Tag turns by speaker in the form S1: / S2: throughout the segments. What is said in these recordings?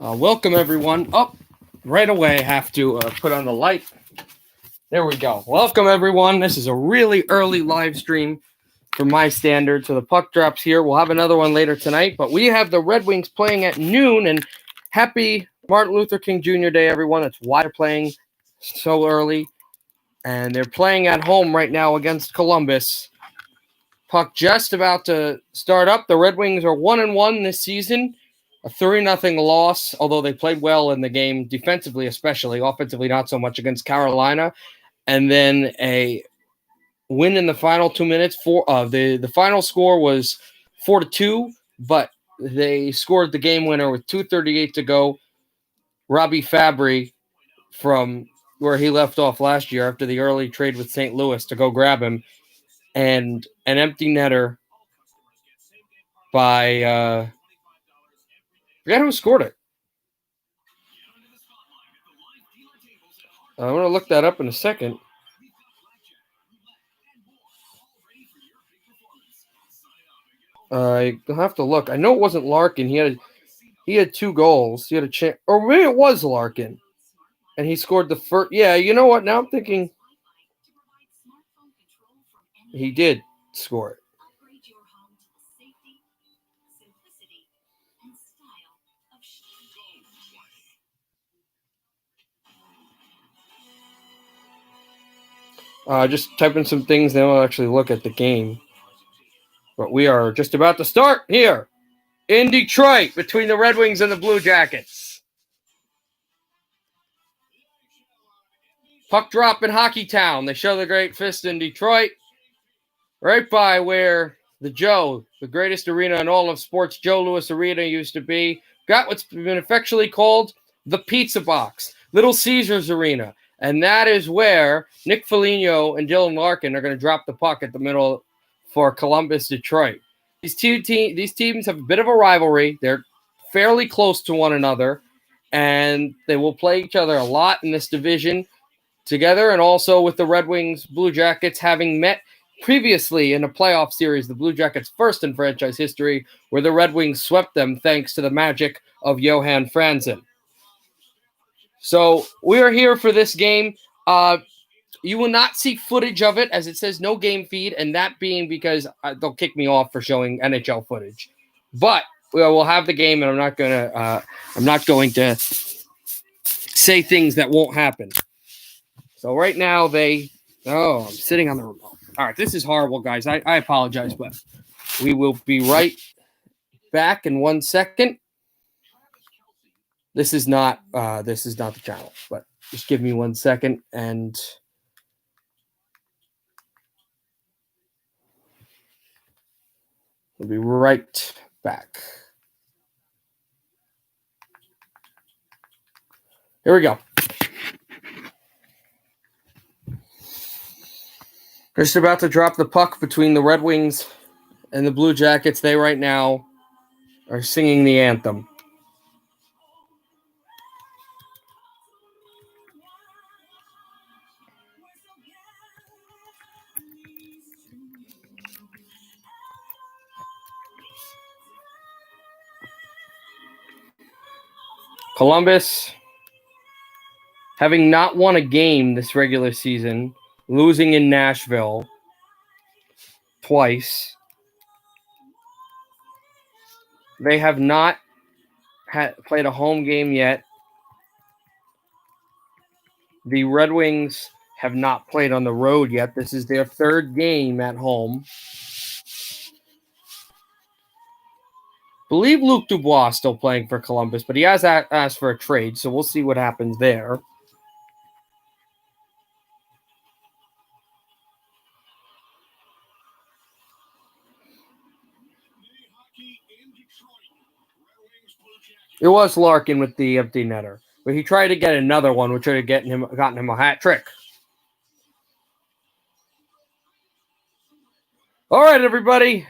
S1: Welcome, everyone. Right away, I have to put on the light. There we go. Welcome, everyone. This is a really early live stream for my standards. So the puck drops here. We'll have another one later tonight. But we have the Red Wings playing at noon. And happy Martin Luther King Jr. Day, everyone. That's why they're playing so early. And they're playing at home right now against Columbus. Puck just about to start up. The Red Wings are 1-1 this season. A 3-0 loss, although they played well in the game, defensively especially, offensively not so much, against Carolina. And then a win in the final 2 minutes. The final score was 4-2, but they scored the game winner with 2:38 to go. Robbie Fabry, from where he left off last year after the early trade with St. Louis to go grab him, and an empty netter by I forget who scored it. I'm going to look that up in a second. You'll have to look. I know it wasn't Larkin. He had 2 goals. He had a chance, or maybe it was Larkin, and he scored the first. Yeah, you know what? Now I'm thinking he did score it. Just type in some things, then we'll actually look at the game. But we are just about to start here in Detroit between the Red Wings and the Blue Jackets. Puck drop in Hockey Town. They show the Great Fist in Detroit, right by where the greatest arena in all of sports, Joe Louis Arena, used to be. Got what's been affectionately called the Pizza Box, Little Caesars Arena. And that is where Nick Foligno and Dylan Larkin are going to drop the puck at the middle for Columbus, Detroit. These teams have a bit of a rivalry. They're fairly close to one another, and they will play each other a lot in this division together, and also with the Red Wings, Blue Jackets having met previously in a playoff series, the Blue Jackets' first in franchise history, where the Red Wings swept them thanks to the magic of Johan Franzen. So we are here for this game. You will not see footage of it, as it says no game feed, and that being because they'll kick me off for showing NHL footage. But we'll have the game, and I'm not going to say things that won't happen. So right now I'm sitting on the remote. All right, this is horrible, guys. I apologize, but we will be right back in 1 second. This is not the channel, but just give me 1 second, and we'll be right back. Here we go. Just about to drop the puck between the Red Wings and the Blue Jackets. They right now are singing the anthem. Columbus, having not won a game this regular season, losing in Nashville twice. They have not played a home game yet. The Red Wings have not played on the road yet. This is their 3rd game at home. I believe Luc Dubois is still playing for Columbus, but he has asked for a trade, so we'll see what happens there. It was Larkin with the empty netter, but he tried to get another one, which would have gotten him a hat trick. All right, everybody.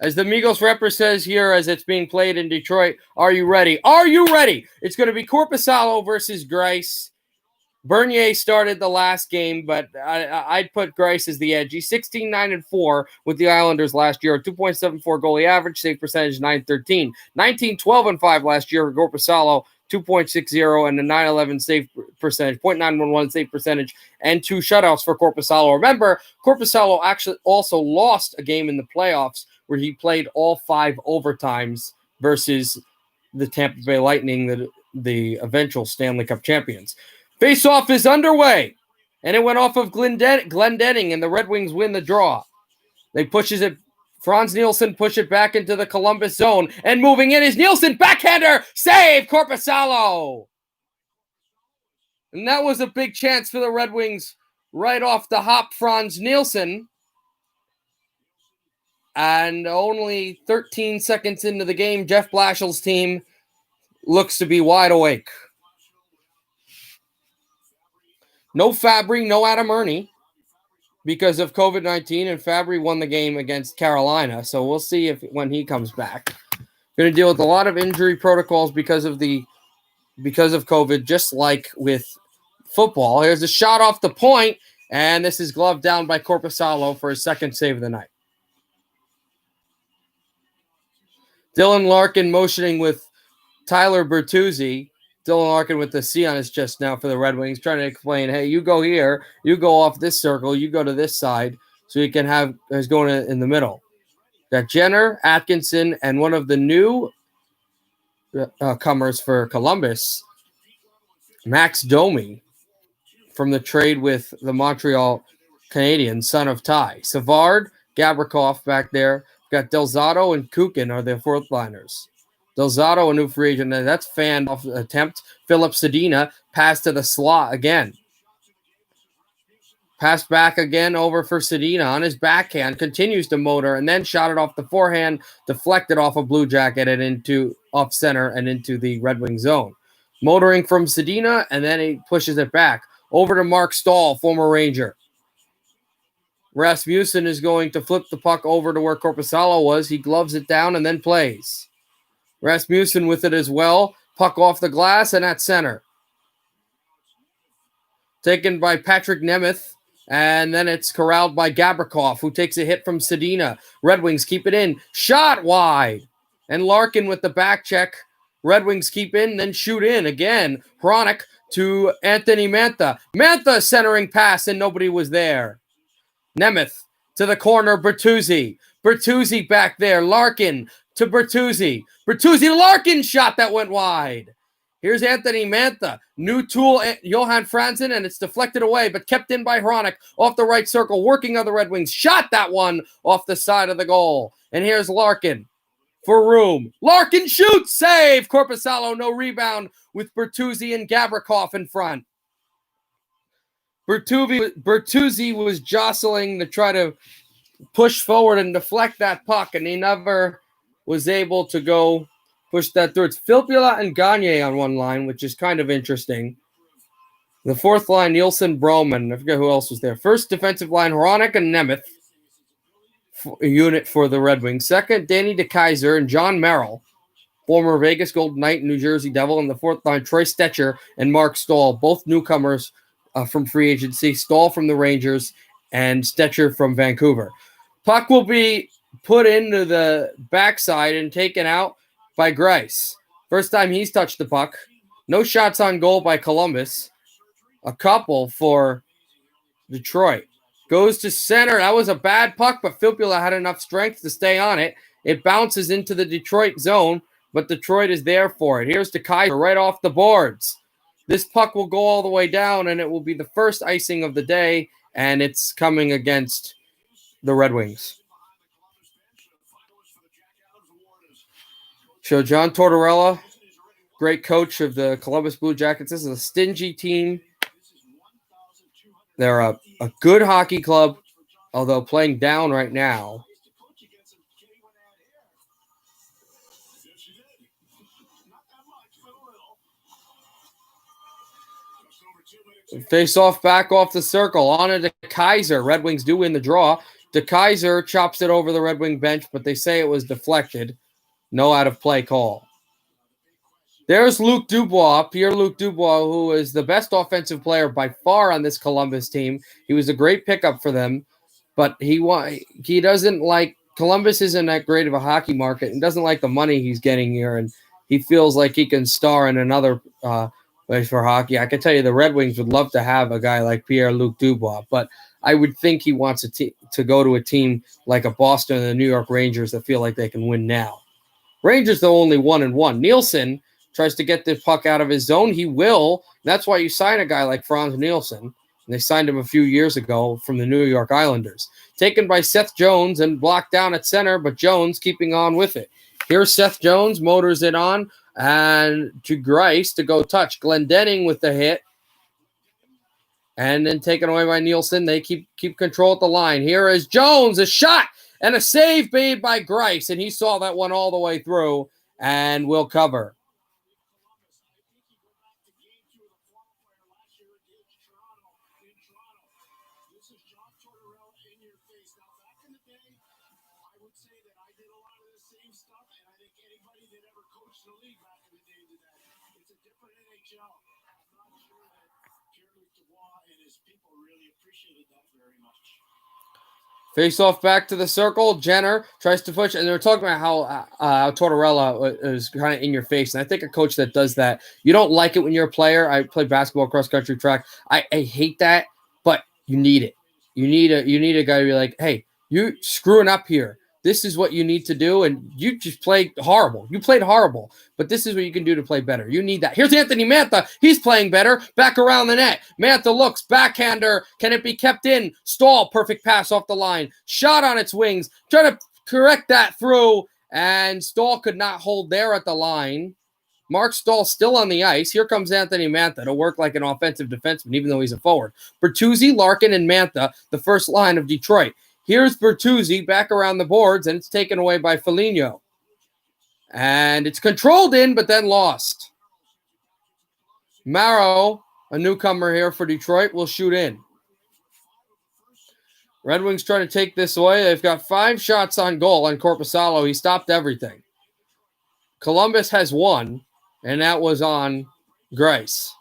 S1: As the Migos rapper says here, as it's being played in Detroit, are you ready? Are you ready? It's going to be Korpisalo versus Grice. Bernier started the last game, but I'd put Grice as the edge. He's 16-9-4 with the Islanders last year, a 2.74 goalie average, save percentage 913. 19-12-5 last year for Korpisalo, 2.60 and a 911 save percentage, 0.911 save percentage, and 2 shutouts for Korpisalo. Remember, Korpisalo actually also lost a game in the playoffs where he played all 5 overtimes versus the Tampa Bay Lightning, the eventual Stanley Cup champions. Face-off is underway, and it went off of Glendening, and the Red Wings win the draw. They pushes it. Franz Nielsen push it back into the Columbus zone, and moving in is Nielsen, backhander, save, Korpisalo. And that was a big chance for the Red Wings right off the hop, Franz Nielsen. And only 13 seconds into the game, Jeff Blashill's team looks to be wide awake. No Fabry, no Adam Ernie because of COVID-19, and Fabry won the game against Carolina. So we'll see if when he comes back. Going to deal with a lot of injury protocols because of COVID, just like with football. Here's a shot off the point, and this is gloved down by Korpisalo for his second save of the night. Dylan Larkin motioning with Tyler Bertuzzi. Dylan Larkin with the C on his chest now for the Red Wings, trying to explain, hey, you go here, you go off this circle, you go to this side, so you can have guys going in the middle. Got Jenner, Atkinson, and one of the new comers for Columbus, Max Domi, from the trade with the Montreal Canadiens, son of Ty. Savard, Gavrikov back there. Got Delzato and Kukin are their fourth liners. Delzato, a new free agent. That's fan off attempt. Philip Sedina, pass to the slot again. Pass back again over for Sedina on his backhand. Continues to motor and then shot it off the forehand. Deflected off a Blue Jacket and into off center and into the Red Wing zone. Motoring from Sedina and then he pushes it back. Over to Mark Stahl, former Ranger. Rasmussen is going to flip the puck over to where Korpisalo was. He gloves it down and then plays. Rasmussen with it as well. Puck off the glass and at center. Taken by Patrick Nemeth. And then it's corralled by Gavrikov, who takes a hit from Sedina. Red Wings keep it in. Shot wide. And Larkin with the back check. Red Wings keep in, then shoot in again. Hronek to Anthony Mantha. Mantha centering pass, and nobody was there. Nemeth to the corner, Bertuzzi. Bertuzzi back there. Larkin to Bertuzzi. Bertuzzi to Larkin, shot that went wide. Here's Anthony Mantha. New tool, Johan Franzen, and it's deflected away, but kept in by Hronek off the right circle, working on the Red Wings. Shot that one off the side of the goal. And here's Larkin for room. Larkin shoots, save. Korpisalo, no rebound with Bertuzzi and Gavrikov in front. Bertuzzi was jostling to try to push forward and deflect that puck, and he never was able to go push that through. It's Filppula and Gagne on one line, which is kind of interesting. The fourth line, Nielsen, Broman. I forget who else was there. First defensive line, Hronek and Nemeth, a unit for the Red Wings. Second, Danny DeKeyser and John Merrill, former Vegas Golden Knight and New Jersey Devil. And the fourth line, Troy Stecher and Mark Stahl, both newcomers from free agency. Stahl from the Rangers and Stecher from Vancouver. Puck will be put into the backside and taken out by Grice. First time he's touched the puck. No shots on goal by Columbus. A couple for Detroit. Goes to center. That was a bad puck, but Filppula had enough strength to stay on it. It bounces into the Detroit zone, but Detroit is there for it. Here's DeKeyser right off the boards. This puck will go all the way down, and it will be the first icing of the day, and it's coming against the Red Wings. So John Tortorella, great coach of the Columbus Blue Jackets. This is a stingy team. They're a good hockey club, although playing down right now. Face off back off the circle. On to DeKeyser. Red Wings do win the draw. DeKeyser chops it over the Red Wing bench, but they say it was deflected. No out of play call. There's Luke Dubois, Pierre-Luc Dubois, who is the best offensive player by far on this Columbus team. He was a great pickup for them, but he doesn't like Columbus isn't that great of a hockey market and doesn't like the money he's getting here, and he feels like he can star in another place for hockey. I can tell you the Red Wings would love to have a guy like Pierre-Luc Dubois, but I would think he wants to go to a team like a Boston and the New York Rangers that feel like they can win now. Rangers, though, only 1-1. Nielsen tries to get the puck out of his zone. He will. That's why you sign a guy like Franz Nielsen. And they signed him a few years ago from the New York Islanders. Taken by Seth Jones and blocked down at center, but Jones keeping on with it. Here's Seth Jones, motors it on, and to Grice to go touch. Glendening with the hit. And then taken away by Nielsen. They keep control at the line. Here is Jones, a shot and a save made by Grice. And he saw that one all the way through and will cover. Face off back to the circle. Jenner tries to push, and they were talking about how Tortorella is kind of in your face. And I think a coach that does that, you don't like it when you're a player. I play basketball, cross country, track. I hate that, but you need it. You need a guy to be like, hey, you screwing up here. This is what you need to do, and you just played horrible. You played horrible, but this is what you can do to play better. You need that. Here's Anthony Mantha. He's playing better. Back around the net. Mantha looks. Backhander. Can it be kept in? Stahl. Perfect pass off the line. Shot on its wings. Trying to correct that through, and Stahl could not hold there at the line. Mark Stahl still on the ice. Here comes Anthony Mantha to work like an offensive defenseman, even though he's a forward. Bertuzzi, Larkin, and Mantha, the first line of Detroit. Here's Bertuzzi back around the boards, and it's taken away by Foligno. And it's controlled in, but then lost. Morrow, a newcomer here for Detroit, will shoot in. Red Wings trying to take this away. They've got 5 shots on goal on Korpisalo. He stopped everything. Columbus has 1, and that was on Grice.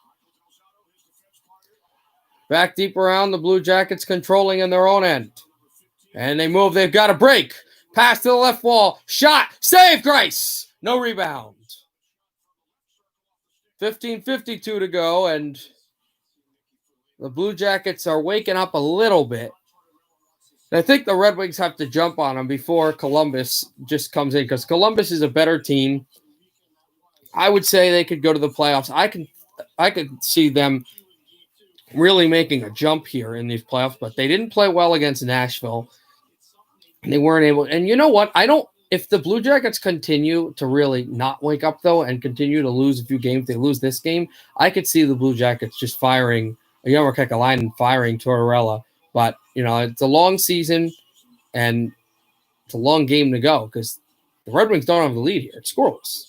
S1: Back deep around, the Blue Jackets controlling in their own end. And they move. They've got a break. Pass to the left wall. Shot. Save, Grice. No rebound. 15:52 to go, and the Blue Jackets are waking up a little bit. And I think the Red Wings have to jump on them before Columbus just comes in, because Columbus is a better team. I would say they could go to the playoffs. I could see them really making a jump here in these playoffs, but they didn't play well against Nashville. And they weren't able. And you know what? If the Blue Jackets continue to really not wake up, though, and continue to lose a few games, they lose this game, I could see the Blue Jackets just firing Jarmo Kekalainen and firing Tortorella. But, it's a long season, and it's a long game to go, because the Red Wings don't have the lead here. It's scoreless.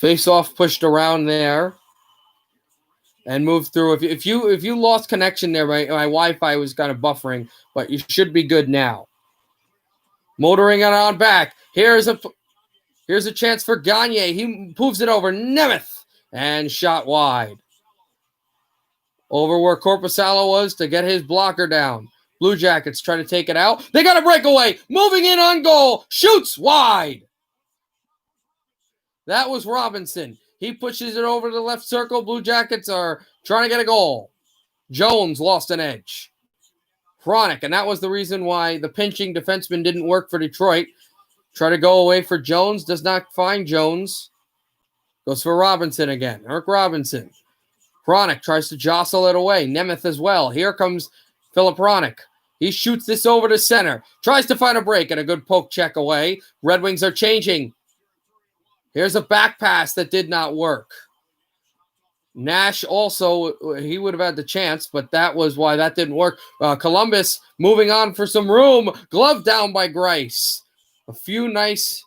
S1: Face-off pushed around there and moved through. If you lost connection there, my Wi-Fi was kind of buffering, but you should be good now. Motoring it on back. Here's a chance for Gagne. He moves it over Nemeth and shot wide. Over where Korpisalo was to get his blocker down. Blue Jackets try to take it out. They got a breakaway. Moving in on goal. Shoots wide. That was Robinson. He pushes it over to the left circle. Blue Jackets are trying to get a goal. Jones lost an edge. Chronic, and that was the reason why the pinching defenseman didn't work for Detroit. Try to go away for Jones. Does not find Jones. Goes for Robinson again. Eric Robinson. Chronic tries to jostle it away. Nemeth as well. Here comes Philip Chronic. He shoots this over to center. Tries to find a break and a good poke check away. Red Wings are changing. Here's a back pass that did not work. Nash also, he would have had the chance, but that was why that didn't work. Columbus moving on for some room. Glove down by Grice. A few nice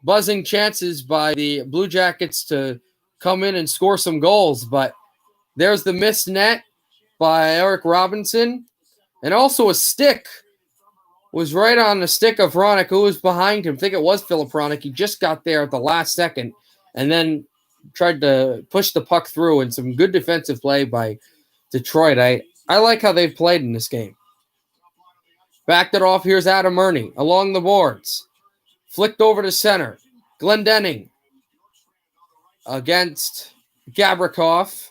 S1: buzzing chances by the Blue Jackets to come in and score some goals, but There's the missed net by Eric Robinson. And also a stick was right on the stick of Hronek, who was behind him. I think it was Filip Hronek. He just got there at the last second and then tried to push the puck through, and some good defensive play by Detroit. I like how they've played in this game. Backed it off. Here's Adam Murney along the boards. Flicked over to center. Glendening against Gavrikov.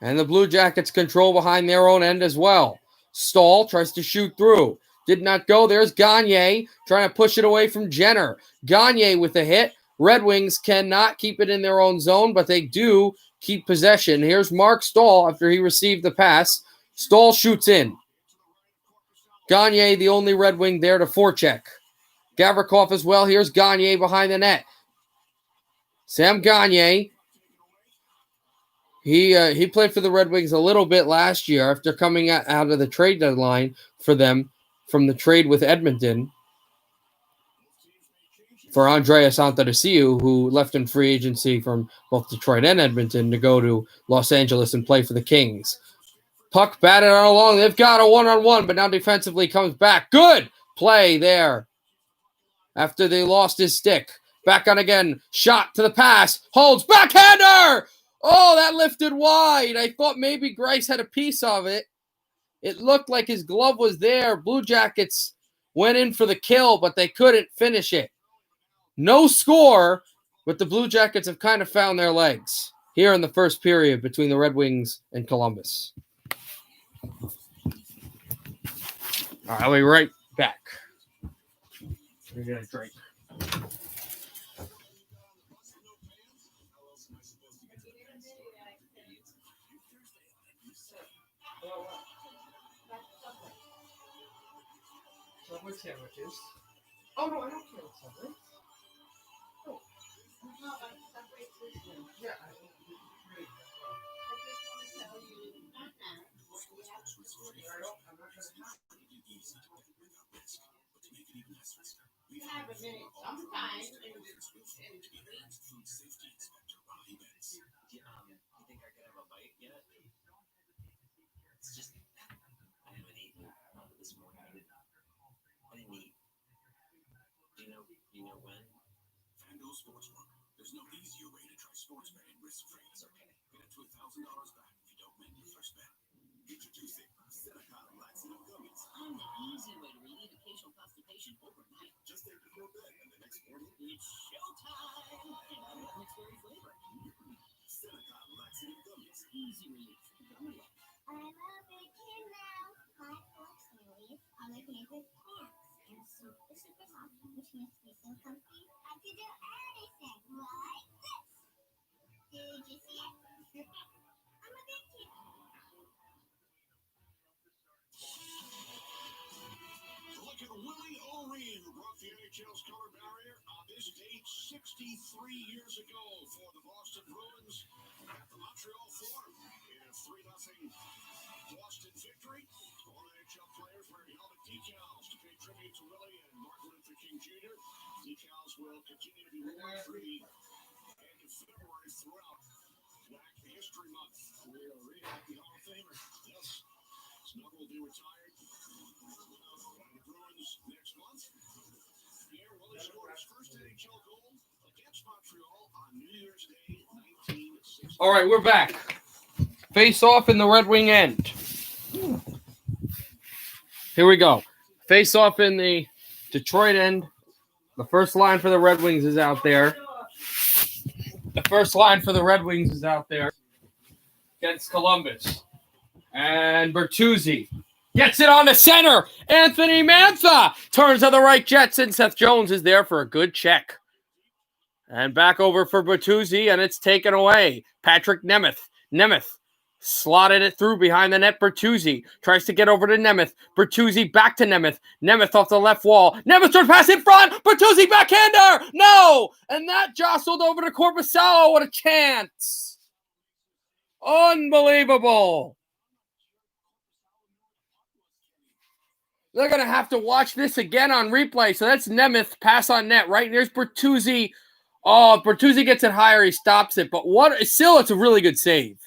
S1: And the Blue Jackets control behind their own end as well. Stahl tries to shoot through. Did not go. There's Gagne trying to push it away from Jenner. Gagne with a hit. Red Wings cannot keep it in their own zone, but they do keep possession. Here's Mark Stahl after he received the pass. Stahl shoots in. Gagne, the only Red Wing there to forecheck. Gavrikov as well. Here's Gagne behind the net. Sam Gagne. He played for the Red Wings a little bit last year after coming out of the trade deadline for them from the trade with Edmonton for Andreas Antanasiou, who left in free agency from both Detroit and Edmonton to go to Los Angeles and play for the Kings. Puck batted on along. They've got a one-on-one, but now defensively comes back. Good play there after they lost his stick. Back on again. Shot to the pass. Holds. Backhander! Oh, that lifted wide. I thought maybe Greiss had a piece of it. It looked like his glove was there. Blue Jackets went in for the kill, but they couldn't finish it. No score, but the Blue Jackets have kind of found their legs here in the first period between the Red Wings and Columbus. All right, I'll be right back. We're going to drink. Subway sandwiches. Oh, no, I don't care what Subway. Oh. Yeah, I think you agree.
S2: You have a minute sometime in the week. You think I could have a bite yet? It's just, I haven't eaten this morning. I didn't eat. Do you know when? FanDuel Sportsbook. There's no easier way to try sports betting risk-free. It's okay. Get up to $1,000 back if you don't win your first bet. Introducing Seneca Laxative Gummies. An easy way to relieve occasional constipation overnight. Just take a little bit and the next morning, it's showtime. And that makes very flavor. Seneca Laxative Gummies. Easy relief. Gummy.
S3: I'm a big kid now. My folks really on the campus pants. And super soft, which makes me so comfy. I could do anything like this. Did you see it? I'm a big kid.
S4: Look at Willie O'Ree, who broke the NHL's color barrier on this date 63 years ago for the Boston Bruins at the Montreal Forum in a 3-0 Boston victory. All NHL players wearing helmet decals to pay tribute to Willie and Martin Luther King Jr. Decals will continue to be worn through the end of February throughout Black History Month. Willie O'Ree, the Hall of Famer. Yes, Snug will be retired. The Bruins next month. Pierre Willie scored his first NHL goal against Montreal on New Year's Day, 1960.
S1: All right, we're back. Face off in the Red Wing end. Here we go. Face off in the Detroit end. The first line for the Red Wings is out there. Against Columbus. And Bertuzzi gets it on the center. Anthony Mantha turns to the right Jets, and Seth Jones is there for a good check. And back over for Bertuzzi, and it's taken away. Patrick Nemeth. Nemeth slotted it through behind the net. Bertuzzi tries to get over to Nemeth. Bertuzzi back to Nemeth. Nemeth off the left wall. Nemeth turns pass in front. Bertuzzi backhander. No! And that jostled over to Korpisalo. What a chance. Unbelievable. They're going to have to watch this again on replay. So that's Nemeth pass on net, right? And there's Bertuzzi Oh, if Bertuzzi gets it higher, he stops it. But still, it's a really good save.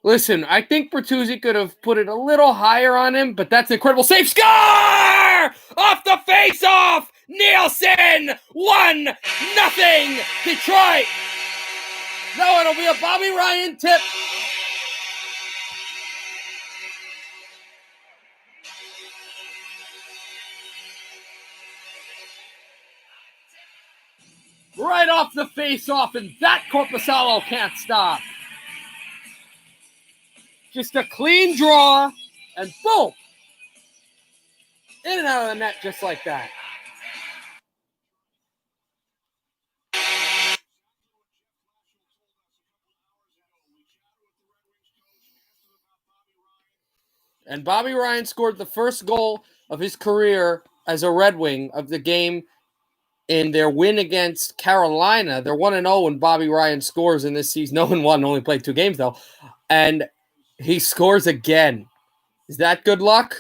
S1: Listen, I think Bertuzzi could have put it a little higher on him, but that's an incredible save. Score! Off the face-off! Nielsen! 1-0! Detroit! No, it'll be a Bobby Ryan tip. Right off the face-off, and that Korpisalo can't stop. Just a clean draw, and boom! In and out of the net just like that. And Bobby Ryan scored the first goal of his career as a Red Wing of the game in their win against Carolina. They're 1-0 when Bobby Ryan scores in this season. 0-1, only played 2 games though. And he scores again. Is that good luck?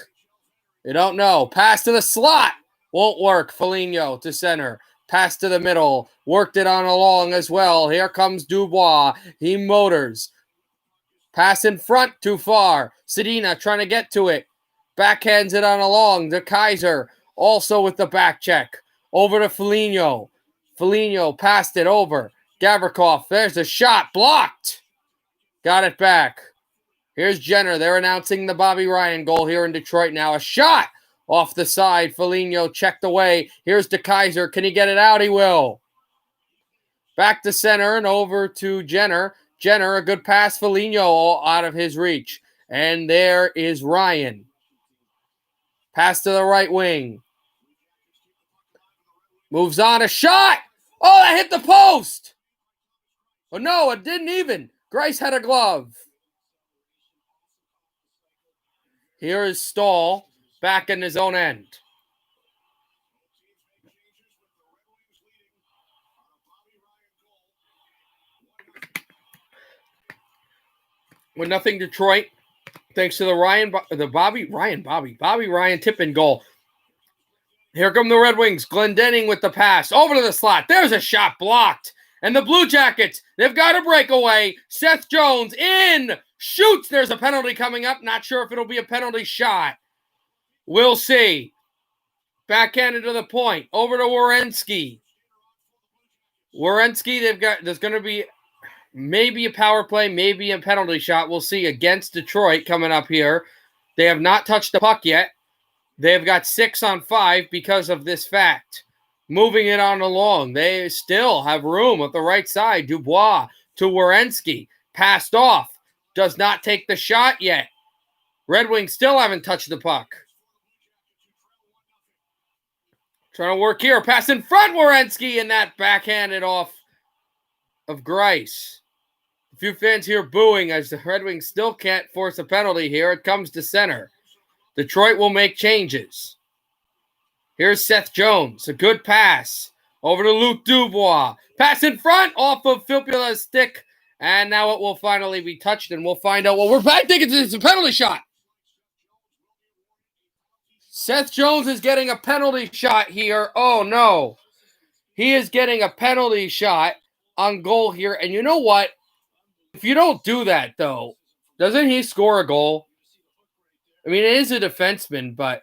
S1: You don't know. Pass to the slot. Won't work. Foligno to center. Pass to the middle. Worked it on along as well. Here comes Dubois. He motors. Pass in front, too far. Sedina trying to get to it. Backhands it on along. De Kaiser also with the back check. Over to Foligno. Foligno passed it over. Gavrikov, there's a shot. Blocked. Got it back. Here's Jenner. They're announcing the Bobby Ryan goal here in Detroit now. A shot off the side. Foligno checked away. Here's De Kaiser. Can he get it out? He will. Back to center and over to Jenner. Jenner, a good pass. Foligno out of his reach. And there is Ryan. Pass to the right wing. Moves on. A shot. Oh, that hit the post. Oh, no, it didn't even. Grice had a glove. Here is Stahl back in his own end. With nothing Detroit, thanks to the Bobby Ryan tip and goal. Here come the Red Wings. Glendening with the pass. Over to the slot. There's a shot blocked. And the Blue Jackets, they've got a breakaway. Seth Jones in. Shoots. There's a penalty coming up. Not sure if it'll be a penalty shot. We'll see. Backhanded to the point. Over to Werenski. There's going to be maybe a power play, maybe a penalty shot. We'll see against Detroit coming up here. They have not touched the puck yet. They've got 6 on 5 because of this fact. Moving it on along. They still have room at the right side. Dubois to Werenski. Passed off. Does not take the shot yet. Red Wings still haven't touched the puck. Trying to work here. Pass in front, Werenski, and that backhanded off of Grice. A few fans here booing as the Red Wings still can't force a penalty here. It comes to center. Detroit will make changes. Here's Seth Jones. A good pass. Over to Luc Dubois. Pass in front off of Filppula's stick. And now it will finally be touched, and we'll find out. Well, we're back thinking it's a penalty shot. Seth Jones is getting a penalty shot here. Oh, no. He is getting a penalty shot on goal here. And you know what? If you don't do that, though, doesn't he score a goal? I mean, it is a defenseman, but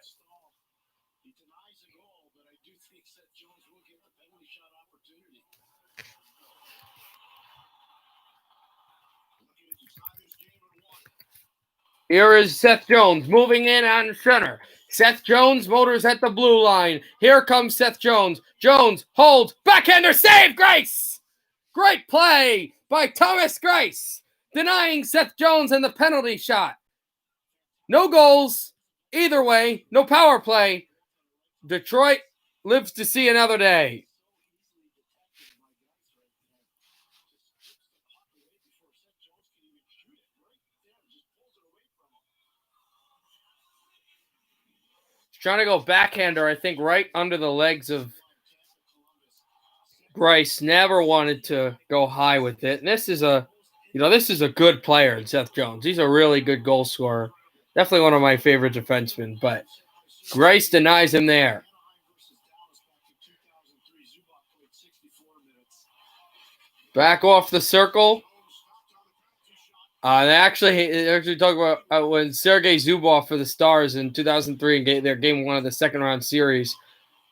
S1: here is Seth Jones moving in on center. Seth Jones motors at the blue line. Here comes Seth Jones. Jones holds. Backhander save. Grice. Great play by Thomas Grice. Denying Seth Jones and the penalty shot. No goals. Either way. No power play. Detroit lives to see another day. Trying to go backhander, I think, right under the legs of Grice. Never wanted to go high with it. And this is a good player in Seth Jones. He's a really good goal scorer. Definitely one of my favorite defensemen. But Grice denies him there. Back off the circle. They actually talk about when Sergei Zubov for the Stars in 2003 and their game one of the second round series.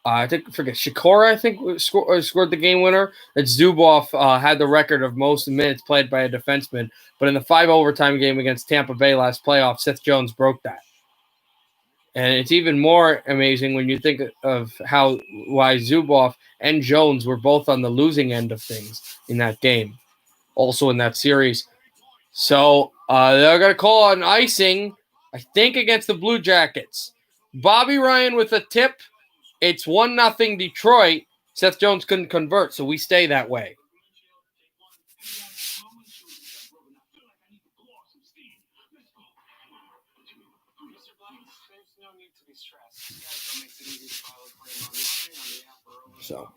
S1: Shikora, scored the game winner. That Zubov had the record of most minutes played by a defenseman. But in the 5 overtime game against Tampa Bay last playoff, Seth Jones broke that. And it's even more amazing when you think of why Zubov and Jones were both on the losing end of things in that game, also in that series. So they're going to call on icing, I think, against the Blue Jackets. Bobby Ryan with a tip. It's 1-0 Detroit. Seth Jones couldn't convert, so we stay that way. So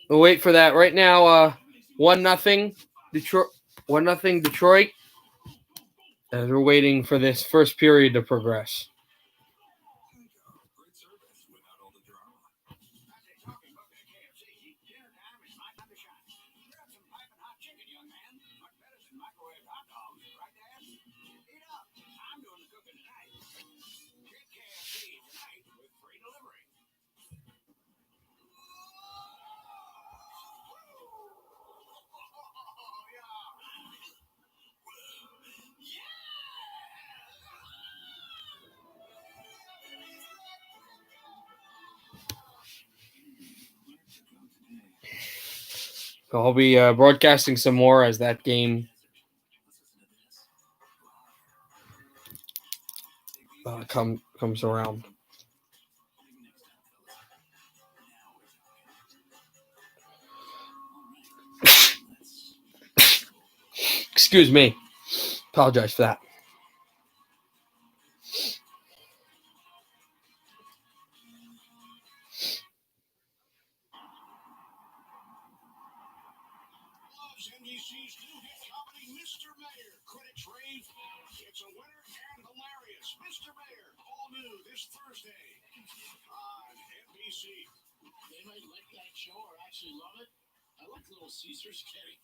S1: we'll wait for that. Right now, 1-0 Detroit. 1-0 Detroit. As we're waiting for this first period to progress. I'll be broadcasting some more as that game comes around. Excuse me. Apologize for that.
S4: NBC's new hit comedy, Mr. Mayor. Critics rave. It's a winner and hilarious. Mr. Mayor, all new this Thursday on NBC. They might like that show or actually love it. I like Little Caesars, Kenny.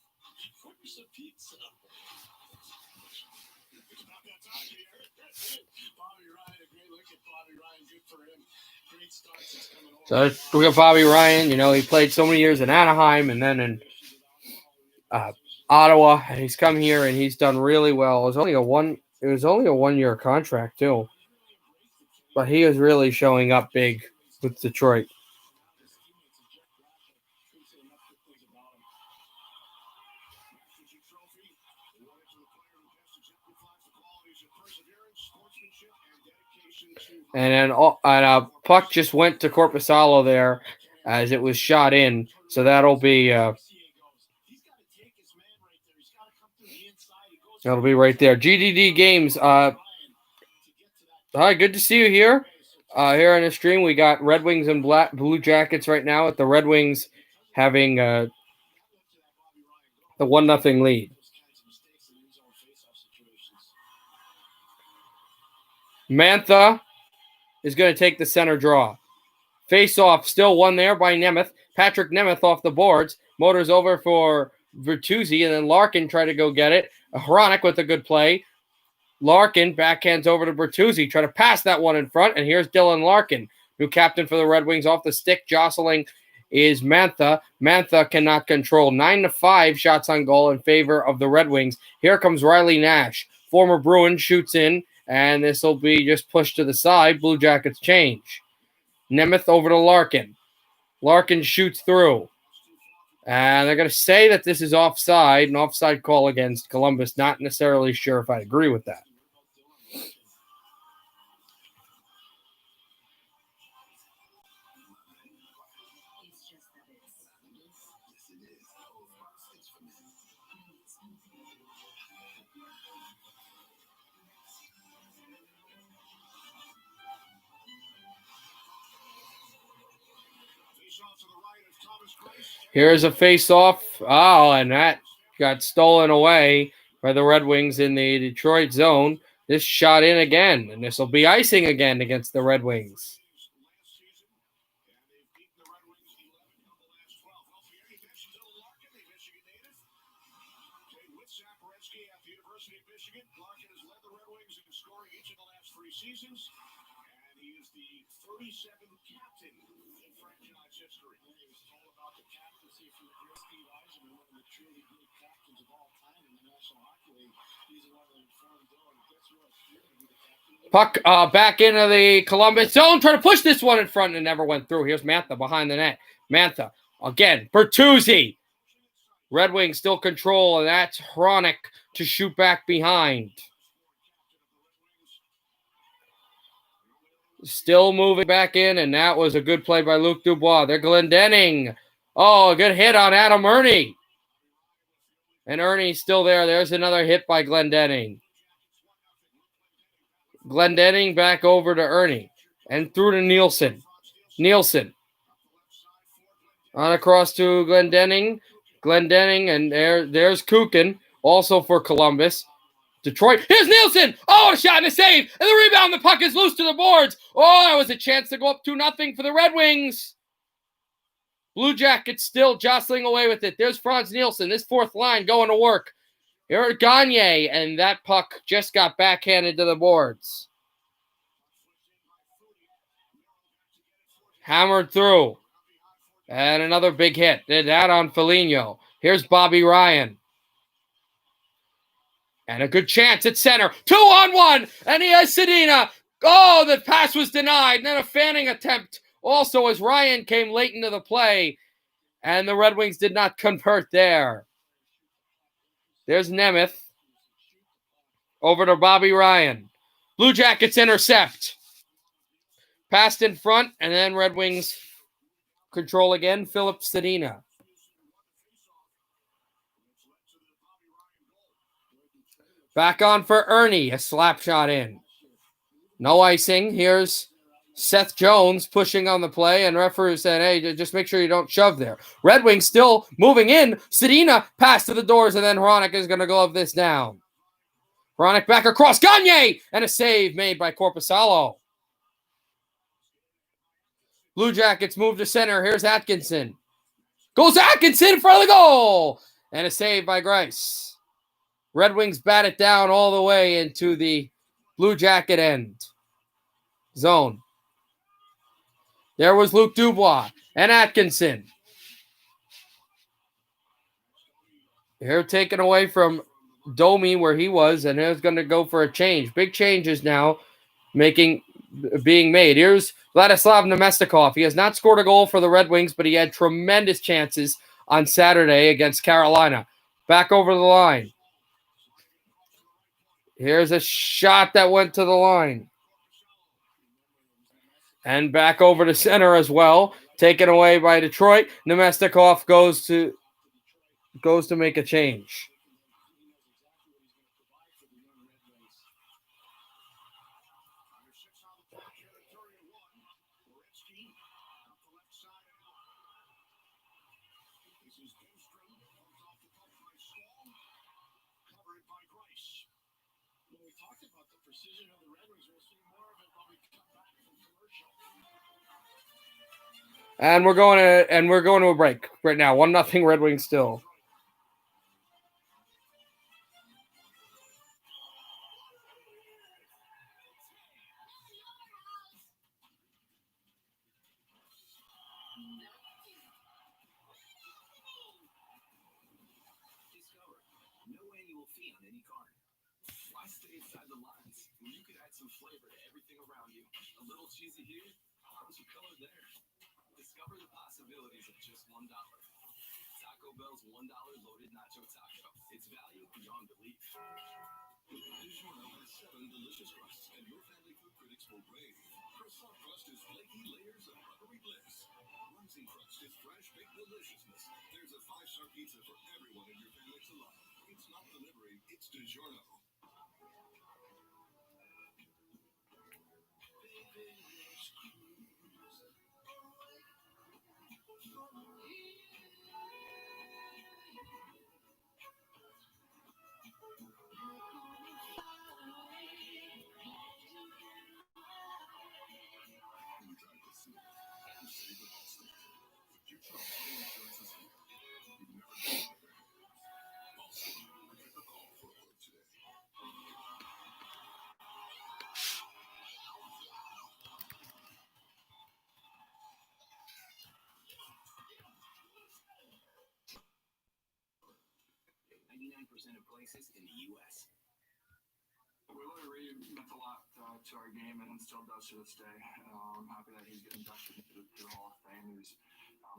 S4: Where's the pizza? It's about that time here. Bobby Ryan, a great look at Bobby Ryan. Good for him. Great starts. He's coming over.
S1: So look at Bobby Ryan. You know, he played so many years in Anaheim and then in Ottawa. And he's come here and he's done really well. It was only a 1-year contract too, but he is really showing up big with Detroit. And then puck just went to Korpisalo there as it was shot in. So that'll be right there. GDD Games. Hi, good to see you here. Here on the stream, we got Red Wings and Blue Jackets right now, with the Red Wings having the 1-0 lead. Mantha is going to take the center draw. Face-off, still won there by Nemeth. Patrick Nemeth off the boards. Motors over for Bertuzzi, and then Larkin tried to go get it. Hronik with a good play. Larkin backhands over to Bertuzzi. Try to pass that one in front, and here's Dylan Larkin, new captain for the Red Wings, off the stick. Jostling is Mantha. Mantha cannot control. 9-5 shots on goal in favor of the Red Wings. Here comes Riley Nash. Former Bruin shoots in, and this will be just pushed to the side. Blue Jackets change. Nemeth over to Larkin. Larkin shoots through. And they're going to say that this is offside, an offside call against Columbus. Not necessarily sure if I agree with that. Here's a face-off. Oh, and that got stolen away by the Red Wings in the Detroit zone. This shot in again, and this will be icing again against the Red Wings.
S4: Seasons, and he is the 37th captain in franchise history. It's all about the captaincy from the great Steve Eisenman, one of the truly great captains of all time in the National Hockey League. He's the one that informed Dylan. Guess what? You're going to be the captain.
S1: Puck back into the Columbus zone, trying to push this one in front and never went through. Here's Mantha behind the net. Mantha again, Bertuzzi. Red Wings still control, and that's Hronek to shoot back behind. Still moving back in, and that was a good play by Luc Dubois. They're Glendening. Oh, a good hit on Adam Ernie. And Ernie's still there. There's another hit by Glendening. Glendening back over to Ernie. And through to Nielsen. Nielsen. On across to Glendening. Glendening, and there's Kukin, also for Columbus. Detroit. Here's Nielsen. Oh, a shot and a save. And the rebound. The puck is loose to the boards. Oh, that was a chance to go up 2-0 for the Red Wings. Blue Jackets still jostling away with it. There's Franz Nielsen. This fourth line going to work. Here at Gagne. And that puck just got backhanded to the boards. Hammered through. And another big hit. Did that on Foligno. Here's Bobby Ryan. And a good chance at center. 2-on-1. And he has Sedina. Oh, the pass was denied. And then a fanning attempt also as Ryan came late into the play. And the Red Wings did not convert there. There's Nemeth. Over to Bobby Ryan. Blue Jackets intercept. Passed in front. And then Red Wings control again. Philip Sedina. Back on for Ernie. A slap shot in. No icing. Here's Seth Jones pushing on the play. And referee said, hey, just make sure you don't shove there. Red Wings still moving in. Sedina pass to the doors. And then Hronek is going to glove this down. Hronek back across. Gagne! And a save made by Korpisalo. Blue Jackets move to center. Here's Atkinson. Goes Atkinson in front of the goal. And a save by Grice. Red Wings bat it down all the way into the Blue Jacket end zone. There was Luc Dubois and Atkinson. Here taken away from Domi where he was, and he's going to go for a change. Big changes now being made. Here's Vladislav Nemestikov. He has not scored a goal for the Red Wings, but he had tremendous chances on Saturday against Carolina. Back over the line. Here's a shot that went to the line. And back over to center as well. Taken away by Detroit. Nemestikov goes to make a change. And we're going to a break right now. 1-0 Red Wings still.
S4: Discover no annual fee on any card. Why stay inside the lines when you could add some flavor to everything around you? A little cheesy here, a bunch of color there. Discover the possibilities of just $1. Taco Bell's $1 loaded nacho taco. It's value beyond belief. DiGiorno has 7 delicious crusts, and your family food critics will rave. Croissant crust is flaky layers of buttery bliss. Rumsey crust is fresh baked deliciousness. There's a 5-star pizza for everyone in your family to love. It's not delivery, it's DiGiorno.
S2: represented places in the U.S.
S5: Willie Reed meant a lot to our game and still does to this day. I'm happy that he's getting inducted into the Hall of Fame. He was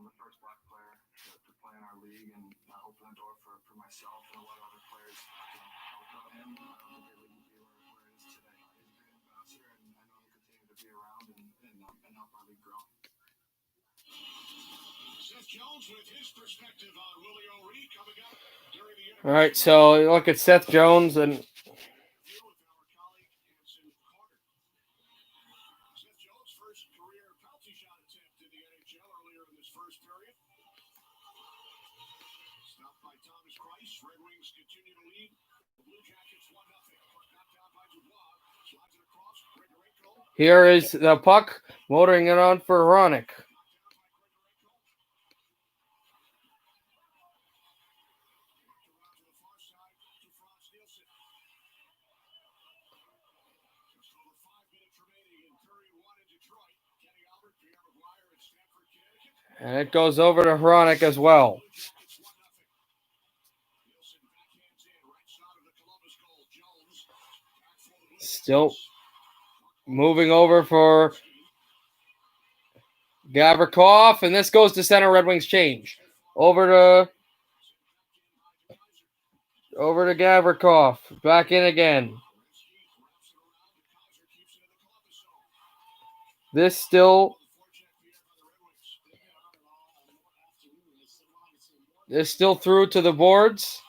S5: the first black player to play in our league, and that opened the door for myself and a lot of other players without him. I don't think our league would be where it is today. He's a great ambassador, and I know he'll continue to be around and help our league grow.
S4: Seth Jones with his perspective on Willie O'Ree coming up during the
S1: All right, so you look at Seth Jones and
S4: interview with our colleague Hanson Carter. Seth Jones' first career penalty shot attempt in the NHL earlier in this first period. Stopped by Thomas Price. Red Wings continue to lead. The Blue Jackets 1-0. Knocked down by Dubois. Slides it across. Grigorenko.
S1: here is the puck, motoring it on for Hronik. And it goes over to Hronik as well. Still moving over for Gavrikov, and this goes to center. Red Wings change. Over to Gavrikov. Back in again. This still through to the boards.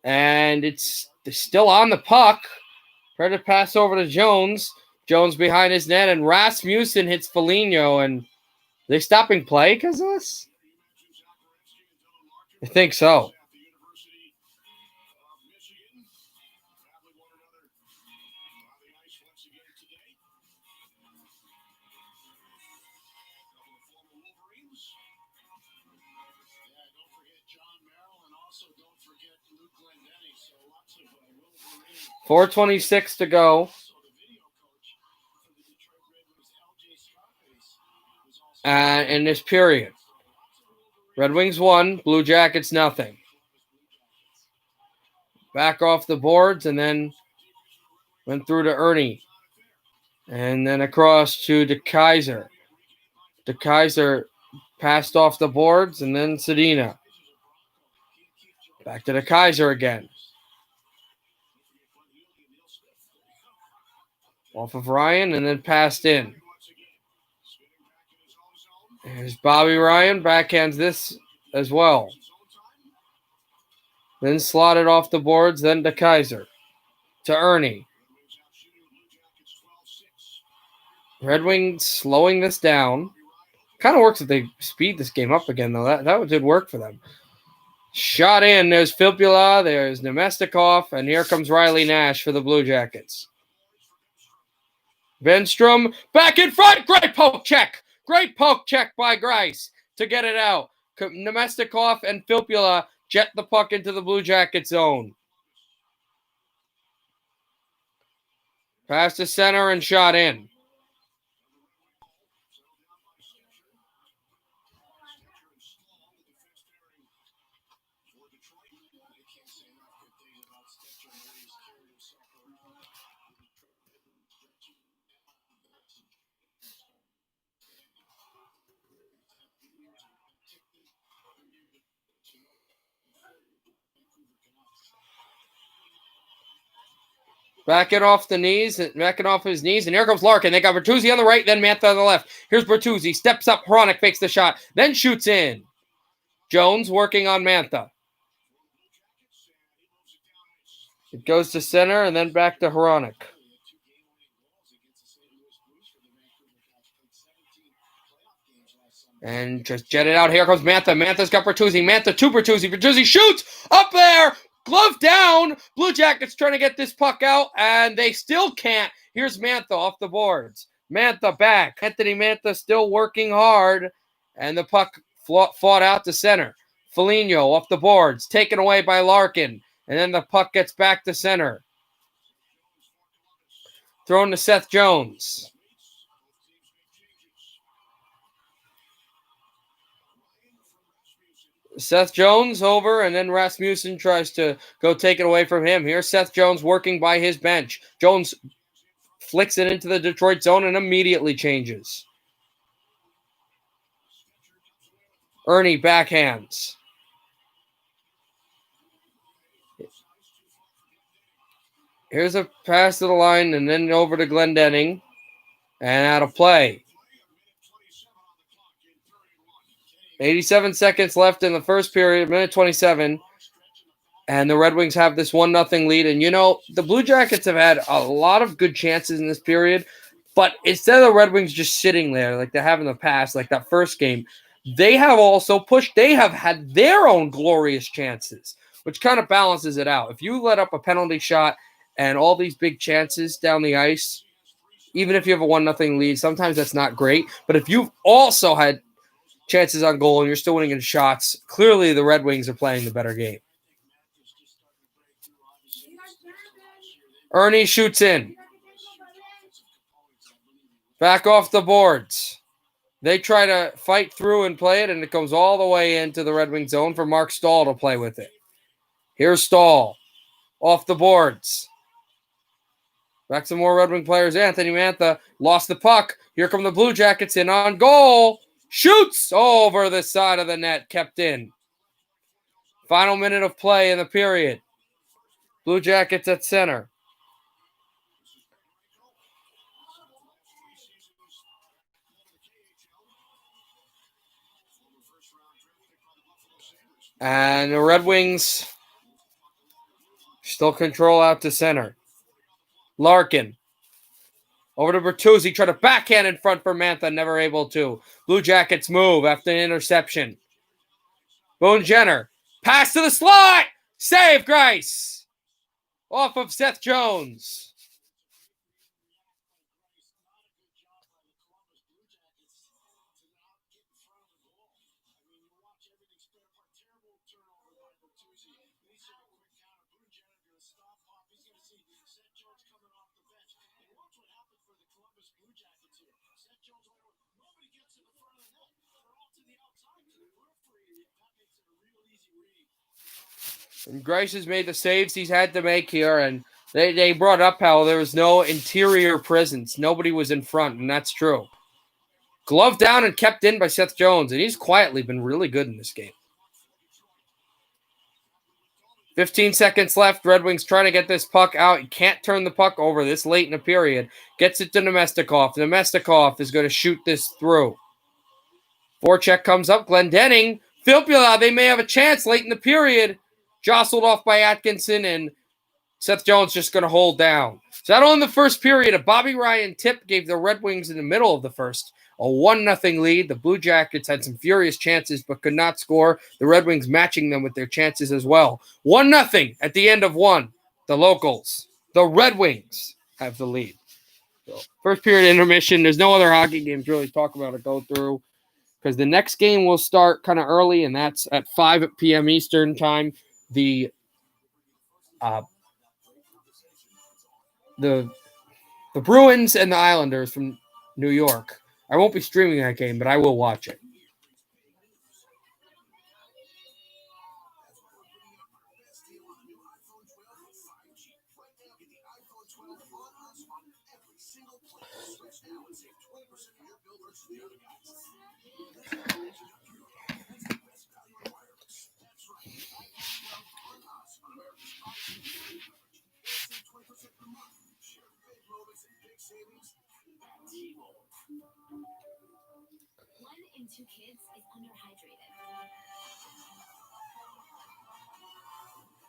S1: And it's still on the puck. Try to pass over to Jones. Jones behind his net, and Rasmussen hits Foligno, and they stopping play because of this? I think so. 4:26 to go. In this period. Red Wings 1, Blue Jackets nothing. Back off the boards and then went through to Ernie. And then across to DeKaiser. DeKaiser passed off the boards and then Sedina. Back to DeKaiser again. Off of Ryan and then passed in. There's Bobby Ryan. Backhands this as well. Then slotted off the boards. Then DeKaiser. To Ernie. Red Wings slowing this down. Kind of works if they speed this game up again, though. That did work for them. Shot in. There's Filppula. There's Nemestikov. And here comes Riley Nash for the Blue Jackets. Venstrom back in front. Great poke check. Great poke check by Grice to get it out. Nemestikov and Filppula jet the puck into the Blue Jacket zone. Pass to center and shot in. Backing off his knees, and here comes Larkin. They got Bertuzzi on the right, then Mantha on the left. Here's Bertuzzi, steps up, Hronik fakes the shot, then shoots in. Jones working on Mantha. It goes to center, and then back to Hronik. And just jet it out. Here comes Mantha. Mantha's got Bertuzzi. Mantha to Bertuzzi. Bertuzzi shoots up there. Glove down. Blue Jackets trying to get this puck out, and they still can't. Here's Mantha off the boards. Mantha back. Anthony Mantha still working hard, and the puck fought out to center. Foligno off the boards, taken away by Larkin, and then the puck gets back to center. Thrown to Seth Jones. Seth Jones over, and then Rasmussen tries to go take it away from him. Here's Seth Jones working by his bench. Jones flicks it into the Detroit zone and immediately changes. Ernie backhands. Here's a pass to the line and then over to Glendening. And out of play. 87 seconds left in the first period, minute 27. And the Red Wings have this 1-0 lead. And, you know, the Blue Jackets have had a lot of good chances in this period. But instead of the Red Wings just sitting there like they have in the past, like that first game, they have also pushed. They have had their own glorious chances, which kind of balances it out. If you let up a penalty shot and all these big chances down the ice, even if you have a 1-0 lead, sometimes that's not great. But if you've also had chances on goal and you're still winning in shots, clearly the Red Wings are playing the better game. Ernie shoots in. Back off the boards. They try to fight through and play it, and it goes all the way into the Red Wing zone for Mark Stahl to play with it. Here's Stahl. Off the boards. Back some more Red Wing players. Anthony Mantha lost the puck. Here come the Blue Jackets in on goal. Shoots over the side of the net. Kept in. Final minute of play in the period. Blue Jackets at center. And the Red Wings still control out to center. Larkin. Over to Bertuzzi. Tried to backhand in front for Mantha. Never able to. Blue Jackets move after an interception. Boone Jenner. Pass to the slot. Save Grice. Off of Seth Jones. And Grice has made the saves he's had to make here, and they brought up how there was no interior presence. Nobody was in front, and that's true. Gloved down and kept in by Seth Jones, and he's quietly been really good in this game. 15 seconds left. Red Wings trying to get this puck out. He can't turn the puck over this late in the period. Gets it to Nemestikov. Nemestikov is going to shoot this through. Forecheck comes up. Glendening. Filppula, they may have a chance late in the period. Jostled off by Atkinson, and Seth Jones just going to hold down. So that on the first period, a Bobby Ryan tip gave the Red Wings in the middle of the first a 1-0 lead. The Blue Jackets had some furious chances but could not score. The Red Wings matching them with their chances as well. 1-0 at the end of one. The locals, the Red Wings, have the lead. So first period intermission. There's no other hockey games really to talk about or go through because the next game will start kind of early, and that's at 5 p.m. Eastern time. The Bruins and the Islanders from New York. I won't be streaming that game, but I will watch it.
S6: One in two kids is underhydrated.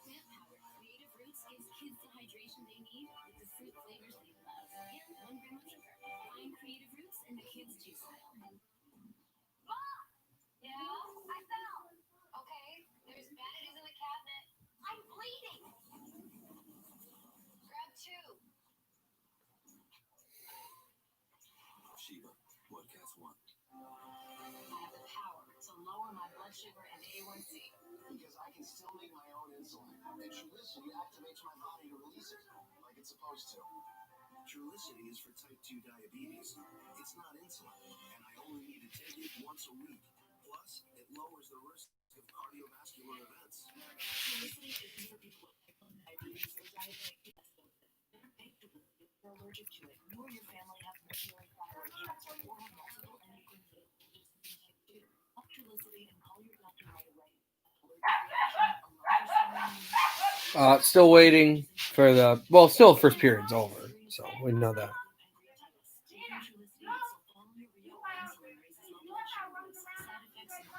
S6: Plant Power Creative Roots gives kids the hydration they need with the fruit flavors they love and 1 gram of sugar. Find Creative Roots in the kids' juice aisle. Mom! Yeah? I fell. Okay, there's bandages in the cabinet. I'm bleeding. Grab 2.
S2: Sheba, what cats want?
S6: I have the power to lower my blood sugar and A1C.
S4: Because I can still make my own insulin. And Trulicity activates my body to release it, like it's supposed to. Trulicity is for type 2 diabetes. It's not insulin, and I only need to take it once a week. Plus, it lowers the risk cardiovascular events.
S6: Allergic to it. You or your family have medullary thyroid cancer or have multiple endocrine diseases. Stop Trulicity and call your doctor right away. Allergic reaction, a longer
S1: Still waiting for the still first period's over, so we know that.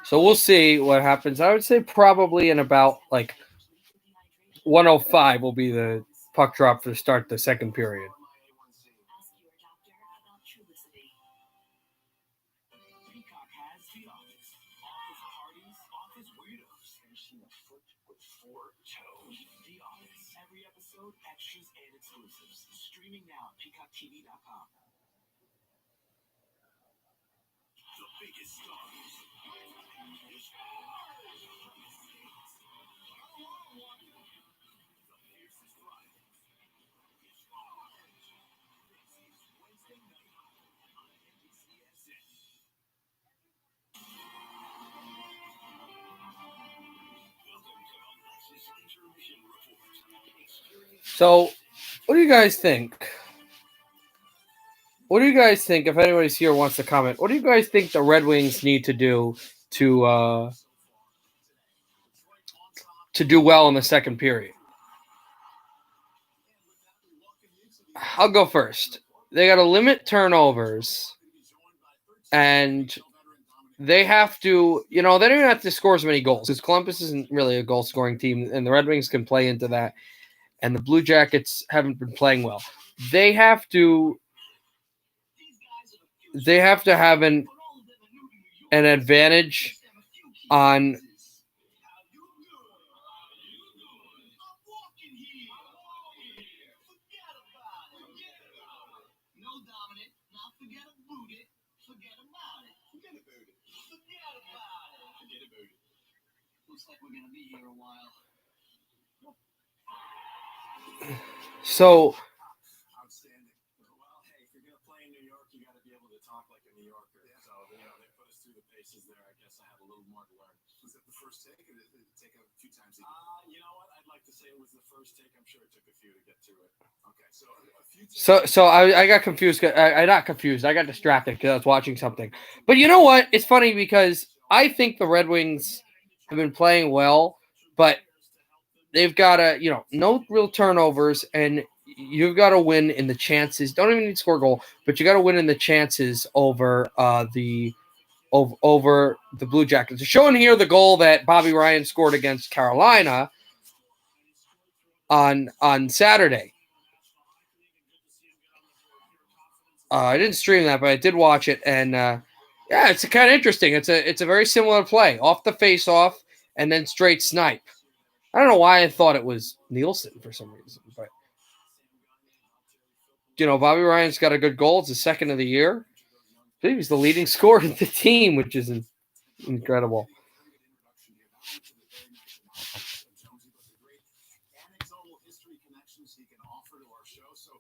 S1: So we'll see what happens. I would say probably in about like 105 will be the puck drop to start the second period.
S6: Ask your doctor about Trulicity.
S4: Peacock has The Office. Office parties, office weirdos. Ever seen a foot with 4 toes? The Office. Every episode, extras and exclusives. Streaming now at peacocktv.com. The biggest stars. The fiercest rivals. This is Wednesday Night Hot on NBCSN. Welcome to the Lexus Intermission Report. Experience
S1: So, what do you guys think? What do you guys think? If anybody's here wants to comment, what do you guys think the Red Wings need to do to do well in the second period? I'll go first. They got to limit turnovers, and they have to, they don't even have to score as many goals because Columbus isn't really a goal-scoring team, and the Red Wings can play into that, and the Blue Jackets haven't been playing well. They have to have an advantage on
S2: Looks like we're gonna be here a while.
S1: so
S5: Outstanding. Well, hey, if you're going to play in New York, you got to be able to talk like a New Yorker. So, they put us through the paces there. I guess I have a little more to learn.
S4: Was that the first take, or did it take a few times?
S5: You know what? I'd like to say it was the first take. I'm sure it took a few to get to it.
S4: Okay, so a few takes.
S1: So I got confused. I not confused. I got distracted because I was watching something. But you know what? It's funny because I think the Red Wings have been playing well, but they've got to, no real turnovers, and you've got to win in the chances. Don't even need to score a goal, but you got to win in the chances over the Blue Jackets. They're showing here the goal that Bobby Ryan scored against Carolina on Saturday. I didn't stream that, but I did watch it, and yeah, it's kind of interesting. It's a very similar play, off the face-off and then straight snipe. I don't know why I thought it was Nielsen for some reason, but Bobby Ryan's got a good goal. It's the second of the year. I believe he's the leading scorer in the team, which is incredible.
S4: Anecdotal history connections he can offer to our show. So,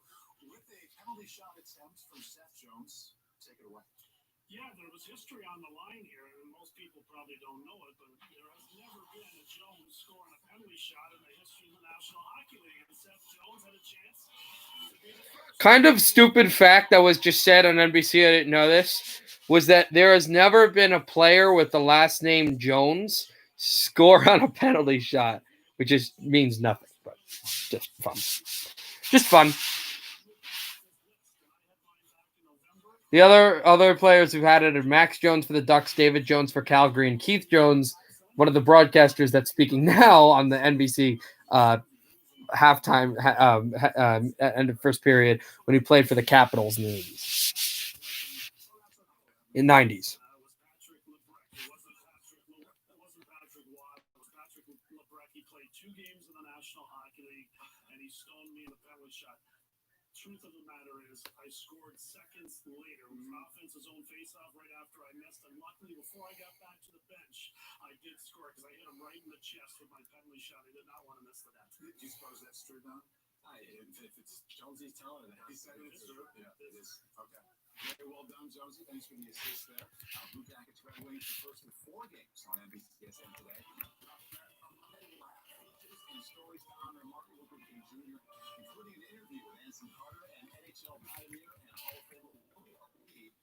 S4: with a penalty shot attempt from Seth Jones, take it away.
S7: Yeah, there was history on the line here, and most people probably don't know it, but there has never been a Jones scoring a penalty shot in the history of the National Hockey League, and Seth Jones had a chance to be the first.
S1: Kind of stupid fact that was just said on NBC, I didn't know this, was that there has never been a player with the last name Jones score on a penalty shot, which just means nothing, but just fun. Just fun. The other players who've had it are Max Jones for the Ducks, David Jones for Calgary, and Keith Jones, one of the broadcasters that's speaking now on the NBC halftime end of first period when he played for the Capitals in the 80s. In 90s.
S7: He played 2 games in the National Hockey League, and he stoned me in the penalty shot. Truth of the matter is, I scored seconds later with an offensive zone faceoff right after I missed, and luckily before I got back to the bench, I did score because I hit him right in the chest with my penalty shot. I did not want to miss the net.
S4: Do you suppose that's true, Don?
S5: If it's Jonesy's telling it,
S4: He said it's true.
S5: yeah, it is.
S4: Okay. Very well done, Jonesy. Thanks for the assist there. Blue Jackets Red Wings, the first of 4 games on NBCSN today. Features and stories to honor Martin Luther King Jr., including an interview with Anson Carter and NHL pioneer and Hall of Famer Willie O'Reilly.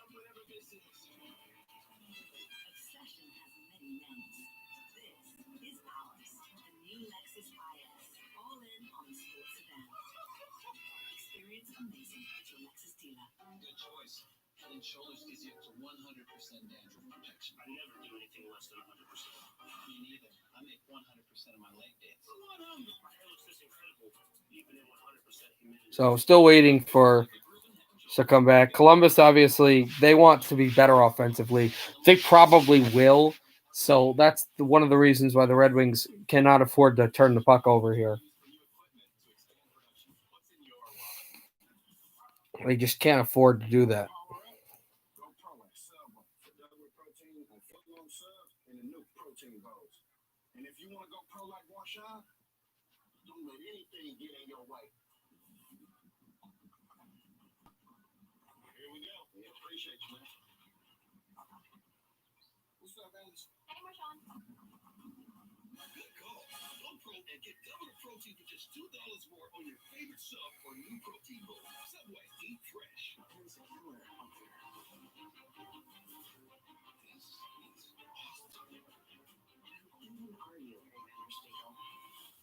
S4: Whatever this is.
S6: Obsession has many names. This is ours. The new Lexus IS. All in on the sports sedan. Experience amazing at your Lexus dealer.
S2: Good choice. Head and Shoulders gives you up to 100% dandruff protection.
S7: I never do anything less than 100%.
S2: Me neither. I make 100% of my leg days.
S7: My hair looks this incredible, even in 100% humidity.
S1: So still waiting for to come back. Columbus, obviously, they want to be better offensively. They probably will. So that's one of the reasons why the Red Wings cannot afford to turn the puck over here. They just can't afford to do that.
S4: Go Pro X Sub for double protein and footlong sub and the new protein bowls. And if you want to go pro like Warshaw, don't let anything get in your way. Here we go. We appreciate you, man. What's up, Alex?
S3: Hey, Marshawn.
S4: Good call. Go Pro and get double the protein for just $2 more on your favorite sub or new protein bowl. Subway, eat fresh. This is awesome.
S6: Who are you, Commander Steele?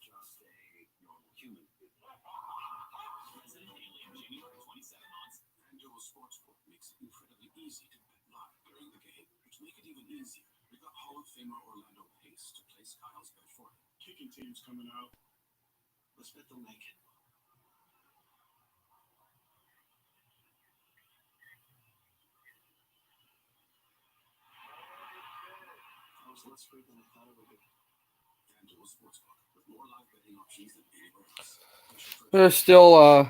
S4: Just a normal human.
S2: Resident Alien, January 27 months.
S4: FanDuel Sportsbook makes it incredibly easy to bet live during the game, which make it even easier. We got Hall of Famer Orlando Pace to place Kyle's bet for him.
S7: Kicking team's coming out.
S4: Let's bet they'll make it.
S2: That was less free than I thought it would be.
S4: FanDuel Sportsbook with more live betting options than anywhere else.
S1: They're still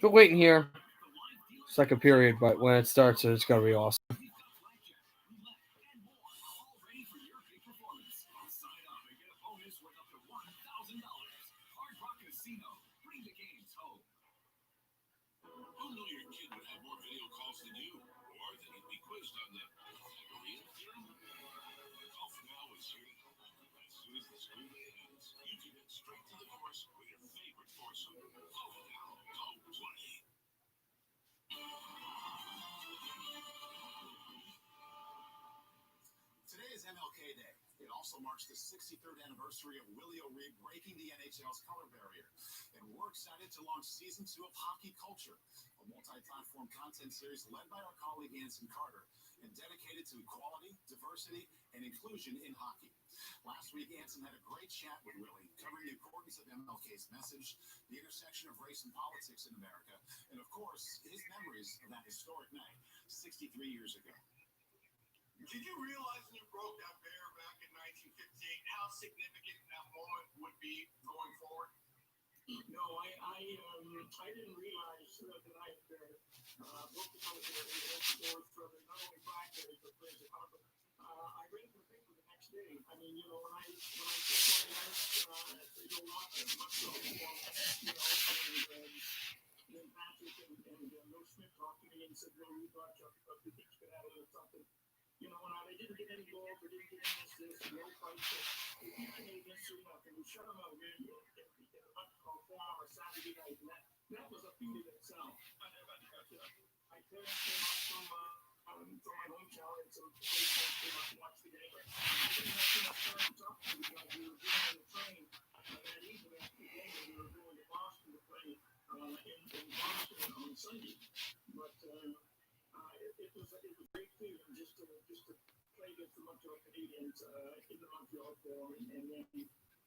S1: waiting here. Second period, but when it starts, it's going to be awesome.
S4: Sign up and get a bonus worth up to $1,000. Hard Rock Casino. Bring the games home. You know your kid would have more video calls than you, or that he'd be quizzed on the Pythagorean theorem. Golf Now is here to help. As soon as the school day ends, you can head straight to the course with your favorite foursome. Golf Now. Go play. Today is MLK Day. It also marks the 63rd anniversary of Willie O'Reilly breaking the NHL's color barrier. And we're excited to launch Season 2 of Hockey Culture, a multi-platform content series led by our colleague Anson Carter and dedicated to equality, diversity, and inclusion in hockey. Last week, Anson had a great chat with Willie, covering the importance of MLK's message, the intersection of race and politics in America, and of course, his memories of that historic night 63 years ago. Did you realize when you broke that bear back in 1958 how significant that moment would be going forward?
S7: No, I didn't realize that I broke the color barrier for not only Black Bears, but Bears of Color. I read the paper the next day. I mean, you know, when I took on that, and then Patrick and Will Smith talked to me and said, "Well, we thought you think you could have a little something." You know, when I didn't get any goals, or didn't get any assists, no fights, if you can't answer nothing, we shut them out radio. Called 4 Hour Saturday night, and that was a feat in itself. My parents came up from my hometown, and some great folks came up and watched the game. I didn't have too much time to talk to them because we were getting on the train that evening after the game, and we were going to Boston to play in Boston on Sunday. But it was a great feeling just to play against the Montreal Canadiens in the Montreal Forum and then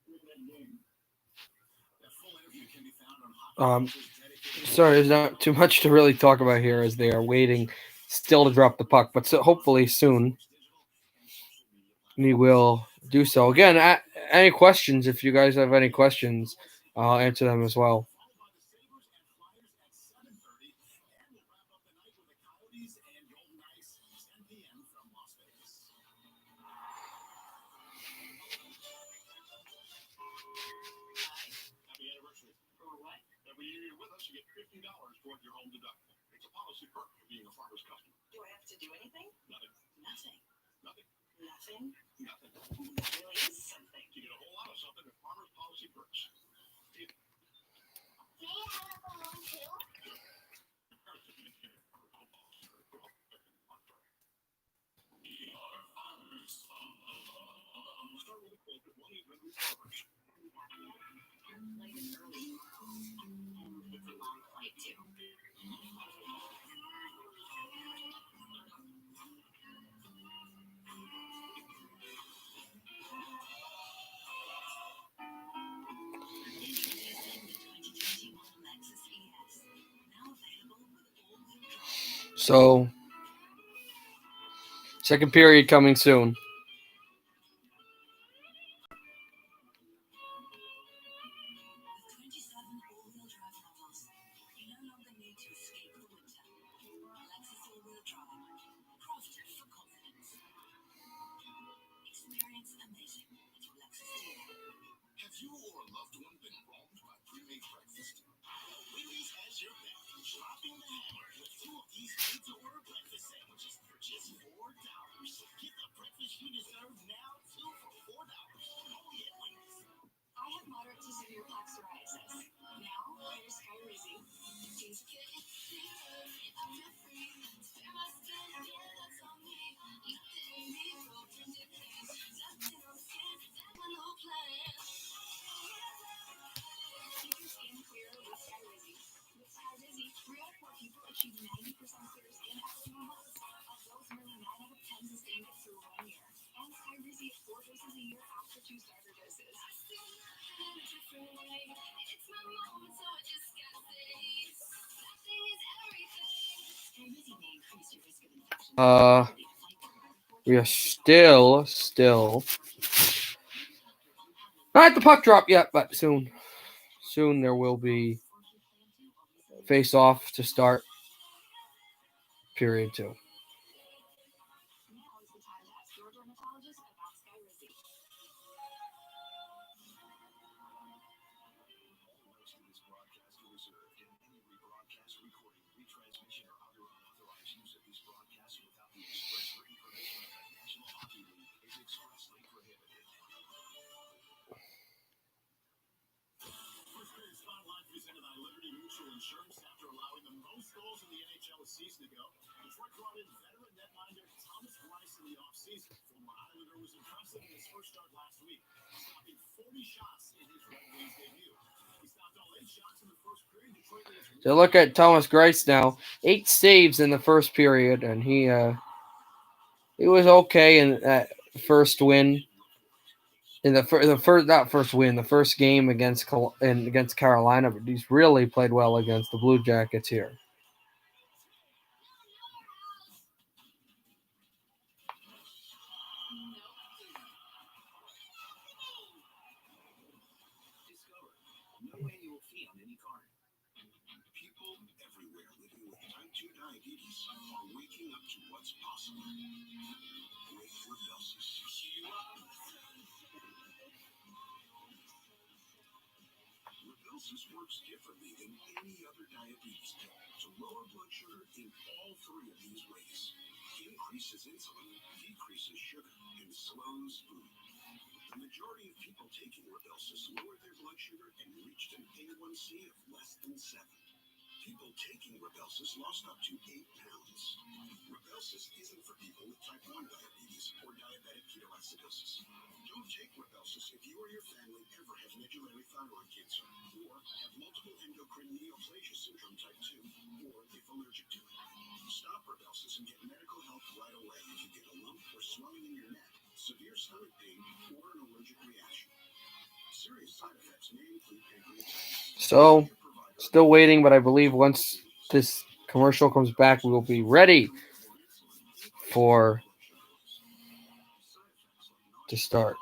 S7: win that game.
S1: Sorry, there's not too much to really talk about here as they are waiting still to drop the puck, but so hopefully soon we will do so. Again, any questions, if you guys have any questions, I'll answer them as well.
S4: Happy anniversary.
S6: For what?
S4: Every year you're with us, you get $50 toward your home deductible. It's a policy perk for being a Farmers customer.
S6: Do I have to do anything?
S4: Nothing.
S6: Nothing.
S4: Nothing.
S6: Nothing?
S4: Nothing.
S6: That really is something.
S4: You get a whole lot of something at Farmers Policy Perks.
S3: May I have a balloon too?
S4: Start with a quote at 1-800-FARMERS.
S6: Light is early. It's a long flight, too. Introducing the 2021 Lexus ES. Now available with all-wheel drive.
S1: So, second period coming soon.
S6: With 27 all-wheel drive models, you no longer need to escape the winter. Lexus all-wheel drive, crafted for confidence. Experience amazing at your Lexus dealer.
S4: Have you or a loved one been wronged by pre-made breakfast? Wendy's has your back. Dropping the hammer with 2 of these made-to-order breakfast sandwiches for just $4. Get the breakfast you deserve now, 2 for $4. Only at Wendy's.
S6: I have moderate to severe plaque psoriasis. Now, here's Skyrizi. Tastes good. Keep your skin clearer with Skyrizi. With Skyrizi, 3 out of 4 people achieve 90% clear skin after 2 months. Of those, nearly 9 out of 10 sustain it through 1 year. And Skyrizi 4 doses a year after 2 starter doses.
S3: It's my moment, so I just gotta say, something is everything.
S6: Skyrizi may increase your risk of infection.
S1: We are still not at the puck drop yet, but soon there will be face off to start period 2.
S6: Now is the time to ask your dermatologist about Skyrizi.
S4: Most of this broadcast are reserved, and any rebroadcast, recording, retransmission, or other unauthorized use of these broadcasts without the express written permission of the National Hockey League is expressly prohibited. First period spotlight presented by Liberty Mutual Insurance after allowing the most goals in the NHL a season ago. Detroit brought in veteran netminder Thomas Greiss in the offseason. Former Islander was impressive in his first start last week, stopping 40 shots in his Red Wings debut. He stopped all 8 shots in the first period. Detroit leads
S1: So look at Thomas Greiss now, 8 saves in the first period, and he was okay in that first win. In the first game against Carolina, but he's really played well against the Blue Jackets here.
S4: Discover no annual fee on any card. People everywhere living with type 2 diabetes are waking up to what's possible. With Rybelsus. Rybelsus works differently than any other diabetes pill to lower blood sugar in all 3 of these ways. Increases insulin, decreases sugar, and slows food. The majority of people taking Rybelsus lowered their blood sugar and reached an A1C of less than 7. People taking Rybelsus lost up to 8 pounds. Rybelsus isn't for people with type 1 diabetes or diabetic ketoacidosis. Don't take Rybelsus if you or your family ever have medullary thyroid cancer, or have multiple endocrine neoplasia syndrome type 2, or if allergic to it. Stop Rybelsus and get medical help right away if you get a lump or swelling in your neck, severe stomach pain, or an allergic reaction. Serious side effects may include pancreatitis.
S1: So, still waiting, but I believe once this commercial comes back, we will be ready to start.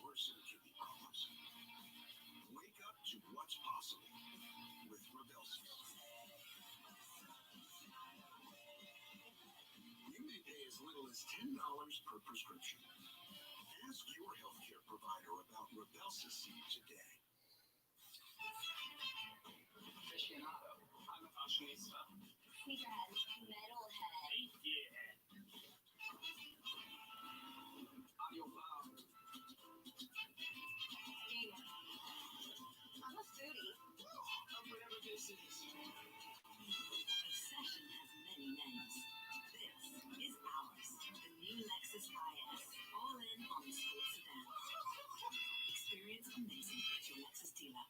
S4: percentage of the hours. Wake up to what's possible with Rebelsis. You may pay as little as $10 per prescription. Ask your healthcare provider about Rebelsis today.
S2: Aficionado. I'm a fashionista.
S6: Sneakerhead. Metalhead.
S2: Atheist. Audiophile.
S6: Gamer. I'm a foodie.
S2: Whatever this is.
S8: Obsession has many names. This is ours. The new Lexus IS. All in on the sports sedan. Experience amazing at your Lexus dealer.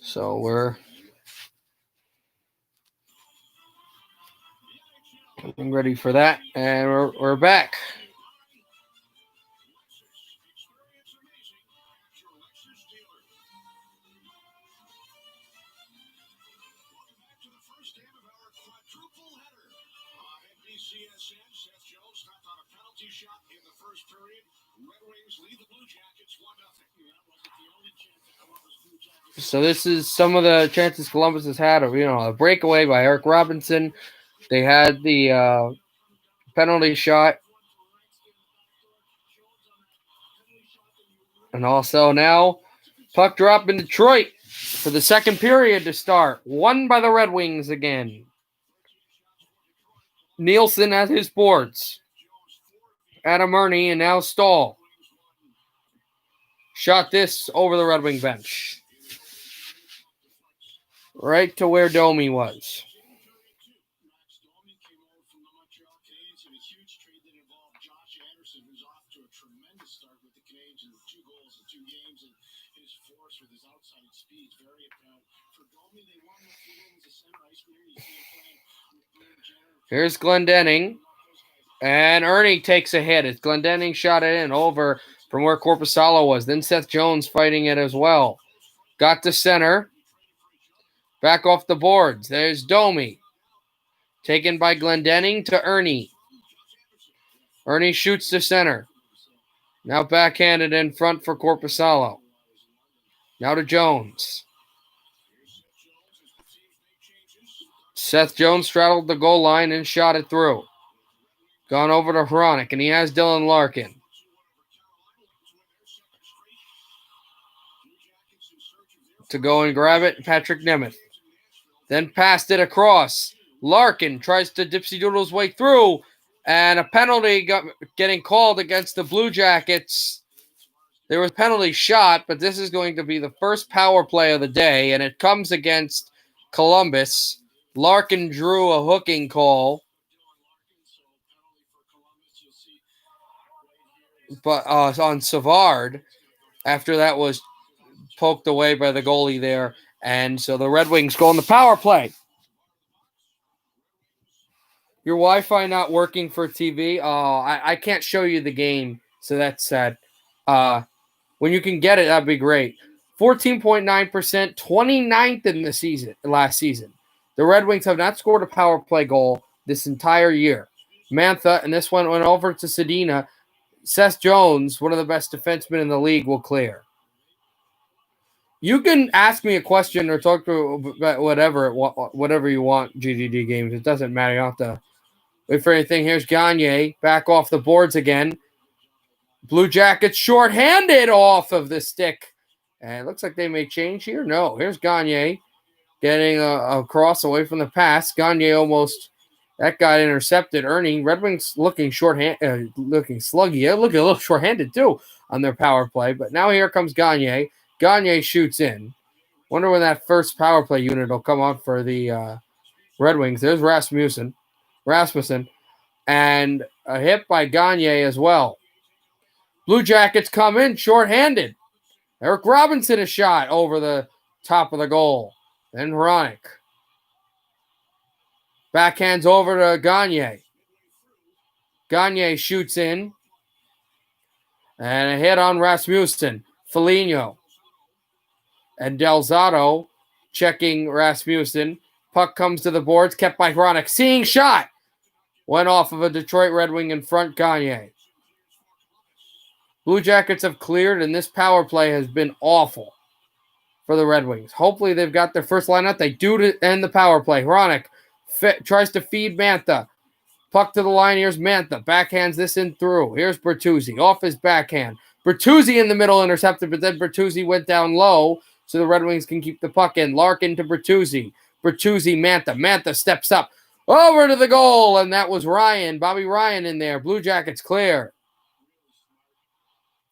S1: So we're getting ready for that, and we're back.
S4: Experience amazing at your Lexus dealer. Welcome back to the first game of our quadruple header. On NBCSN, Seth Jones knocked on a penalty shot in the first period. Red Wings lead the Blue Jackets 1-0. That wasn't the only chance that Columbus Blue Jackets.
S1: So this is some of the chances Columbus has had of, a breakaway by Eric Robinson. They had the penalty shot. And also now puck drop in Detroit for the second period to start. Won by the Red Wings again. Nielsen at his boards. Adam Ernie and now Stahl. Shot this over the Red Wing bench. Right to where Domi was.
S4: Max Domi came over from the Montreal Canadiens in a huge trade that involved Josh Anderson, who's off to a tremendous start with the Canadiens with 2 goals in 2 games, and his force with his outside speed is very apparent. For Domi, they won the 3 games of center ice where you see him playing with Blair Jenner.
S1: Here's Glendening. And Ernie takes a hit. As Glendening shot it in over from where Korpisalo was. Then Seth Jones fighting it as well. Got to center. Back off the boards. There's Domi. Taken by Glendening to Ernie. Ernie shoots to center. Now backhanded in front for Korpisalo. Now to Jones. Seth Jones straddled the goal line and shot it through. Gone over to Hronik, and he has Dylan Larkin. To go and grab it, Patrick Nemeth. Then passed it across. Larkin tries to dipsy-doodle his way through, and a penalty getting called against the Blue Jackets. There was a penalty shot, but this is going to be the first power play of the day, and it comes against Columbus. Larkin drew a hooking call. But on Savard, after that was poked away by the goalie there. And so the Red Wings go on the power play. Your Wi-Fi not working for TV? Oh, I can't show you the game, so that's sad. When you can get it, that'd be great. 14.9%, 29th in the season, last season. The Red Wings have not scored a power play goal this entire year. Mantha, and this one went over to Sedina. Seth Jones, one of the best defensemen in the league, will clear. You can ask me a question or talk to about whatever you want, GDD games. It doesn't matter. You don't have to wait for anything. Here's Gagne back off the boards again. Blue Jackets shorthanded off of the stick. And it looks like they may change here. No, here's Gagne getting a cross away from the pass. Gagne almost... That got intercepted. Ernie, Red Wings looking looking sluggy. Look a little shorthanded too on their power play. But now here comes Gagne. Gagne shoots in. Wonder when that first power play unit will come up for the Red Wings. There's Rasmussen, and a hit by Gagne as well. Blue Jackets come in shorthanded. Eric Robinson a shot over the top of the goal. Then Hronik. Backhands over to Gagne. Gagne shoots in. And a hit on Rasmussen. Foligno. And Delzato checking Rasmussen. Puck comes to the boards, kept by Hronek. Seeing shot. Went off of a Detroit Red Wing in front, Gagne. Blue Jackets have cleared, and this power play has been awful for the Red Wings. Hopefully they've got their first lineup. They do to end the power play. Hronek tries to feed Mantha. Puck to the line. Here's Mantha. Backhands this in through. Here's Bertuzzi off his backhand. Bertuzzi in the middle intercepted, but then Bertuzzi went down low so the Red Wings can keep the puck in. Larkin to Bertuzzi. Bertuzzi, Mantha. Mantha steps up over to the goal, and that was Ryan. Bobby Ryan in there. Blue Jackets clear.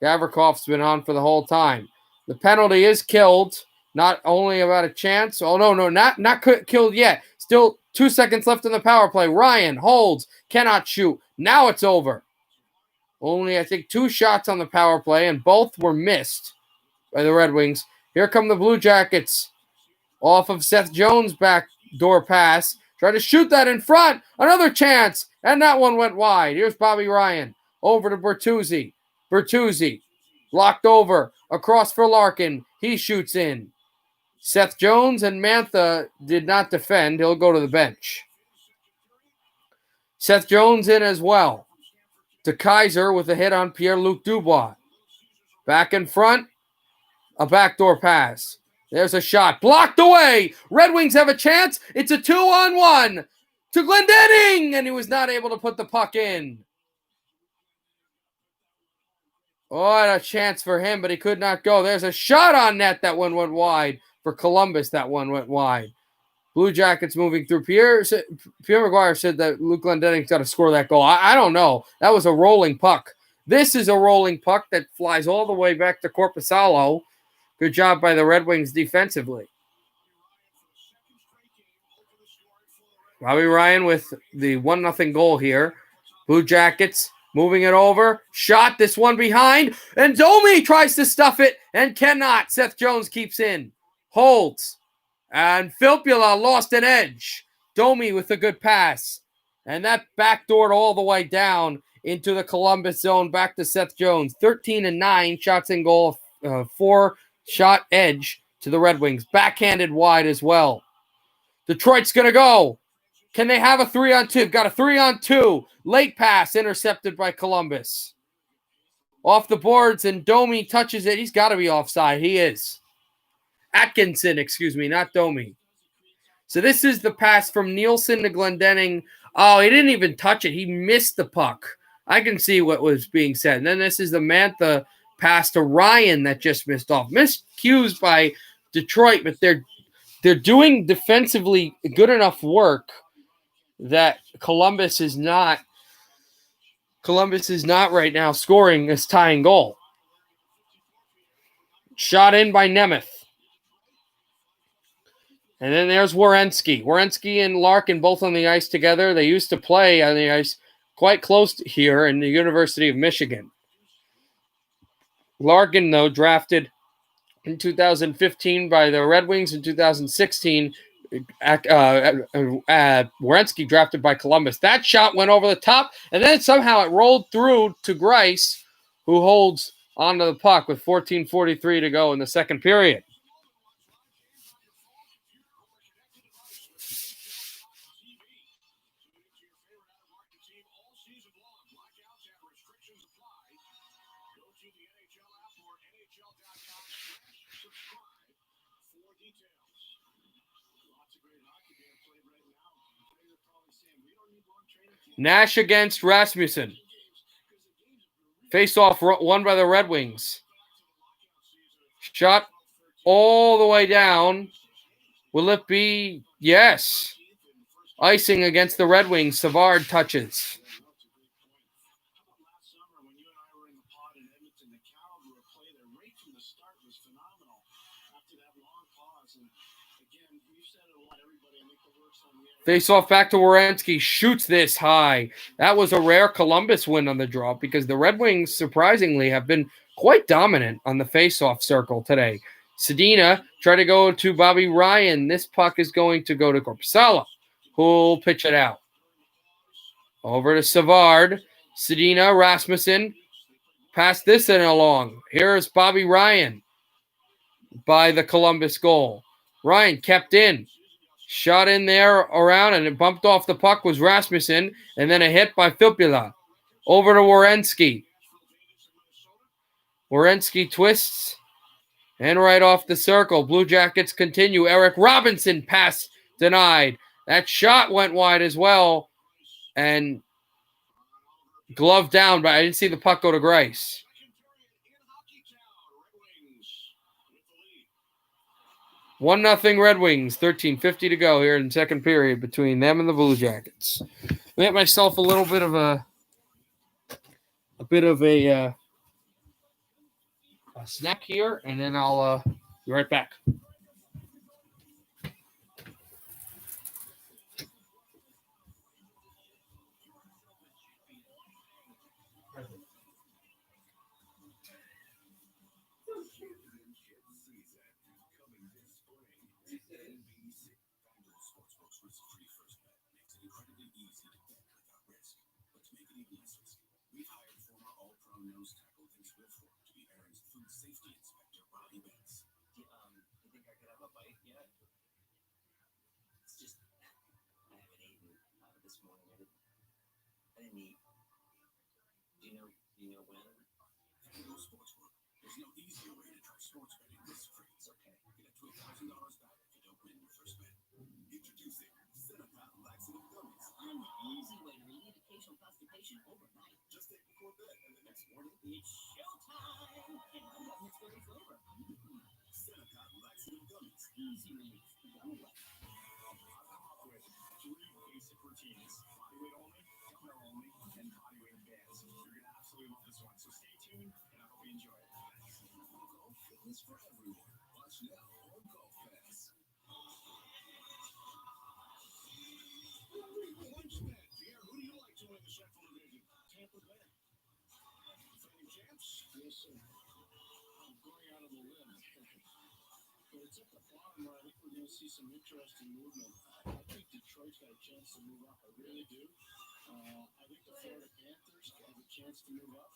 S1: Gavrikov's been on for the whole time. The penalty is killed. Not only about a chance. Oh, no, not killed yet. Still 2 seconds left in the power play. Ryan holds, cannot shoot. Now it's over. Only, I think, 2 shots on the power play, and both were missed by the Red Wings. Here come the Blue Jackets. Off of Seth Jones' backdoor pass. Tried to shoot that in front. Another chance, and that one went wide. Here's Bobby Ryan. Over to Bertuzzi. Bertuzzi. Blocked over. Across for Larkin. He shoots in. Seth Jones and Mantha did not defend. He'll go to the bench. Seth Jones in as well. To Kaiser with a hit on Pierre-Luc Dubois. Back in front. A backdoor pass. There's a shot. Blocked away. Red Wings have a chance. It's a 2-on-1 to Glendening, and he was not able to put the puck in. What a chance for him, but he could not go. There's a shot on net. That one went wide. For Columbus, that one went wide. Blue Jackets moving through. Pierre McGuire said that Luke Glendening's got to score that goal. I don't know. That was a rolling puck. This is a rolling puck that flies all the way back to Korpisalo. Good job by the Red Wings defensively. Bobby Ryan with the 1-0 goal here. Blue Jackets moving it over. Shot, this one behind. And Domi tries to stuff it and cannot. Seth Jones keeps in. Holds. And Filppula lost an edge. Domi with a good pass. And that backdoored all the way down into the Columbus zone. Back to Seth Jones. 13-9 shots in goal. 4-shot edge to the Red Wings. Backhanded wide as well. Detroit's going to go. Can they have a 3-on-2? Got a 3-on-2. Late pass intercepted by Columbus. Off the boards, and Domi touches it. He's got to be offside. He is. Atkinson, not Domi. So this is the pass from Nielsen to Glendening. Oh, he didn't even touch it. He missed the puck. I can see what was being said. And then this is the Mantha pass to Ryan that just missed off. Missed cues by Detroit, but they're doing defensively good enough work that Columbus is not right now scoring this tying goal. Shot in by Nemeth. And then there's Werenski. Werenski and Larkin both on the ice together. They used to play on the ice quite close to here in the University of Michigan. Larkin, though, drafted in 2015 by the Red Wings. In 2016, Werenski drafted by Columbus. That shot went over the top, and then somehow it rolled through to Grice, who holds onto the puck with 14:43 to go in the second period. Nash against Rasmussen. Face-off won by the Red Wings. Shot all the way down. Will it be? Yes. Icing against the Red Wings. Savard touches. Face-off back to Werenski. Shoots this high. That was a rare Columbus win on the draw because the Red Wings, surprisingly, have been quite dominant on the face-off circle today. Sedina tried to go to Bobby Ryan. This puck is going to go to Korpisalo, who'll pitch it out. Over to Savard. Sedina, Rasmussen. Pass this in along. Here's Bobby Ryan. by the Columbus goal. Ryan kept in. Shot in there around, and it bumped off the puck was Rasmussen, and then a hit by Filppula. Over to Werenski. Werenski twists, and right off the circle. Blue Jackets continue. Eric Robinson pass denied. That shot went wide as well, and glove down, but I didn't see the puck go to Grice. 1-0 Red Wings, 13:50 to go here in the second period between them and the Blue Jackets. I made myself a little bit of a snack here, and then I'll be right back.
S2: It's just I haven't eaten this morning. I didn't eat. Do you know when?
S4: FanDuel Sportsbook. There's no easier way to try sports betting risk-free.
S2: It's okay.
S4: Get up to $1,000 back if you don't win your first bet. Introducing Seneca Laxative Gummies.
S8: An easy way to relieve occasional constipation overnight.
S4: Just take before bed, and the next morning,
S8: It's showtime! And I got mixed berry flavor.
S4: Seneca Laxative Gummies.
S8: Easy relief. Gummy life.
S5: With 3 basic routines: bodyweight only, dumbbell only, and bodyweight bands. You're gonna absolutely love this one. So stay tuned, and I hope you enjoy it.
S4: Golf fitness for everyone. Watch now on Golf Pass. PointsBet. Pierre, who do you like to win the Central Division?
S7: Tampa Bay.
S4: Defending champs?
S7: Yes, sir. I'm going out on the limb. But it's at the bottom where I think we're going to see some interesting movement. I think Detroit's got a chance to move up. I really do. I think the Florida Panthers have a chance to move up.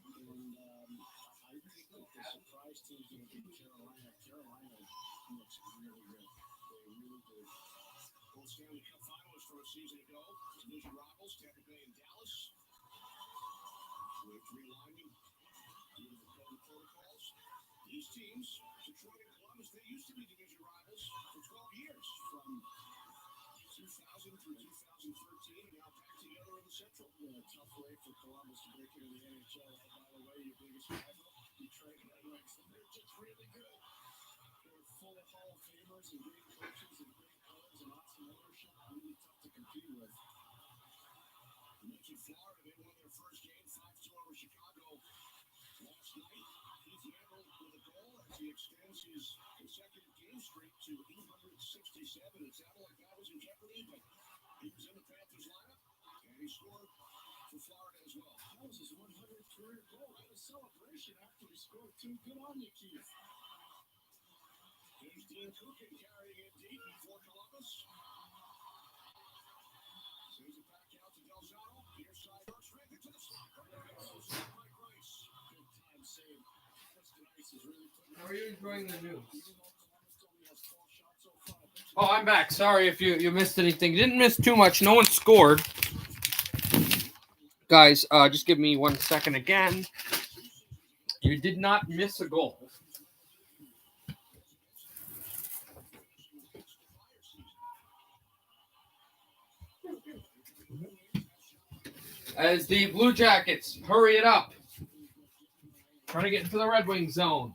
S7: And I think the surprise team is going to be Carolina. Carolina looks really good. They really do.
S4: Both Stanley Cup finalists from a season ago. Division rivals, Tampa Bay and Dallas. With 3 linemen due to the COVID protocols. These teams, Detroit and Columbus, they used to be division rivals for 12 years, from 2000 through 2013, and now back together in the Central.
S7: Yeah, tough way for Columbus to break into the NHL. By the way, your biggest rival, Detroit Red Wings. They're just really good. They're full of Hall of Famers and great coaches and great players and awesome ownership. Really tough to compete with.
S4: You mentioned Florida, they won their first game 5-2 over Chicago last night. Heath Yandel with a goal as he extends his consecutive game streak to 867. It sounded like that was in jeopardy, but he was in the Panthers lineup, and he scored for Florida as well.
S7: That was his 100th career goal. What a celebration after he scored 2. Good on you, Keith.
S4: Here's Dean Kukin carrying it deep for Columbus. Sends it back out to Delzano. Near side, straight into the slot. There goes Mike Rice.
S7: Good time save. Preston Ice is really putting
S1: How are you enjoying the news?
S7: Even though Columbus only has 12 shots so far, I bet you
S1: Oh, I'm back. Sorry if you missed anything. Didn't miss too much. No one scored. Guys, just give me 1 second again. You did not miss a goal. As the Blue Jackets hurry it up. Trying to get into the Red Wing zone.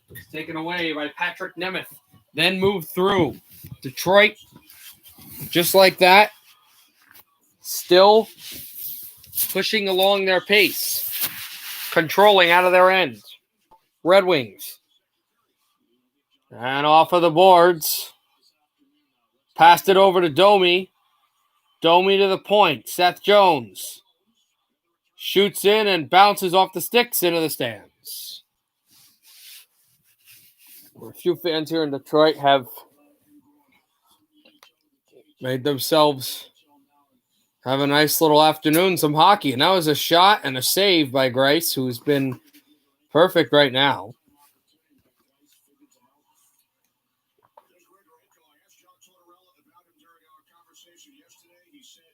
S1: It's taken away by Patrick Nemeth. Then move through. Detroit, just like that, still pushing along their pace. Controlling out of their end. Red Wings. And off of the boards. Passed it over to Domi. Domi to the point. Seth Jones. Shoots in and bounces off the sticks into the stands. A few fans here in Detroit have made themselves have a nice little afternoon, some hockey. And that was a shot and a save by Grice, who's been perfect right now.
S4: Tortorella about him during our conversation yesterday. He said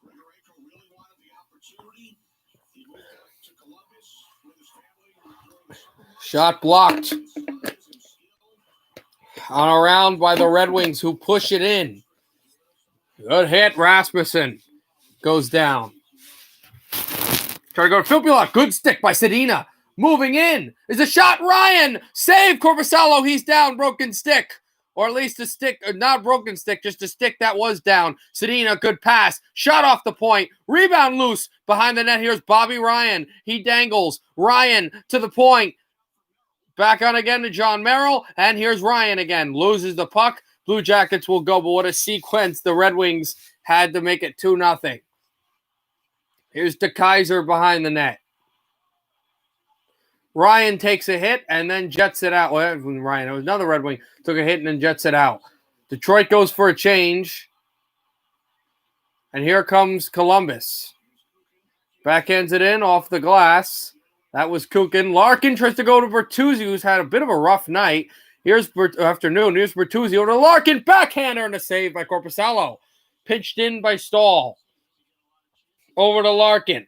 S4: Grigorenko really wanted the opportunity. He moved out to Columbus with his family during the summer months.
S1: Shot blocked
S4: His size and skill.
S1: on a round by the Red Wings, who push it in. Good hit. Rasmussen goes down. Try to go to Filppula. Good stick by Sedina. Moving in is a shot. Ryan save Korpisalo. He's down. Broken stick, or at least a stick, not broken stick, just a stick that was down. Sedina, good pass. Shot off the point. Rebound loose behind the net. Here's Bobby Ryan. He dangles. Ryan to the point. Back on again to John Merrill, and here's Ryan again. Loses the puck. Blue Jackets will go, but what a sequence. The Red Wings had to make it 2-0. Here's DeKaiser behind the net. Ryan takes a hit and then jets it out. Well, it was Ryan, it was another Red Wing. Took a hit and then jets it out. Detroit goes for a change. And here comes Columbus. Backhands it in off the glass. That was Kukin. Larkin tries to go to Bertuzzi, who's had a bit of a rough night. Here's afternoon. Here's Bertuzzi over to Larkin. Backhander and a save by Korpisalo. Pitched in by Stahl. Over to Larkin.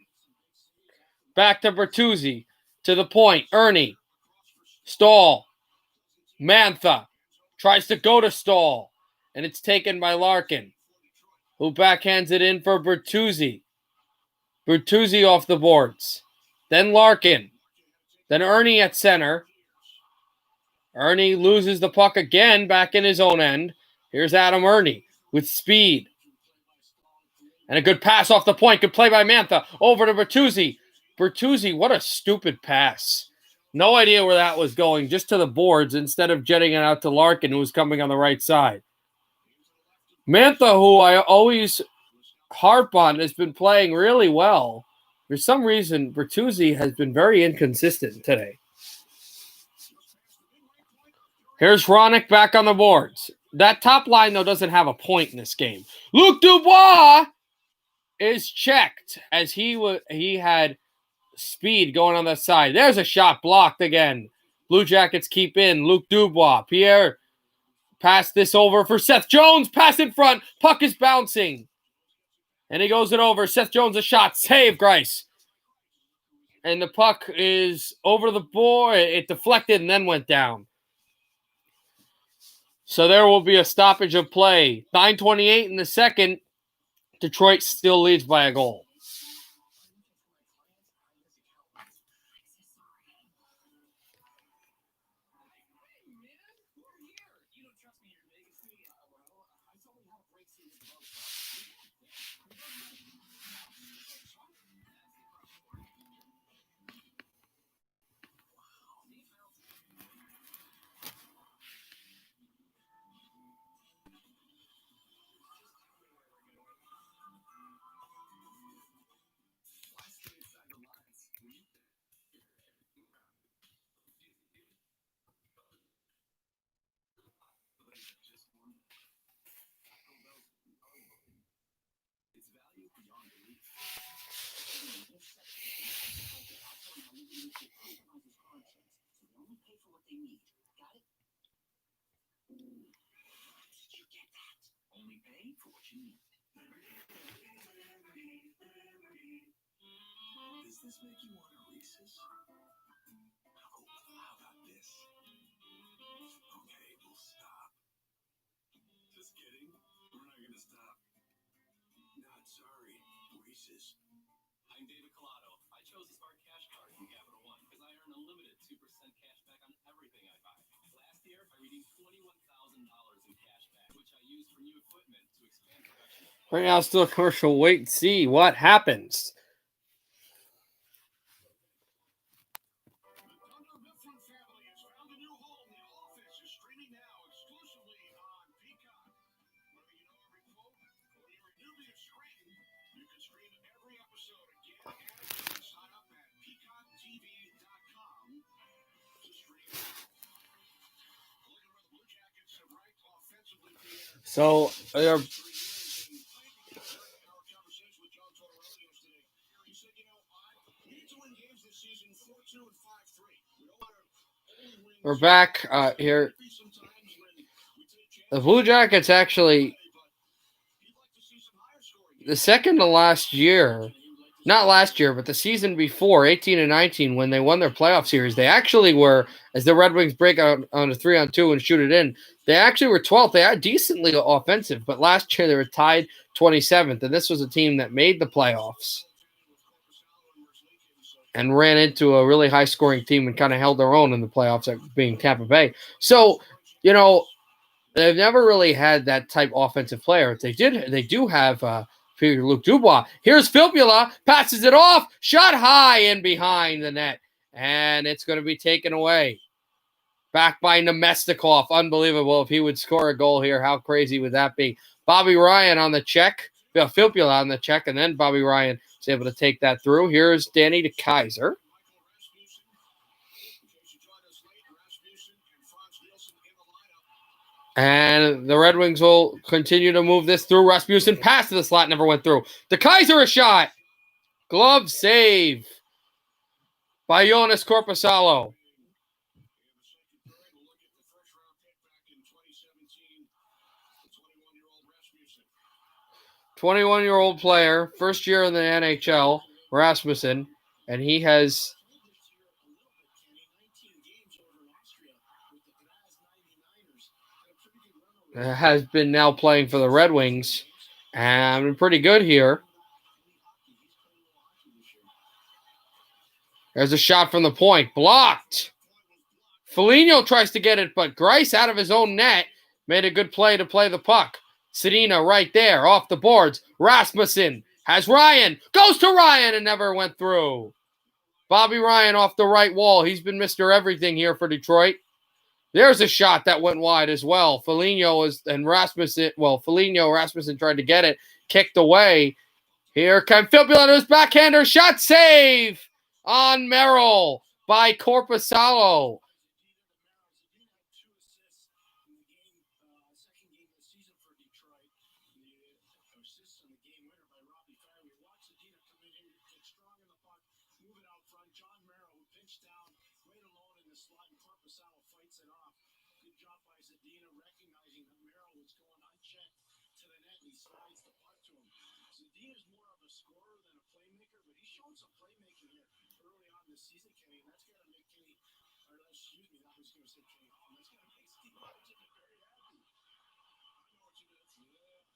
S1: Back to Bertuzzi. To the point. Ernie. Stahl. Mantha. Tries to go to Stahl. And it's taken by Larkin, who backhands it in for Bertuzzi. Bertuzzi off the boards. Then Larkin. Then Ernie at center. Ernie loses the puck again back in his own end. Here's Adam Ernie with speed. And a good pass off the point. Good play by Mantha. Over to Bertuzzi. Bertuzzi, what a stupid pass. No idea where that was going. Just to the boards instead of jetting it out to Larkin, who was coming on the right side. Mantha, who I always harp on, has been playing really well. For some reason, Bertuzzi has been very inconsistent today. Here's Ronick back on the boards. That top line, though, doesn't have a point in this game. Luc Dubois is checked as he had speed going on the side. There's a shot blocked again. Blue Jackets keep in. Luc Dubois. Pierre pass this over for Seth Jones. Pass in front. Puck is bouncing. And he goes it over. Seth Jones a shot. Save, Grice. And the puck is over the board. It deflected and then went down. So there will be a stoppage of play. 9:28 in the second. Detroit still leads by a goal.
S4: Does this make you want a Reese's? Oh, how about this? Okay, we'll stop. Just kidding. We're not going to stop. Not sorry. Reese's.
S9: I'm David Collado. I chose the Smart Cash Card from Capital One because I earn a limited 2% cash back on everything I buy. Last year, I redeemed $21,000 in cash back, which I used for new equipment to expand production.
S1: Right now, still a commercial. Wait and see what happens. So they're we're back here. The Blue Jackets actually, the second to last year, not last year, but the season before, 18 and 19, when they won their playoff series, they actually were, as the Red Wings break out on a 3-on-2 and shoot it in, they actually were 12th. They are decently offensive, but last year they were tied 27th, and this was a team that made the playoffs and ran into a really high-scoring team and kind of held their own in the playoffs, being Tampa Bay. So, they've never really had that type offensive player. They do have Luke Dubois. Here's Filppula, passes it off, shot high and behind the net, and it's going to be taken away. Back by Nemestikov. Unbelievable. If he would score a goal here, how crazy would that be? Bobby Ryan on the check. Filppula on the check, and then Bobby Ryan is able to take that through. Here's Danny DeKaiser. And the Red Wings will continue to move this through. Rasmussen pass to the slot, never went through. DeKaiser a shot. Glove save by Jonas Korpisalo. 21-year-old player, first year in the NHL, Rasmussen, and he has been now playing for the Red Wings, and pretty good here. There's a shot from the point, blocked. Foligno tries to get it, but Greiss out of his own net made a good play to play the puck. Sedina right there, off the boards. Rasmussen has Ryan, goes to Ryan and never went through. Bobby Ryan off the right wall. He's been Mr. Everything here for Detroit. There's a shot that went wide as well. Foligno Rasmussen tried to get it, kicked away. Here comes Filppula to his backhander, shot save on Merrill by Korpisalo.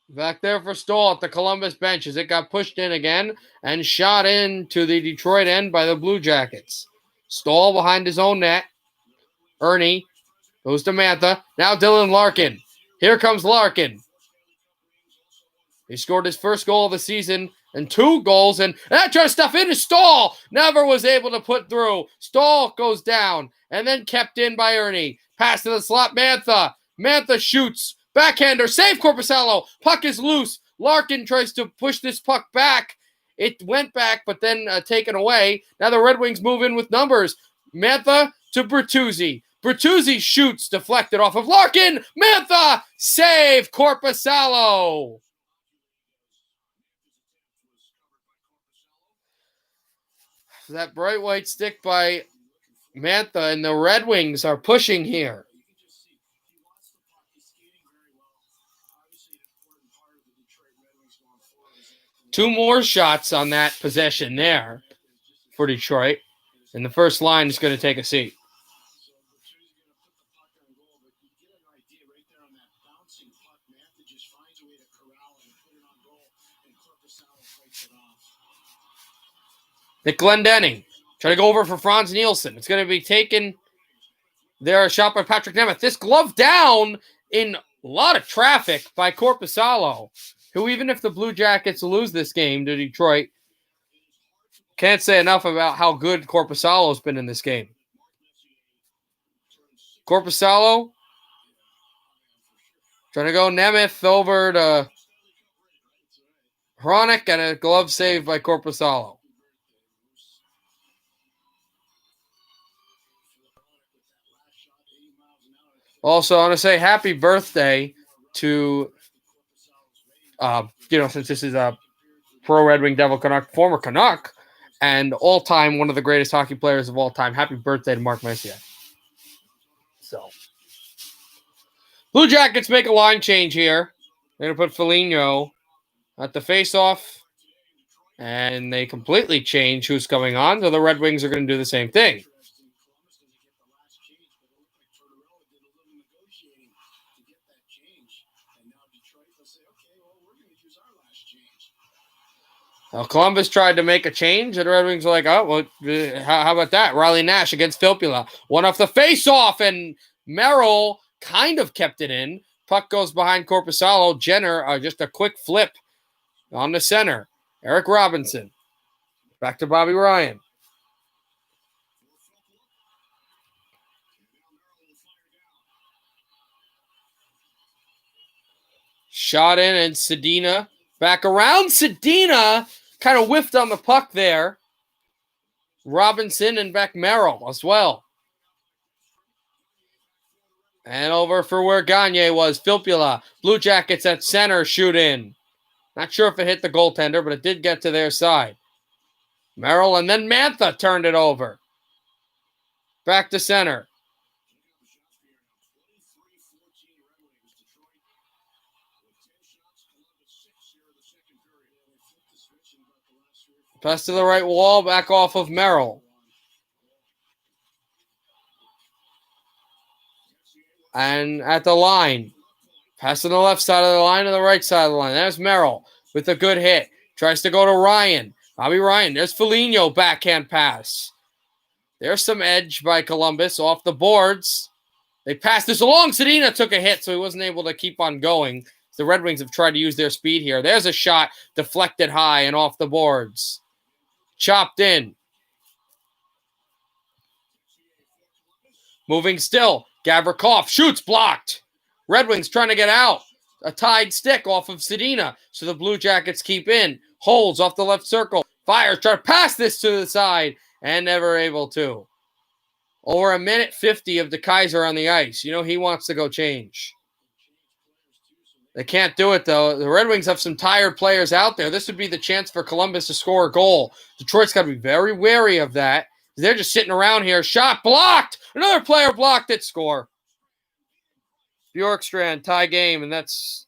S1: Back there for Stahl at the Columbus bench as it got pushed in again and shot into the Detroit end by the Blue Jackets. Stahl behind his own net. Ernie goes to Mantha. Now Dylan Larkin. Here comes Larkin. He scored his first goal of the season and 2 goals, and that tries to stuff into Stahl. Never was able to put through. Stahl goes down and then kept in by Ernie. Pass to the slot, Mantha. Mantha shoots. Backhander, save Korpisalo. Puck is loose. Larkin tries to push this puck back. It went back, but then taken away. Now the Red Wings move in with numbers. Mantha to Bertuzzi. Bertuzzi shoots, deflected off of Larkin. Mantha, save Korpisalo. That bright white stick by Mantha, and the Red Wings are pushing here. 2 more shots on that possession there for Detroit. And the first line is going to take a seat. Nick Glendening trying to go over for Franz Nielsen. It's going to be taken there, a shot by Patrick Nemeth. This glove down in a lot of traffic by Korpisalo, who, even if the Blue Jackets lose this game to Detroit, can't say enough about how good Korpisalo's been in this game. Korpisalo trying to go Nemeth over to Hronek, and a glove save by Korpisalo. Also, I want to say happy birthday to, since this is a pro Red Wing Devil Canuck, former Canuck, and all-time one of the greatest hockey players of all time. Happy birthday to Mark Messier. So, Blue Jackets make a line change here. They're going to put Foligno at the face-off. And they completely change who's coming on. So the Red Wings are going to do the same thing. Well, Columbus tried to make a change, and the Red Wings were like, oh, well, how about that? Riley Nash against Filppula. One off the face-off, and Merrill kind of kept it in. Puck goes behind Korpisalo. Jenner, just a quick flip on the center. Eric Robinson. Back to Bobby Ryan. Shot in, and Sedina back around. Sedina kind of whiffed on the puck there. Robinson and back Merrill as well. And over for where Gagne was. Filppula. Blue Jackets at center. Shoot in. Not sure if it hit the goaltender, but it did get to their side. Merrill, and then Mantha turned it over. Back to center. Pass to the right wall, back off of Merrill. And at the line. Pass to the left side of the line to the right side of the line. There's Merrill with a good hit. Tries to go to Ryan. Bobby Ryan. There's Foligno, backhand pass. There's some edge by Columbus off the boards. They passed this along. Sedina took a hit, so he wasn't able to keep on going. The Red Wings have tried to use their speed here. There's a shot deflected high and off the boards. Chopped in. Moving still. Gavrikov shoots, blocked. Red Wings trying to get out. A tied stick off of Sedina. So the Blue Jackets keep in. Holds off the left circle. Fires, try to pass this to the side. And never able to. Over a minute 50 of DeKaiser on the ice. You know he wants to go change. They can't do it, though. The Red Wings have some tired players out there. This would be the chance for Columbus to score a goal. Detroit's got to be very wary of that. They're just sitting around here. Shot blocked. Another player blocked it. Score. Bjorkstrand, tie game, and that's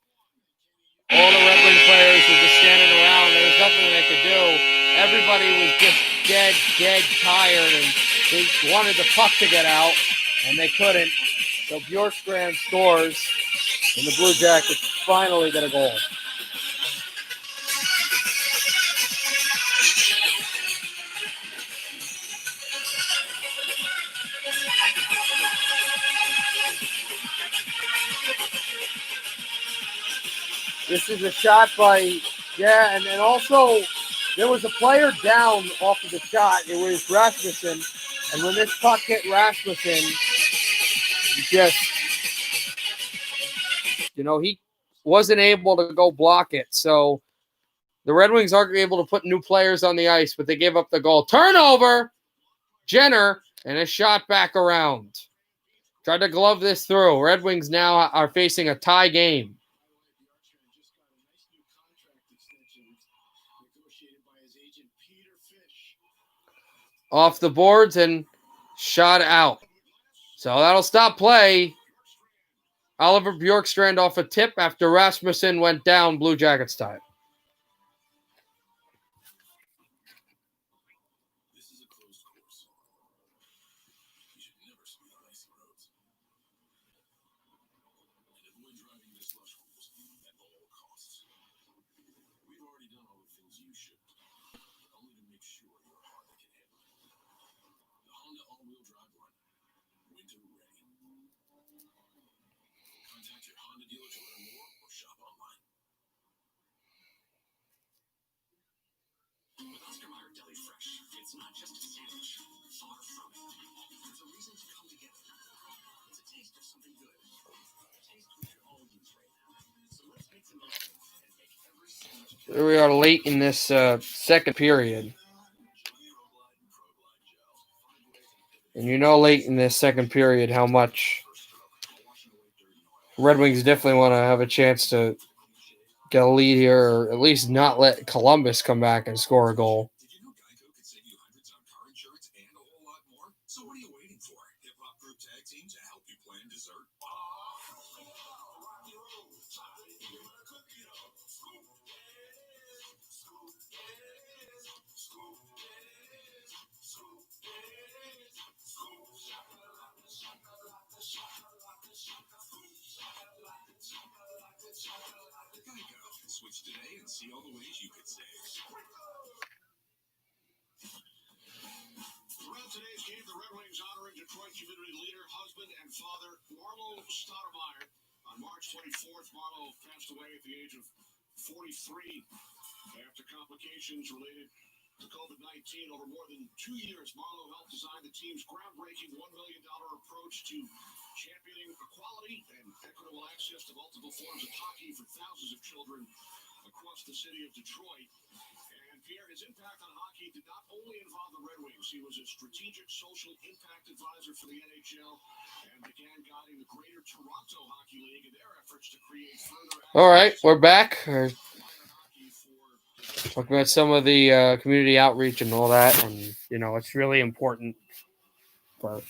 S1: all the Red Wing players were just standing around. There was nothing they could do. Everybody was just dead tired, and they wanted the puck to get out, and they couldn't. So Bjorkstrand scores, and the Blue Jackets finally get a goal. This is a shot by, and also there was a player down off of the shot. It was Rasmussen, and when this puck hit Rasmussen, he wasn't able to go block it. So the Red Wings aren't able to put new players on the ice, but they gave up the goal. Turnover, Jenner, and a shot back around. Tried to glove this through. Red Wings now are facing a tie game. Off the boards and shot out. So that'll stop play. Oliver Bjorkstrand off a tip after Rasmussen went down. Blue Jackets tie.
S4: This is a closed course. You should never speed on icy roads. And avoid driving into slush holes at all costs. We've already done all the things you should, but only to make sure your Honda can handle it. The Honda all-wheel drive line. Winter ready. Contact your Honda dealer to learn more or shop online. With Oscar Mayer Deli Fresh, it's not just a sandwich. Far from it. There's a reason to come together. It's a taste of something good. A taste we should all use right now. So let's make the most of it and make every sandwich.
S1: Here we are late in this second period. And late in this second period how much Red Wings definitely want to have a chance to get a lead here, or at least not let Columbus come back and score a goal.
S4: Did you know Geico could save you hundreds on car insurance and a whole lot more? So what are you waiting for? Hip Hop Group Tag Team to help you plan dessert. today and see all the ways you could save. Throughout today's game, the Red Wings honoring Detroit community leader, husband, and father, Marlo Stoudemire. On March 24th, Marlo passed away at the age of 43 after complications related to COVID-19. Over more than 2 years, Marlo helped design the team's groundbreaking $1 million approach to championing equality and equitable access to multiple forms of hockey for thousands of children across the city of Detroit. And Pierre, his impact on hockey did not only involve the Red Wings. He was a strategic social impact advisor for the NHL and began guiding the Greater Toronto Hockey League in their efforts to create further.
S1: All right, we're back. Talking about some of the community outreach and all that, and it's really important for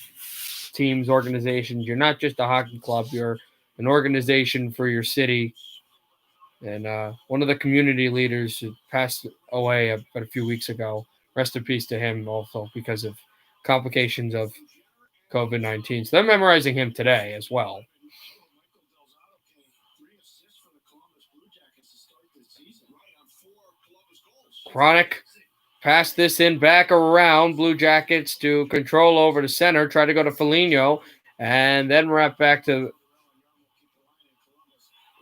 S1: teams, organizations. You're not just a hockey club; you're an organization for your city. And one of the community leaders who passed away about a few weeks ago. Rest in peace to him, also because of complications of COVID-19. So they're memorizing him today as well. Chronic passed this in back around Blue Jackets to control over to center, try to go to Foligno, and then wrap back to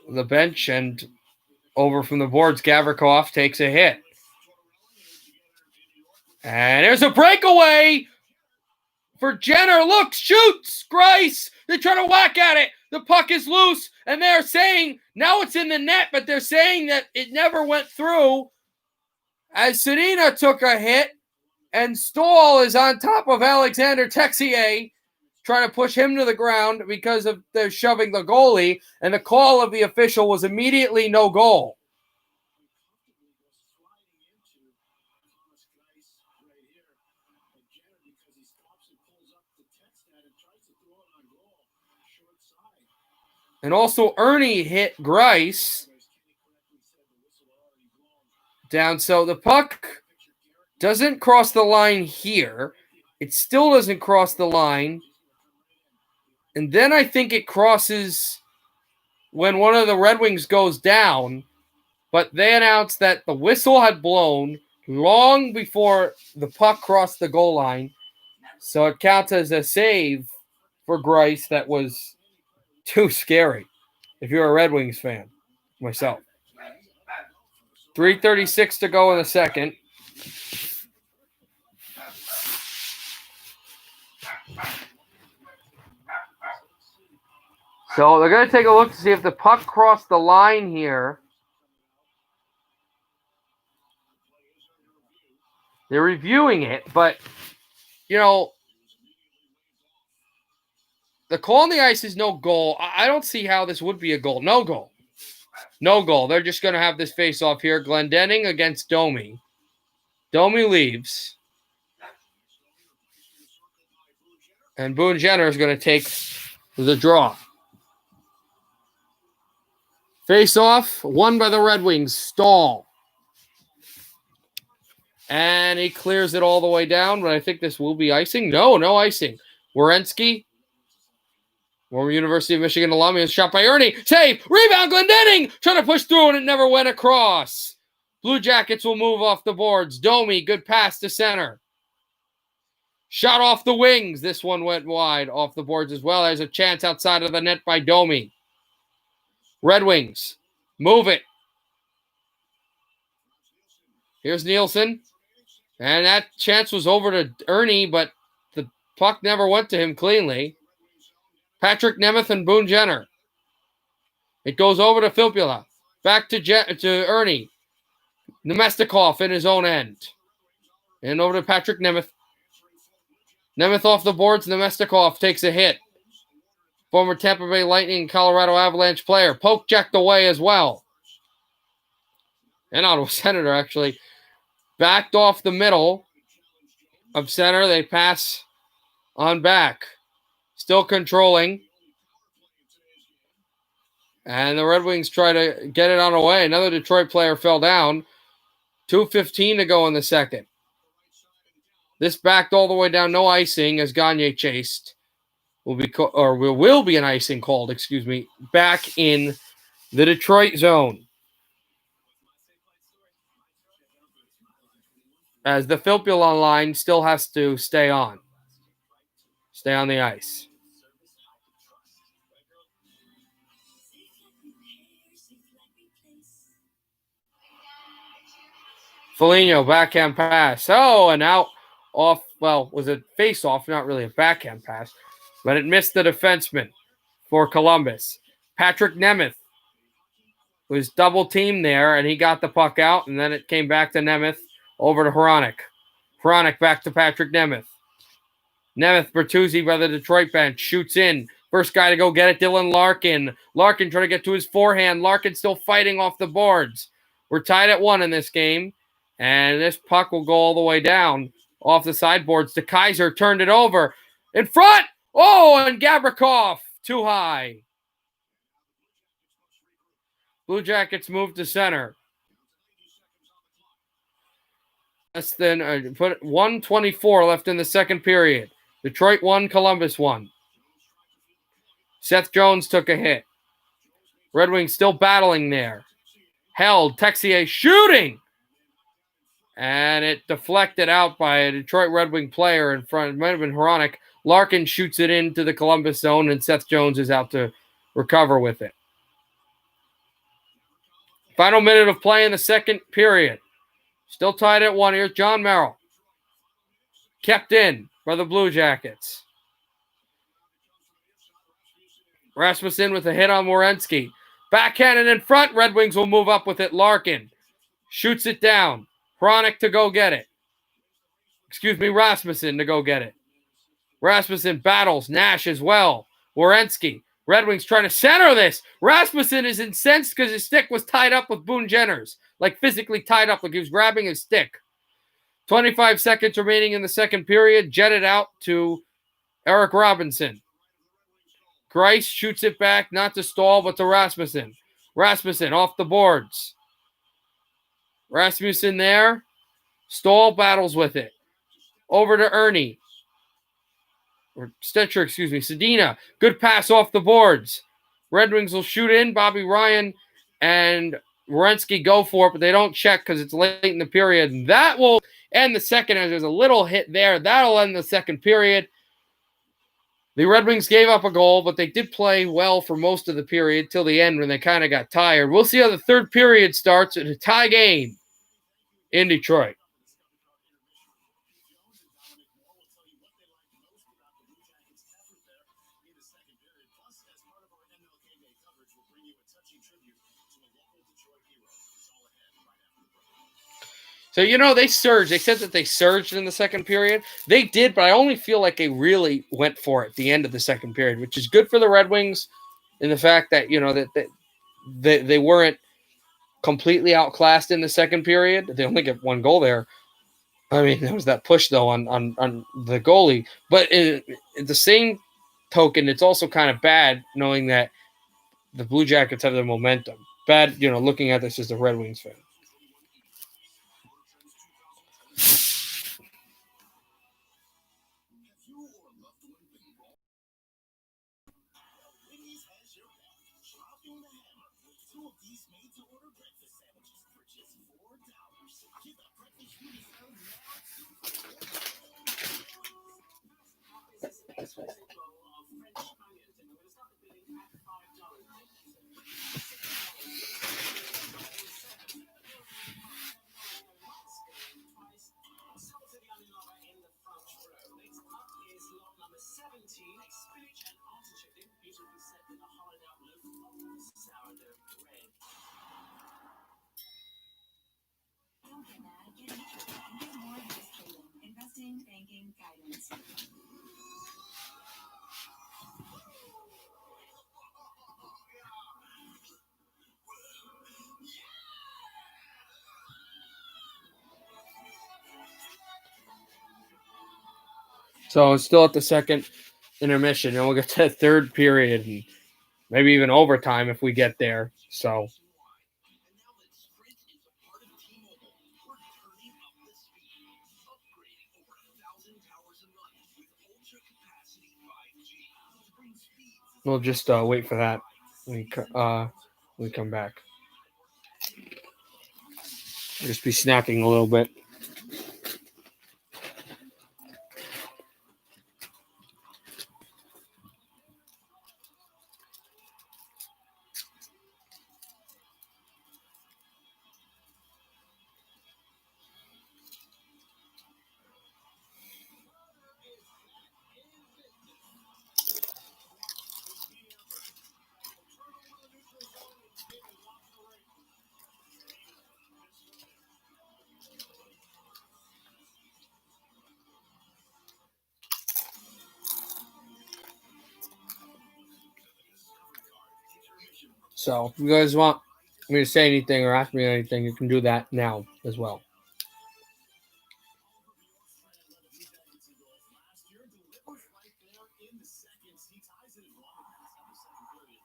S1: the bench and over from the boards. Gavrikov takes a hit. And there's a breakaway for Jenner. Look, shoots. Grice. They try to whack at it. The puck is loose. And they're saying, now it's in the net, but they're saying that it never went through. As Sedina took a hit, and Stahl is on top of Alexander Texier, trying to push him to the ground because of the shoving the goalie, and the call of the official was immediately no goal. And also Ernie hit Grice down. So the puck doesn't cross the line here. It still doesn't cross the line. And then I think it crosses when one of the Red Wings goes down. But they announced that the whistle had blown long before the puck crossed the goal line. So it counts as a save for Grice that was too scary if you're a Red Wings fan, myself. 3:36 to go in the second. So they're going to take a look to see if the puck crossed the line here. They're reviewing it, but, the call on the ice is no goal. I don't see how this would be a goal. No goal. No goal. They're just going to have this face-off here. Glendening against Domi. Domi leaves. And Boone Jenner is going to take the draw. Face-off, won by the Red Wings. Stahl. And he clears it all the way down, but I think this will be icing. No icing. Werenski. Former University of Michigan alum. Is shot by Ernie. Save. Rebound. Glendening. Trying to push through, and it never went across. Blue Jackets will move off the boards. Domi. Good pass to center. Shot off the wings. This one went wide off the boards as well. There's a chance outside of the net by Domi. Red Wings. Move it. Here's Nielsen. And that chance was over to Ernie, but the puck never went to him cleanly. Patrick Nemeth and Boone Jenner. It goes over to Filppula. Back to Ernie. Nemestikov in his own end. And over to Patrick Nemeth. Nemeth off the boards. Nemestikov takes a hit. Former Tampa Bay Lightning and Colorado Avalanche player. Poke checked away as well. And Ottawa Senator actually backed off the middle of center. They pass on back. Still controlling. And the Red Wings try to get it on away. Another Detroit player fell down. 2:15 to go in the second. This backed all the way down. No icing as Gagne chased. Will be an icing called, back in the Detroit zone. as the Filpulon line still has to stay on the ice. Foligno, backhand pass. Oh, and out off, well, was it face-off? Not really a backhand pass, but it missed the defenseman for Columbus. Patrick Nemeth was double-teamed there, and he got the puck out, and then it came back to Nemeth over to Hronek. Hronek back to Patrick Nemeth. Nemeth, Bertuzzi by the Detroit bench, shoots in. First guy to go get it, Dylan Larkin. Larkin trying to get to his forehand. Larkin still fighting off the boards. We're tied at 1 in this game, and this puck will go all the way down off the sideboards to Kaiser. Turned it over. In front! Oh, and Gavrikov too high. Blue Jackets move to center. Less than 1:24 left in the second period. Detroit 1, Columbus 1. Seth Jones took a hit. Red Wings still battling there. Held. Texier shooting. And it deflected out by a Detroit Red Wing player in front. It might have been Hronek. Larkin shoots it into the Columbus zone, and Seth Jones is out to recover with it. Final minute of play in the second period. Still tied at 1. Here's John Merrill. Kept in by the Blue Jackets. Rasmussen with a hit on Werenski. Backhanded in front. Red Wings will move up with it. Larkin shoots it down. Hronek to go get it. Rasmussen to go get it. Rasmussen battles Nash as well. Werenski. Red Wings trying to center this. Rasmussen is incensed because his stick was tied up with Boone Jenner's. Like physically tied up, like he was grabbing his stick. 25 seconds remaining in the second period. Jetted out to Eric Robinson. Grice shoots it back, not to Stahl, but to Rasmussen. Rasmussen off the boards. Rasmussen there. Stahl battles with it. Over to Ernie. Or Stetcher, Sedina. Good pass off the boards. Red Wings will shoot in. Bobby Ryan and Werenski go for it, but they don't check because it's late in the period. And that will end the second as there's a little hit there. That'll end the second period. The Red Wings gave up a goal, but they did play well for most of the period till the end when they kind of got tired. We'll see how the third period starts in a tie game in Detroit. So, they surged. They said that they surged in the second period. They did, but I only feel like they really went for it at the end of the second period, which is good for the Red Wings in the fact that, that they weren't completely outclassed in the second period. They only get one goal there. I mean, there was that push, though, on the goalie. But in the same token, it's also kind of bad knowing that the Blue Jackets have their momentum. Bad, looking at this as a Red Wings fan.
S8: Investing, banking, guidance.
S1: So it's still at the second intermission, and we'll get to the third period and maybe even overtime if we get there. So we'll just wait for that when we come back. I'll just be snacking a little bit. So if you guys want me to say anything or ask me anything, you can do that now as well.
S4: Last year, delivers right there in the seconds. He ties it at one in the second period.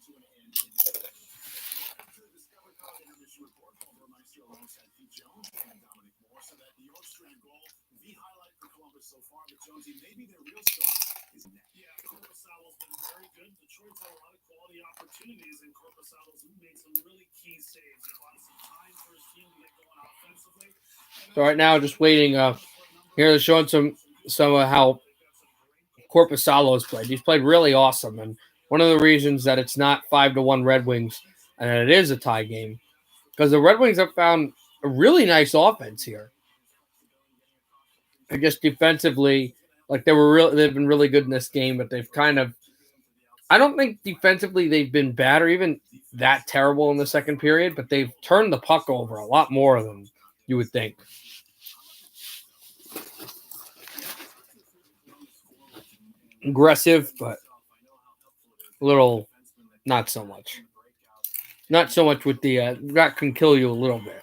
S4: 8-2 in to the Discover Card intermission report. Paul Maestro alongside Pete Jones and Dominic Moore. So that New York Strand goal, the highlight for Columbus so far. But Jonesy, maybe their real star is net.
S7: Yeah, Corpusalo's been very good. Detroit's had a lot of quality opportunities, and Corpusalo's made some really key saves. He bought some time for his team to get going offensively.
S1: So right now, just waiting. Here they're showing some of how Corpusalo has played. He's played really awesome, and one of the reasons that it's not 5-1 Red Wings and that it is a tie game because the Red Wings have found a really nice offense here. I guess defensively, like they've been really good in this game, but they've kind of. I don't think defensively they've been bad or even that terrible in the second period, but they've turned the puck over a lot more than you would think. Aggressive, but a little not so much. Not so much with the that can kill you a little bit.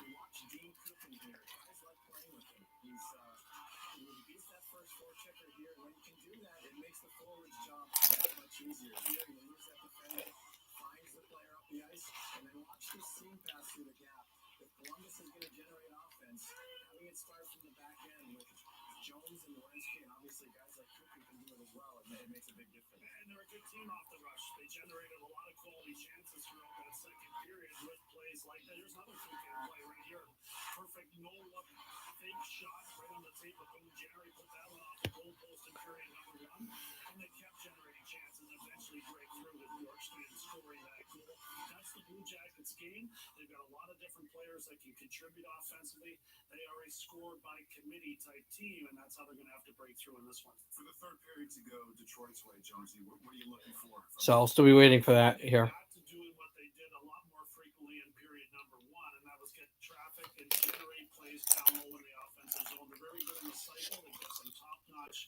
S4: Jones and Walensky, and obviously guys like Cooper can do it as well, and it makes a big difference.
S7: And they're a good team off the rush. They generated a lot of quality chances throughout that second period with plays like that. There's another two-game play right here. Perfect no-look fake shot right on the tape of Boone Jerry. Put that one off the goal post in period number one. And they kept generating chances and eventually break through with New York State scoring that goal. That's the Blue Jackets game. They've got a lot of different players that can contribute offensively. They are a score-by-committee type team, and that's how they're going to have to break through in this one.
S4: For the third period to go Detroit's way, Jonesy, what are you looking for?
S1: So I'll still be waiting for that here.
S7: Back to doing what they did a lot more frequently in period number one, and that was get traffic and generate plays down low in the offensive zone. They're very good in the cycle. They've got some top-notch,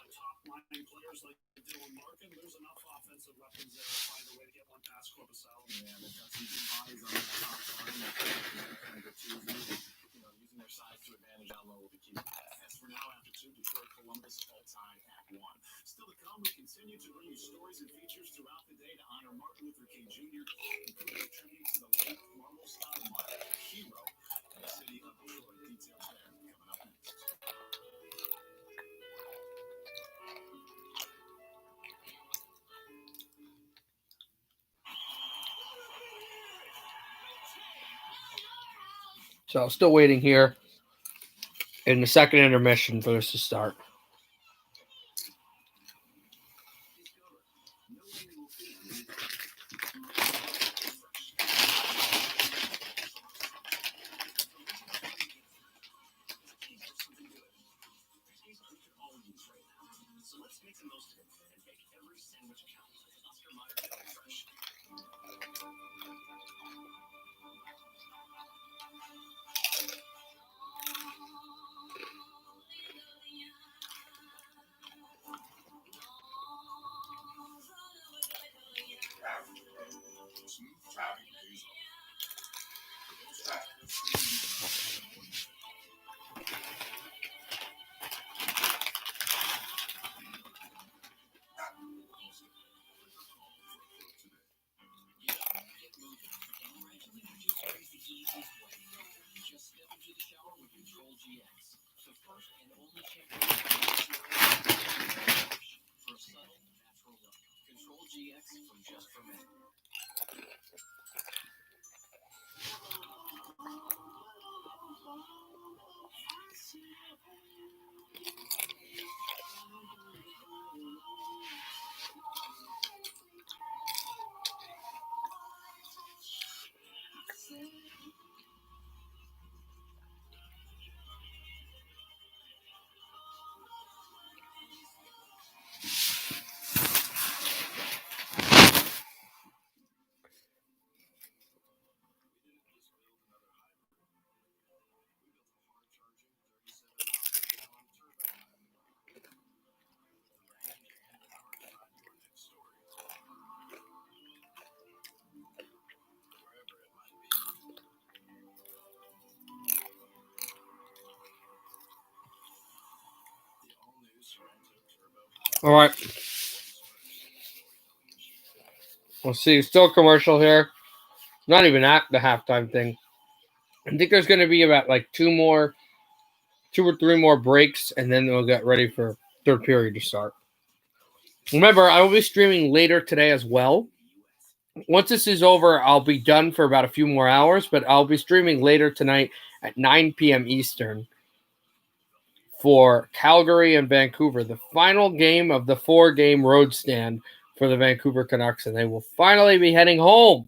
S7: top-line players like Dylan Larkin. There's enough offensive weapons there to find a way to get one past Corpusalo.
S4: Yeah, they've got some big bodies on that top line. They're kind of good too. Using their size to advantage down low will be key. As for now, after two, Detroit, Columbus all tied at one. Still to come, we continue to bring you stories and features throughout the day to honor Martin Luther King Jr., including a tribute to the late Marvel Stoudemire, a hero in the city of Detroit. Details there coming up next.
S1: So still waiting here in the second intermission for this to start.
S4: So let's make the most of it and make every sandwich count. Oscar Mayer Deli Fresh.
S1: All right. Let's see. Still a commercial here. Not even at the halftime thing. I think there's going to be about like two or three more breaks, and then we'll get ready for third period to start. Remember, I will be streaming later today as well. Once this is over, I'll be done for about a few more hours, but I'll be streaming later tonight at 9 p.m. Eastern for Calgary and Vancouver, the final game of the 4-game road stand for the Vancouver Canucks, and they will finally be heading home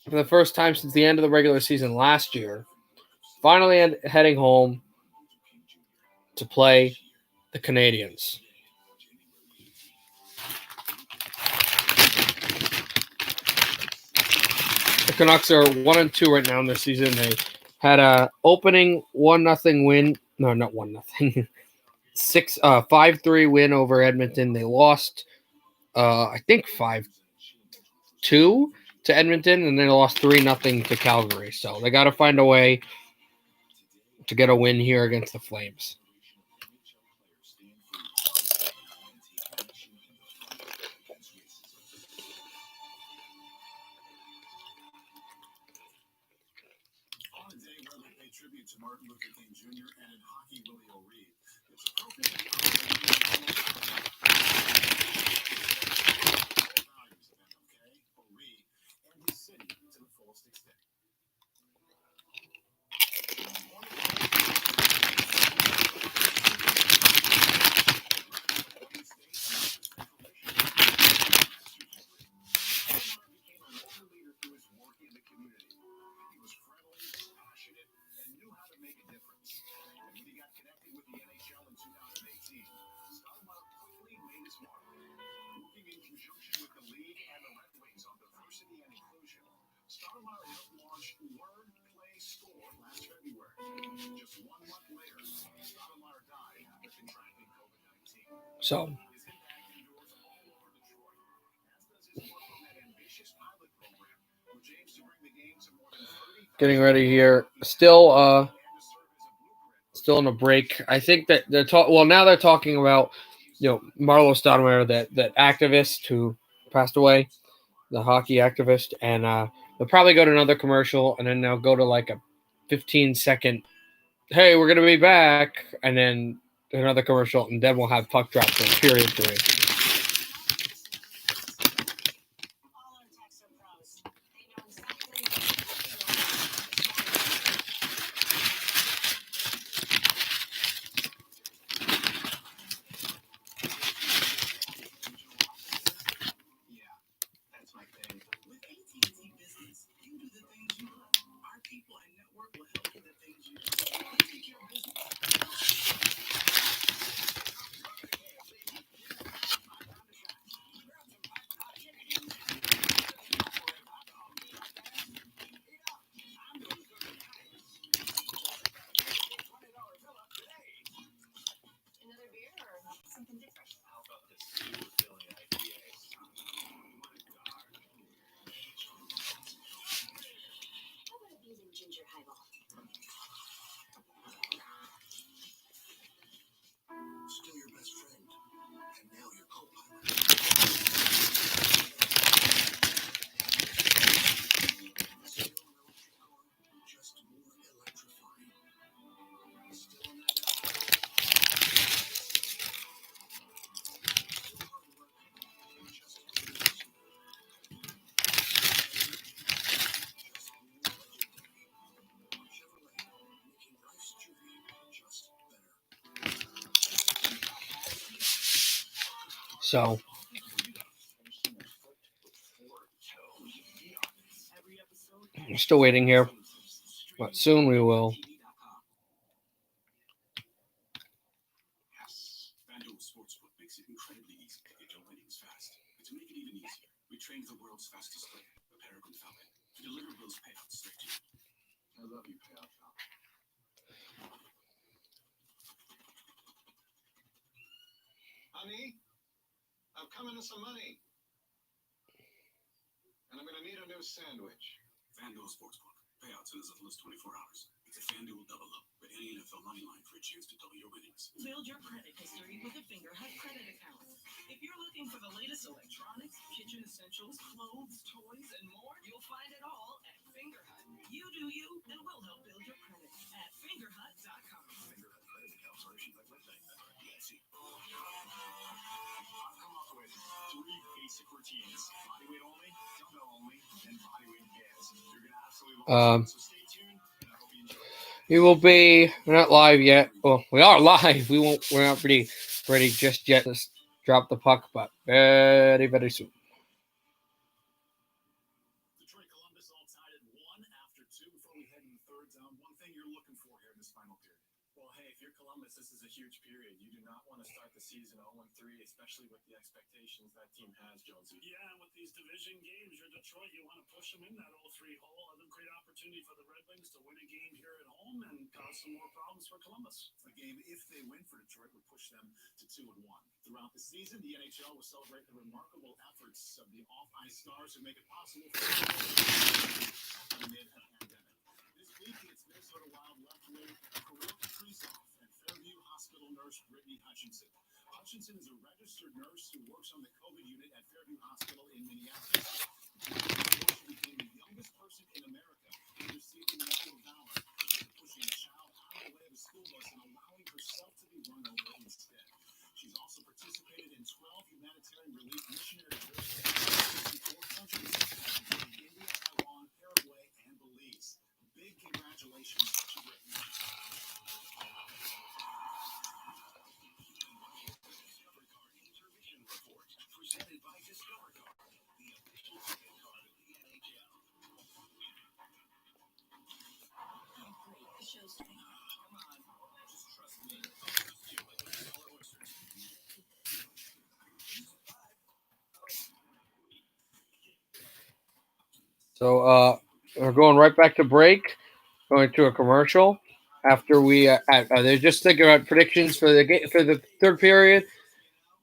S1: for the first time since the end of the regular season last year. Finally heading home to play the Canadiens. The Canucks are 1-2 right now in their season. They had a opening 1-0 win. No, not 1-0. 5-3 win over Edmonton. They lost, I think 5-2 to Edmonton, and they lost 3-0 to Calgary. So they got to find a way to get a win here against the Flames.
S4: On a day where we pay tribute to Martin Luther King Jr. and in hockey, Willie O'Ree, it's appropriate that values of MLK, O'Ree, and his city to the fullest extent.
S1: So, getting ready here. Still in a break. I think that they're now they're talking about, Marlo Stoudemire, that activist who passed away, the hockey activist, and they'll probably go to another commercial, and then they'll go to like a 15-second, hey, we're gonna be back, and then another commercial, and then we'll have puck drops in period 3.
S4: Still your best friend, and now your co-pilot. Still an electric car, just more electrifying. Still on that still hard work, just as easy. Just more legendary. Chevrolet, making life's journey just better.
S1: So, we're still waiting here, but soon we will.
S4: Yes, FanDuel Sportsbook makes it incredibly easy to get your winnings fast. And to make it even easier, we trained the world's fastest player, the Peregrine Falcon, to deliver those payouts straight to you. I love you, Payout Falcon. Honey, I've come into some money. And I'm going to need a new sandwich. FanDuel Sportsbook. Payouts in as little as 24 hours. It's a FanDuel double up. Bet any NFL money line for a chance to double your winnings.
S8: Build your credit history with a Fingerhut credit account. If you're looking for the latest electronics, kitchen essentials, clothes, toys, and more, you'll find it all at Fingerhut. You do you, and we'll help build your credit at fingerhut.com.
S4: Fingerhut credit accounts are issued by WebBank member FDIC.
S5: I've come up with 3 basic routines: bodyweight only, dumbbell only, and bodyweight bands. You're gonna absolutely love it. So stay tuned, and I hope you enjoy it.
S1: We will be. We're not live yet. Well, we are live. We're not ready just yet to drop the puck, but very, very soon.
S5: Detroit Columbus all tied at 1 after 2 before we head into the third zone. One thing you're looking for here in this final period. Well, hey, if you're Columbus, this is a huge period. You do not want to start the season 0-3, especially with the expectations that team has, Jonesy.
S7: Yeah, and with these division games, you're Detroit, you want to push them in that 0-3 hole. Let them create opportunity for the Red Wings to win a game here at home and cause some more problems for Columbus.
S4: A game, if they win for Detroit, would push them to 2-1.
S5: Throughout the season, the NHL will celebrate the remarkable efforts of the off-ice stars who make it possible for amid a pandemic. This week, it's Minnesota Wild left wing Kirill Kaprizov and Fairview Hospital nurse Brittany Hutchinson. Hutchinson is a registered nurse who works on the COVID unit at Fairview Hospital in Minneapolis. She became the youngest person in America to receive the Medal of Valor after pushing a child out of the way of a school bus and allowing herself to be run over instead. She's also participated in 12 humanitarian relief missionary trips to 64 countries, including India, Taiwan, Paraguay, and Belize. Big congratulations to Brittany.
S4: Discover Card Intermission Report, presented by Discover Card, the official ticket card of the NHL.
S8: Great, the show's
S4: Come on, just trust me. I'll trust you like $1 oysters.
S1: So we're going right back to break. Going to a commercial. After we, they're just thinking about predictions for the third period.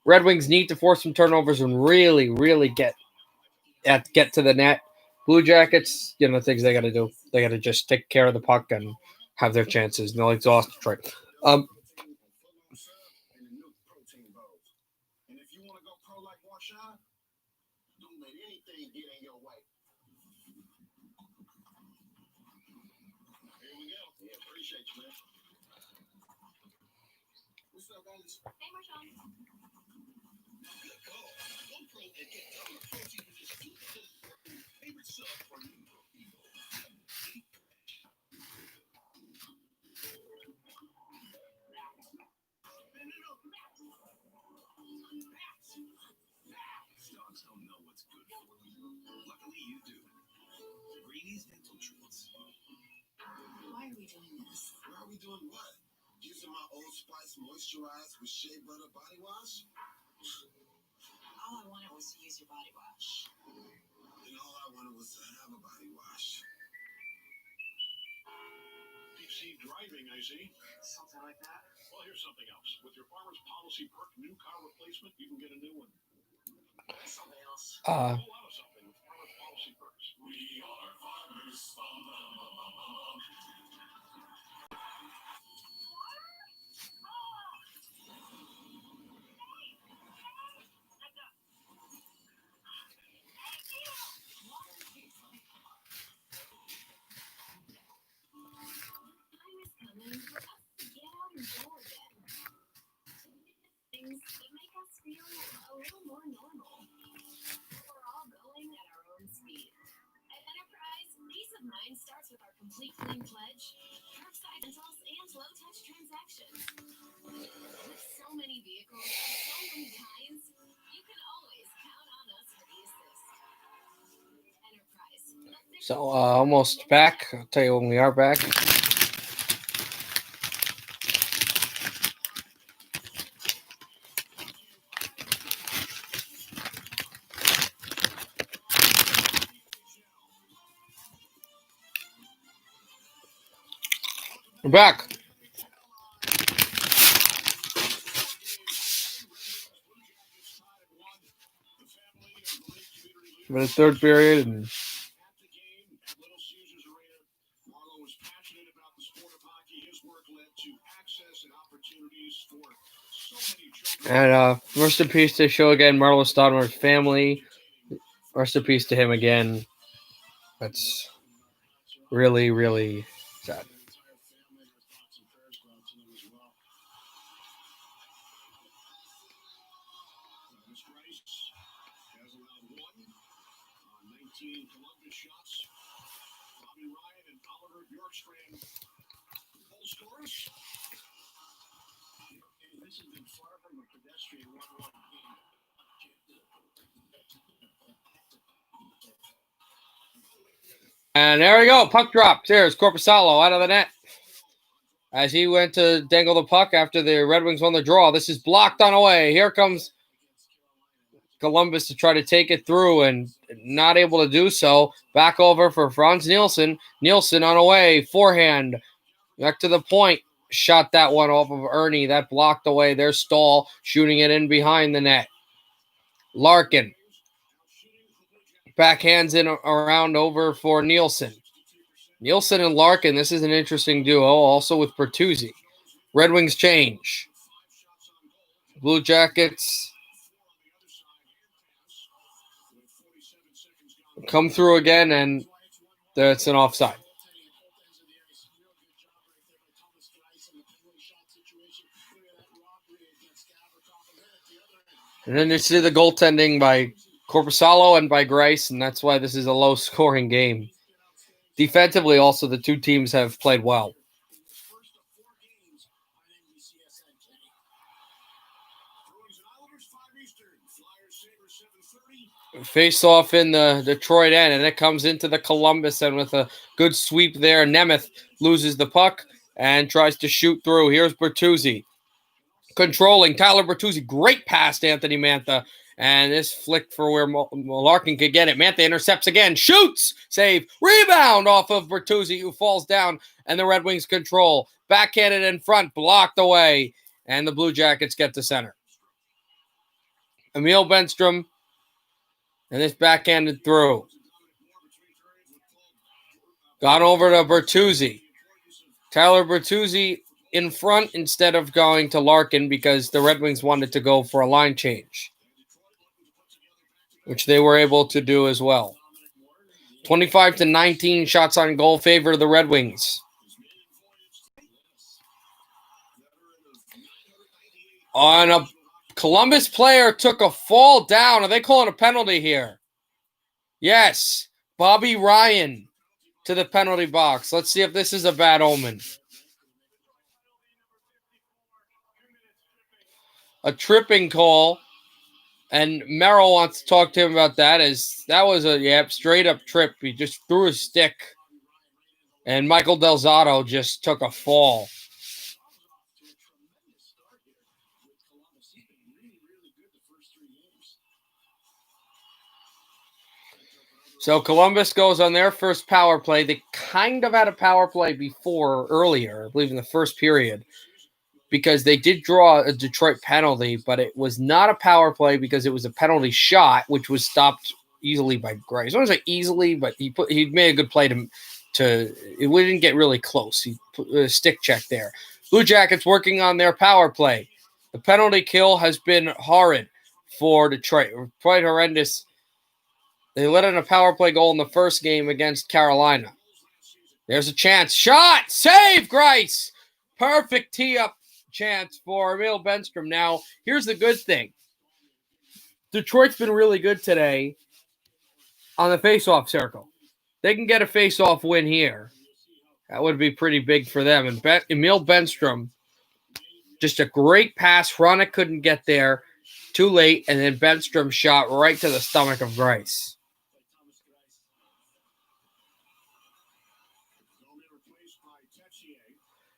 S1: Red Wings need to force some turnovers and really, really get to the net. Blue Jackets, things they got to do. They got to just take care of the puck and have their chances. No exhaust Detroit.
S4: And if you want to go pro like Marshawn, don't let anything get in your way. Here we go. Yeah, appreciate you, man. What's up, guys?
S6: Hey, Marshawn.
S4: Good call. Go pro and get tons of protein with just $2 favorite sub for new pro people. Dogs don't know what's good for them. Luckily, you do. Greenie's Dental Treats.
S8: Why are we doing this?
S4: Why are we doing what? Using my Old Spice moisturized with shea butter body wash?
S8: All I wanted was to use your body wash.
S4: And all I wanted was to have a body wash.
S7: Deep sea driving, I see.
S5: Something like that.
S7: Well, here's something else. With your Farmers Policy Perk new car replacement, you can get a new one.
S5: That's something else.
S7: A whole lot of something with Farmers Policy Perks.
S4: We are farmers.
S6: Time is coming for us to get out and go again. Things that make us feel a little more normal. We're all going at our own speed. At Enterprise, peace of mind starts with our complete clean pledge, curbside rentals, and low-touch transactions. With so many vehicles of so many kinds, you can always count on us for the assist. Enterprise.
S1: So almost back. I'll tell you when we are back. We're back. For the third period, and
S4: At the game at Little Caesars Arena, Marlowe was passionate about the sport of hockey. His work led
S1: And rest in peace to show again, Marlo Stoudemire's family. Rest in peace to him again. That's really, really sad.
S4: Has allowed 19 Columbus shots. Bobby Ryan and Oliver Bjorkstrand, goal scorers. And this has been far from a pedestrian 1-1 game.
S1: And there we go. Puck drop. There's Corpusalo out of the net. As he went to dangle the puck after the Red Wings won the draw. This is blocked on away. Here comes Columbus to try to take it through and not able to do so. Back over for Franz Nielsen. Nielsen on away. Forehand. Back to the point. Shot that one off of Ernie. That blocked away. There's Stahl shooting it in behind the net. Larkin. Backhands in around over for Nielsen. Nielsen and Larkin, this is an interesting duo, also with Bertuzzi. Red Wings change. Blue Jackets come through again, and that's an offside. And then you see the goaltending by Corpusalo and by Grice, and that's why this is a low-scoring game. Defensively, also, the two teams have played well. Face off in the Detroit end, and it comes into the Columbus end with a good sweep there. Nemeth loses the puck and tries to shoot through. Here's Bertuzzi. Controlling. Tyler Bertuzzi. Great pass to Anthony Mantha. And this flick for where Larkin could get it. Mantha intercepts again. Shoots. Save. Rebound off of Bertuzzi, who falls down. And the Red Wings control. Backhanded in front. Blocked away. And the Blue Jackets get to center. Emil Benstrom. And this backhanded through. Gone over to Bertuzzi. Tyler Bertuzzi in front instead of going to Larkin because the Red Wings wanted to go for a line change, which they were able to do as well. 25-19 shots on goal favor the Red Wings. On a Columbus player took a fall down. Are they calling a penalty here? Yes. Bobby Ryan to the penalty box. Let's see if this is a bad omen. A tripping call. And Merrill wants to talk to him about that. That was a straight up trip. He just threw a stick. And Michael Delzato just took a fall. So Columbus goes on their first power play. They kind of had a power play earlier, I believe in the first period, because they did draw a Detroit penalty, but it was not a power play because it was a penalty shot, which was stopped easily by Grice. I don't say easily, but he made a good play we didn't get really close. He put a stick check there. Blue Jackets working on their power play. The penalty kill has been horrid for Detroit. Quite horrendous. They let in a power play goal in the first game against Carolina. There's a chance. Shot! Save, Grice! Perfect tee-up chance for Emil Benstrom. Now, here's the good thing. Detroit's been really good today on the face-off circle. They can get a face-off win here. That would be pretty big for them. And Emil Benstrom, just a great pass. Hronek couldn't get there. Too late. And then Benstrom shot right to the stomach of Grice.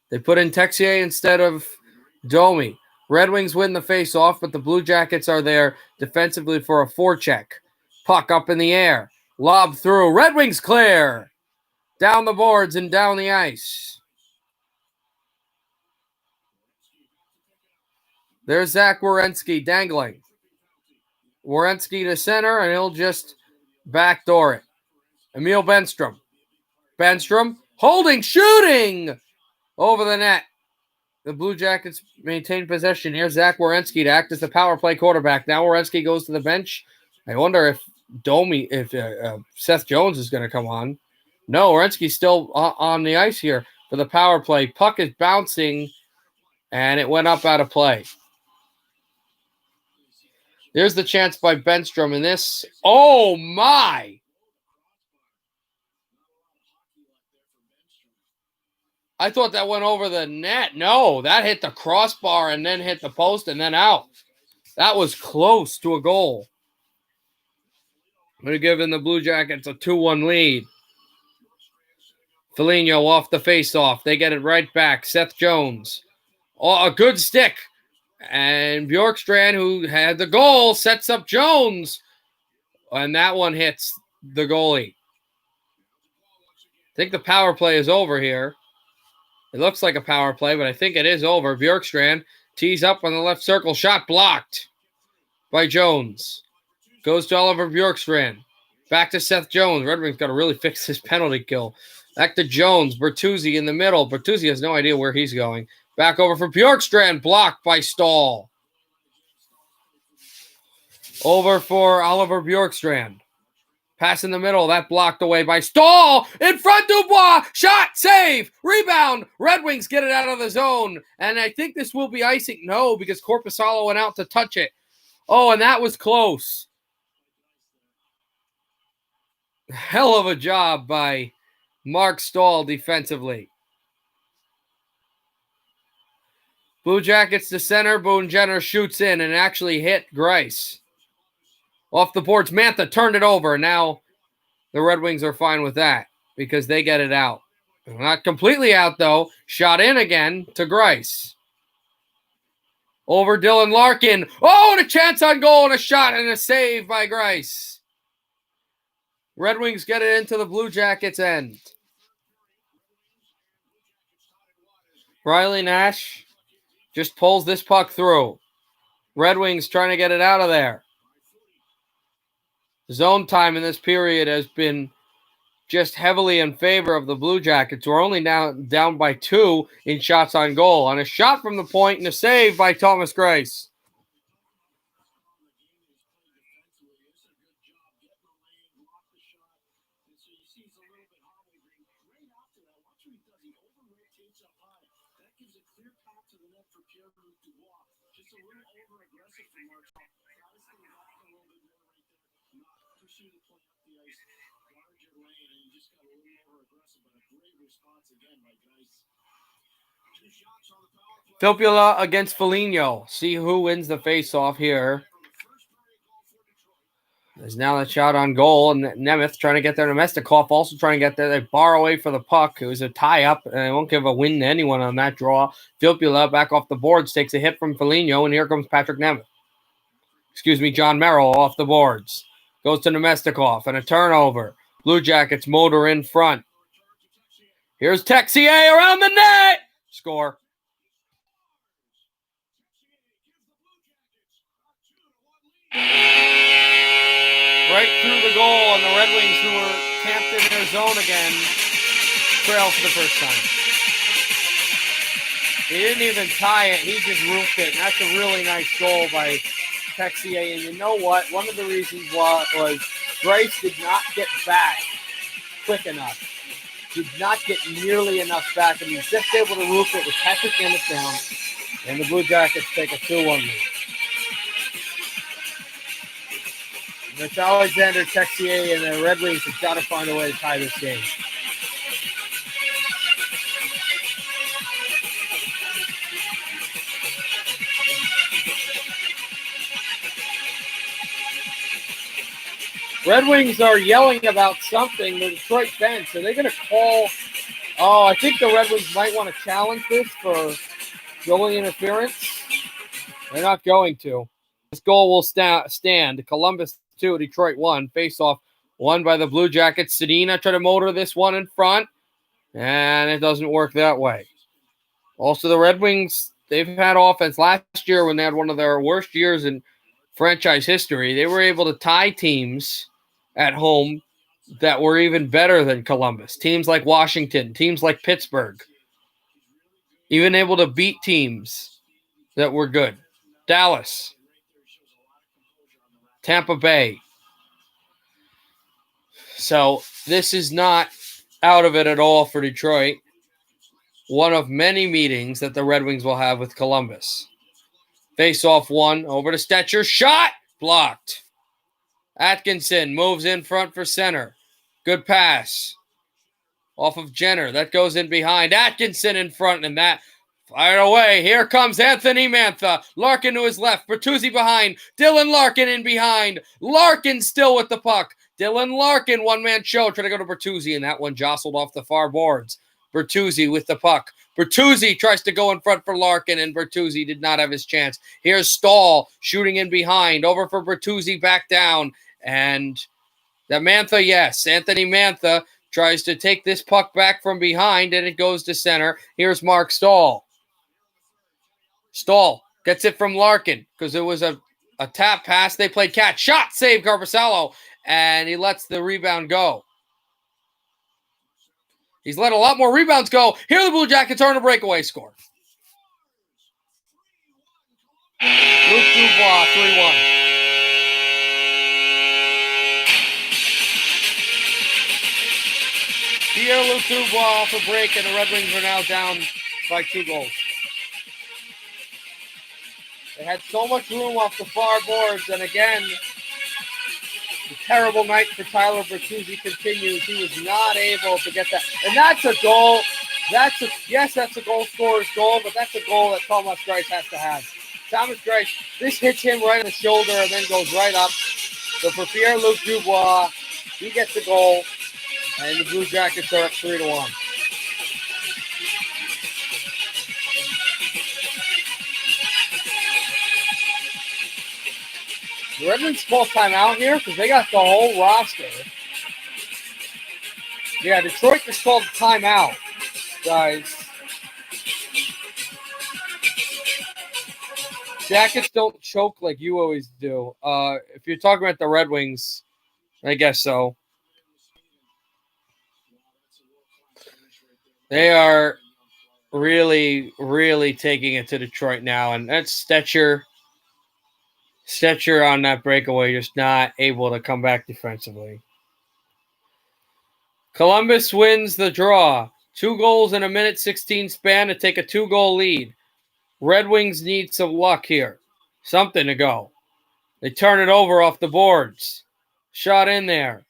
S1: They put in Texier instead of Domi. Red Wings win the face-off, but the Blue Jackets are there defensively for a forecheck. Puck up in the air. Lob through. Red Wings clear. Down the boards and down the ice. There's Zach Werenski dangling. Werenski to center, and he'll just backdoor it. Emil Benstrom. Benstrom holding, shooting over the net. The Blue Jackets maintain possession. Here's Zach Werenski to act as the power play quarterback. Now Werenski goes to the bench. I wonder if Seth Jones is going to come on. No, Werenski's still on the ice here for the power play. Puck is bouncing, and it went up out of play. There's the chance by Benstrom in this. Oh, my! I thought that went over the net. No, that hit the crossbar and then hit the post and then out. That was close to a goal. We're giving the Blue Jackets a 2-1 lead. Foligno off the face-off. They get it right back. Seth Jones. Oh, a good stick. And Bjorkstrand, who had the goal, sets up Jones. And that one hits the goalie. I think the power play is over here. It looks like a power play, but I think it is over. Bjorkstrand tees up on the left circle. Shot blocked by Jones. Goes to Oliver Bjorkstrand. Back to Seth Jones. Red Wings got to really fix his penalty kill. Back to Jones. Bertuzzi in the middle. Bertuzzi has no idea where he's going. Back over for Bjorkstrand. Blocked by Stahl. Over for Oliver Bjorkstrand. Pass in the middle. That blocked away by Stahl. In front, Dubois. Shot. Save. Rebound. Red Wings get it out of the zone. And I think this will be icing. No, because Korpisalo went out to touch it. Oh, and that was close. Hell of a job by Mark Stahl defensively. Blue Jackets to center. Boone Jenner shoots in and actually hit Grice. Off the boards, Mantha turned it over. Now the Red Wings are fine with that because they get it out. Not completely out, though. Shot in again to Grice. Over Dylan Larkin. Oh, and a chance on goal and a shot and a save by Grice. Red Wings get it into the Blue Jackets' end. Riley Nash just pulls this puck through. Red Wings trying to get it out of there. Zone time in this period has been just heavily in favor of the Blue Jackets, who are only down by 2 in shots on goal. On a shot from the point and a save by Thomas Grice. Filppula against Foligno. See who wins the face-off here. There's now a shot on goal, and Nemeth trying to get there. Nemestikov also trying to get there. They bar away for the puck. It was a tie-up, and they won't give a win to anyone on that draw. Filppula back off the boards, takes a hit from Foligno, and here comes Patrick Nemeth. John Merrill off the boards. Goes to Nemestikov, and a turnover. Blue Jackets motor in front. Here's Texier around the net. Score. Right through the goal, and the Red Wings, who were camped in their zone again, trail for the first time. He didn't even tie it. He just roofed it. And that's a really nice goal by Texier. And you know what? One of the reasons was Grice did not get back quick enough. Did not get nearly enough back. And he's just able to roof it with Patrick Nemeth down. And the Blue Jackets take a 2-1 lead. It's Alexander Texier, and the Red Wings have got to find a way to tie this game. Red Wings are yelling about something. The Detroit bench. Are they going to call? Oh, I think the Red Wings might want to challenge this for goalie interference. They're not going to. This goal will stand. Columbus 2, Detroit 1. Face-off won by the Blue Jackets. Sedina tried to motor this one in front, and it doesn't work that way. Also, the Red Wings, they've had offense. Last year, when they had one of their worst years in franchise history, they were able to tie teams at home that were even better than Columbus. Teams like Washington, teams like Pittsburgh. even able to beat teams that were good. Dallas, Tampa Bay. So this is not out of it at all for Detroit. One of many meetings that the Red Wings will have with Columbus. Face off one, over to Stetcher, shot, blocked. Atkinson moves in front for center. Good pass. Off of Jenner, that goes in behind. Atkinson in front, and that fired away. Here comes Anthony Mantha. Larkin to his left. Bertuzzi behind. Dylan Larkin in behind. Larkin still with the puck. Dylan Larkin, one-man show. Trying to go to Bertuzzi, and that one jostled off the far boards. Bertuzzi with the puck. Bertuzzi tries to go in front for Larkin, and Bertuzzi did not have his chance. Here's Stahl shooting in behind. Over for Bertuzzi, back down. And the Mantha, yes. Anthony Mantha tries to take this puck back from behind, and it goes to center. Here's Mark Stahl. Stahl gets it from Larkin because it was a tap pass. They played catch. Shot, save Carpasalo, and he lets the rebound go. He's let a lot more rebounds go. Here the Blue Jackets are on a breakaway score. Luke Dubois, 3-1. Pierre-Luc Dubois off a break, and the Red Wings are now down by 2 goals. They had so much room off the far boards, and again, the terrible night for Tyler Bertuzzi continues. He was not able to get that. And that's a goal. That's a goal scorer's goal, but that's a goal that Thomas Greiss has to have. Thomas Greiss, this hits him right on the shoulder and then goes right up. So for Pierre-Luc Dubois, he gets the goal, and the Blue Jackets are up 3-1. The Red Wings call timeout here because they got the whole roster. Yeah, Detroit just called timeout, guys. Jackets don't choke like you always do. If you're talking about the Red Wings, I guess so. They are really, really taking it to Detroit now, and that's Stetcher on that breakaway, just not able to come back defensively. Columbus wins the draw. 2 goals in a minute 16 span to take a 2-goal lead. Red Wings need some luck here. Something to go. They turn it over off the boards. Shot in there.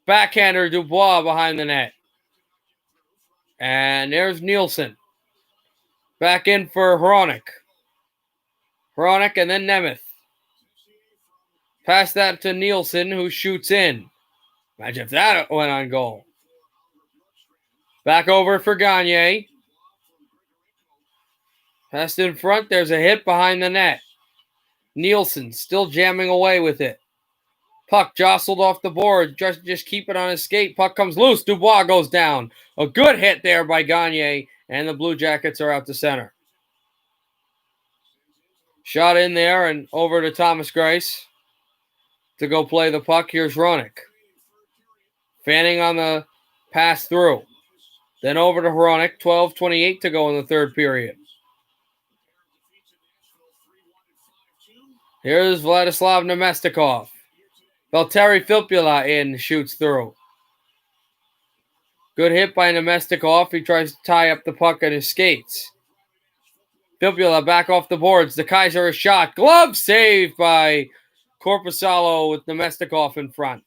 S1: Backhander Dubois behind the net. And there's Nielsen. Back in for Hronek. Hronek and then Nemeth. Pass that to Nielsen, who shoots in. Imagine if that went on goal. Back over for Gagne. Passed in front. There's a hit behind the net. Nielsen still jamming away with it. Puck jostled off the board. Just keep it on his skate. Puck comes loose. Dubois goes down. A good hit there by Gagne, and the Blue Jackets are out to center. Shot in there and over to Thomas Greiss to go play the puck. Here's Hronek. Fanning on the pass through. Then over to Hronek. 12:28 to go in the third period. Here's Vladislav Nemestikov. Valtteri Filppula in, shoots through. Good hit by Nemestikov. He tries to tie up the puck at his skates. Filppula back off the boards. The Kaiser a shot. Glove saved by Korpisalo with Nemestikov in front.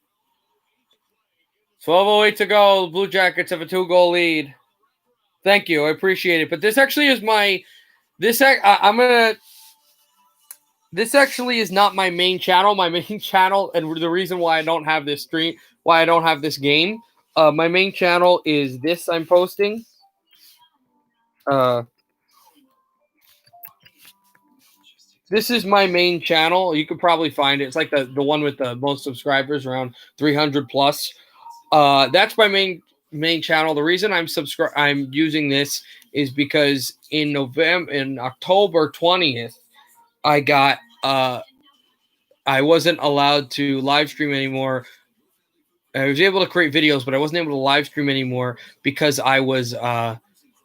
S1: 12:08 to go. The Blue Jackets have a 2-goal lead. Thank you. I appreciate it. But this actually is This actually is not my main channel. My main channel, and the reason why I don't have this stream, why I don't have this game, my main channel is this I'm posting. This is my main channel. You could probably find it. It's like the one with the most subscribers, around 300 plus. That's my main channel. The reason I'm using this is because in October 20th, I wasn't allowed to live stream anymore. I was able to create videos, but I wasn't able to live stream anymore because I was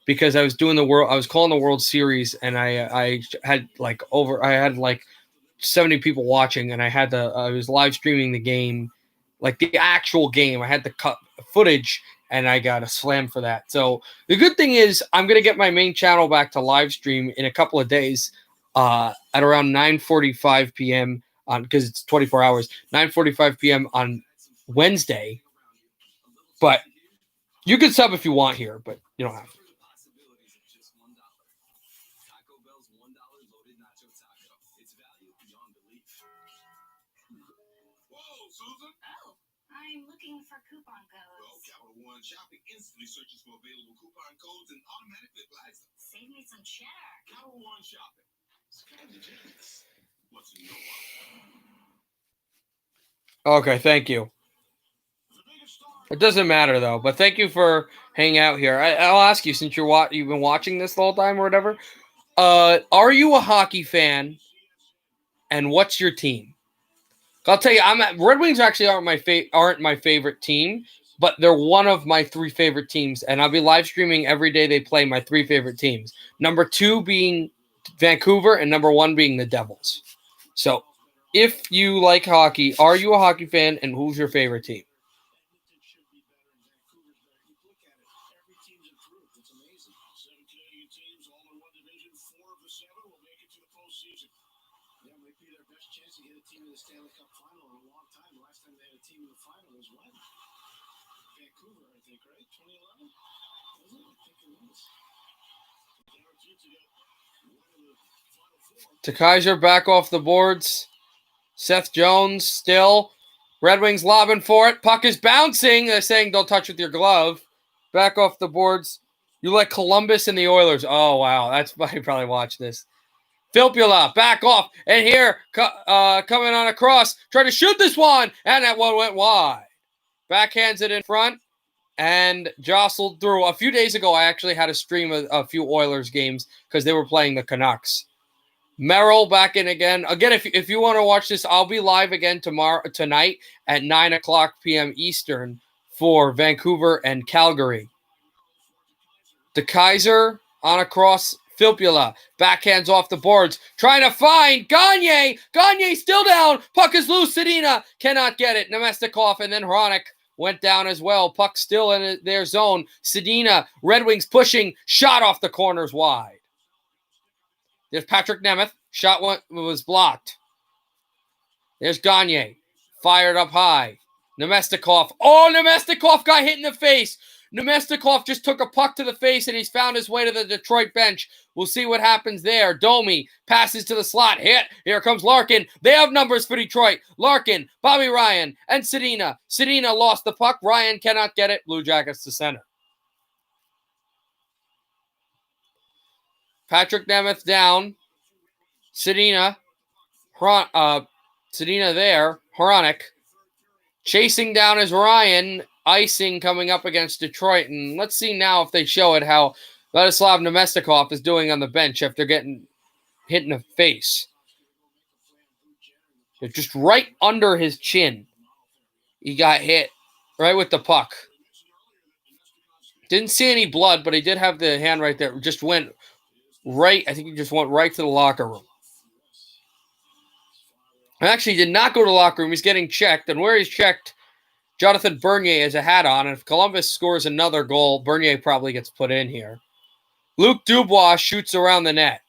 S1: because I was doing I was calling the World Series, and I had like 70 people watching, and I was live streaming the game, like the actual game. I had to cut footage, and I got a slam for that. So the good thing is I'm going to get my main channel back to live stream in a couple of days at around 9:45 p.m. on, because it's 24 hours, 9:45 p.m. on Wednesday. But you can sub if you want here, but you don't have to.
S9: Possibilities of just $1. Taco Bell's $1 loaded nacho taco. It's value beyond belief. Whoa, Susan!
S6: Oh, I'm looking for coupon
S9: Well,
S6: codes.
S9: Capital One Shopping instantly searches for available coupon codes and automatically applies them.
S6: Save me some cheddar.
S9: Capital One Shopping. Strategies. What's in your wallet?
S1: Okay, thank you. It doesn't matter though, but thank you for hanging out here. I'll ask you, since you've been watching this the whole time or whatever. Are you a hockey fan? And what's your team? I'll tell you, Red Wings actually aren't my favorite team, but they're one of my 3 favorite teams, and I'll be live streaming every day they play my 3 favorite teams. Number 2 being Vancouver, and number 1 being the Devils. So, if you like hockey, are you a hockey fan, and who's your favorite team?
S7: Edmonton should be better and Vancouver's better. You look at it, every team's improved. It's amazing. 7 Canadian teams, all in one division. 4 of the 7 will make it to the postseason. Yeah, might be their best chance to get a team in the Stanley Cup final in a long time. The last time they had a team in the final was when? Vancouver, I think, right? 2011? Was it? I think it was. Guaranteed to get one of the final 4.
S1: To Kaiser back off the boards. Seth Jones still. Red Wings lobbing for it. Puck is bouncing. They're saying don't touch with your glove. Back off the boards. You like Columbus and the Oilers. Oh, wow. That's why you probably watched this. Filppula, back off. And here, coming on across. Trying to shoot this one. And that one went wide. Backhands it in front and jostled through. A few days ago, I actually had a stream of a few Oilers games because they were playing the Canucks. Merrill back in again. Again, if you want to watch this, I'll be live again tonight at 9:00 p.m. Eastern for Vancouver and Calgary. De Kaiser on across Filppula. Backhands off the boards. Trying to find Gagne. Gagne still down. Puck is loose. Sedina cannot get it. Nemestikov and then Hronek went down as well. Puck still in their zone. Sedina, Red Wings pushing. Shot off the corners wide. There's Patrick Nemeth. Shot was blocked. There's Gagne. Fired up high. Nemestikov. Oh, Nemestikov got hit in the face. Nemestikov just took a puck to the face, and he's found his way to the Detroit bench. We'll see what happens there. Domi passes to the slot. Hit. Here comes Larkin. They have numbers for Detroit. Larkin, Bobby Ryan, and Sedina. Sedina lost the puck. Ryan cannot get it. Blue Jackets to center. Patrick Nemeth down. Sedina. Sedina there. Hronek. Chasing down is Ryan. Icing coming up against Detroit. And let's see now if they show it how Vladislav Nemestikov is doing on the bench after getting hit in the face. They're just right under his chin. He got hit right with the puck. Didn't see any blood, but he did have the hand right there. Just went right. I think he just went right to the locker room. Actually, did not go to the locker room. He's getting checked. And where he's checked, Jonathan Bernier has a hat on. And if Columbus scores another goal, Bernier probably gets put in here. Luc Dubois shoots around the net.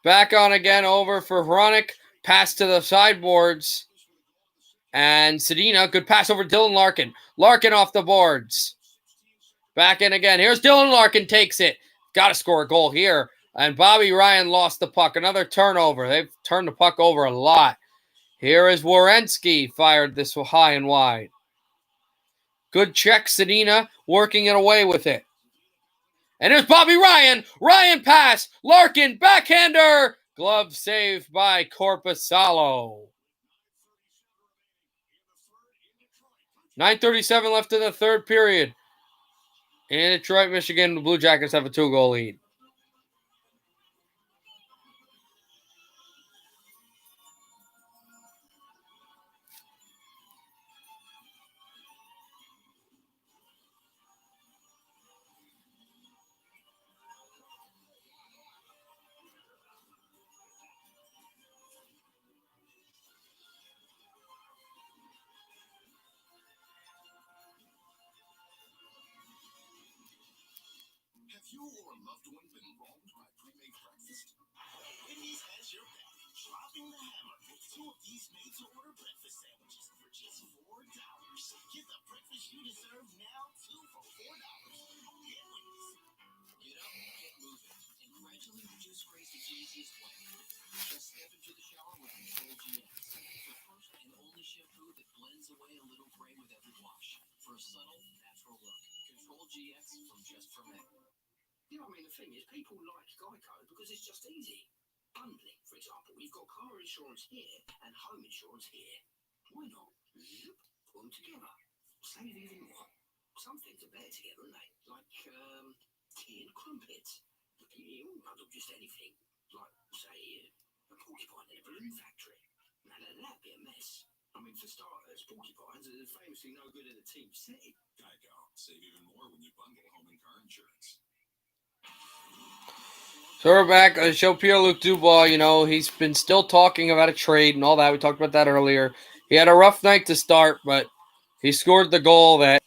S1: Back on again, over for Hronek. Pass to the sideboards. And Sedina, good pass over Dylan Larkin. Larkin off the boards. Back in again. Here's Dylan Larkin, takes it. Got to score a goal here. And Bobby Ryan lost the puck. Another turnover. They've turned the puck over a lot. Here is Werenski, fired this high and wide. Good check, Sedina, working it away with it. And there's Bobby Ryan. Ryan pass. Larkin, backhander. Glove saved by Korpisalo. 9:37 left in the third period. In Detroit, Michigan, the Blue Jackets have a 2-goal lead.
S4: you or a loved one been wronged by pre-made breakfast? Wendy's has your back, dropping the hammer with 2 of these made-to-order breakfast sandwiches for just $4. Get the breakfast you deserve now, 2 for $4. Get Wendy's.
S2: Get up, get moving, and gradually reduce grace the easiest way. Just step into the shower with Control GX, the first and only shampoo that blends away a little gray with every wash for a subtle, natural look. Control GX from Just for Men.
S10: Yeah, I mean, the thing is, people like Geico because it's just easy. Bundling, for example, we've got car insurance here and home insurance here. Why not? Zip, put them together. Save even more. Some things are better together, aren't they? Like, tea and crumpets. You wouldn't bundle just anything. Like, say, a porcupine in a balloon factory. Now, that'd be a mess. I mean, for starters, porcupines are famously no good in a team setting.
S4: Geico. Save even more when you bundle home and car insurance.
S1: So we're back. Show Pierre-Luc Dubois, he's been still talking about a trade and all that. We talked about that earlier. He had a rough night to start, but he scored the goal that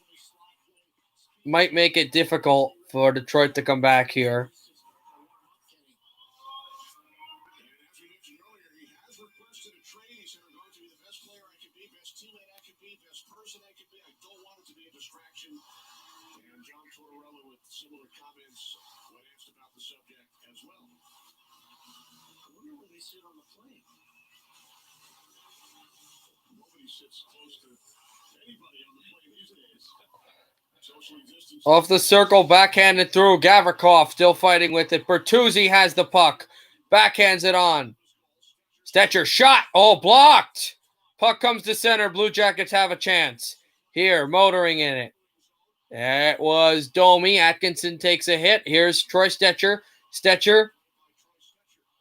S1: might make it difficult for Detroit to come back here.
S4: Similar comments when asked about the subject as well.
S10: I wonder where they sit on the plane.
S4: Nobody sits close to anybody on the plane these days. Socially distanced.
S1: Off the circle, backhanded through. Gavrikov still fighting with it. Bertuzzi has the puck. Backhands it on. Stetcher shot. Oh, blocked. Puck comes to center. Blue Jackets have a chance. Here, motoring in it. That was Domi. Atkinson takes a hit. Here's Troy Stetcher. Stetcher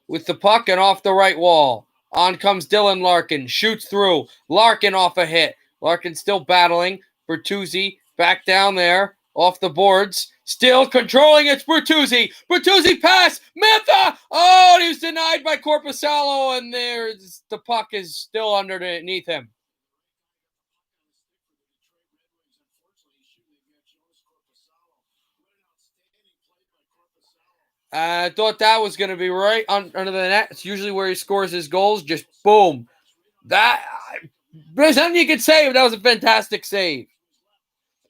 S1: with the puck and off the right wall. On comes Dylan Larkin. Shoots through. Larkin off a hit. Larkin still battling. Bertuzzi back down there. Off the boards. Still controlling. It's Bertuzzi. Bertuzzi pass. Mantha. Oh, and he was denied by Korpisalo. And there's the puck is still underneath him. I thought that was going to be right under the net. It's usually where he scores his goals. Just boom. There's nothing you could say, but that was a fantastic save.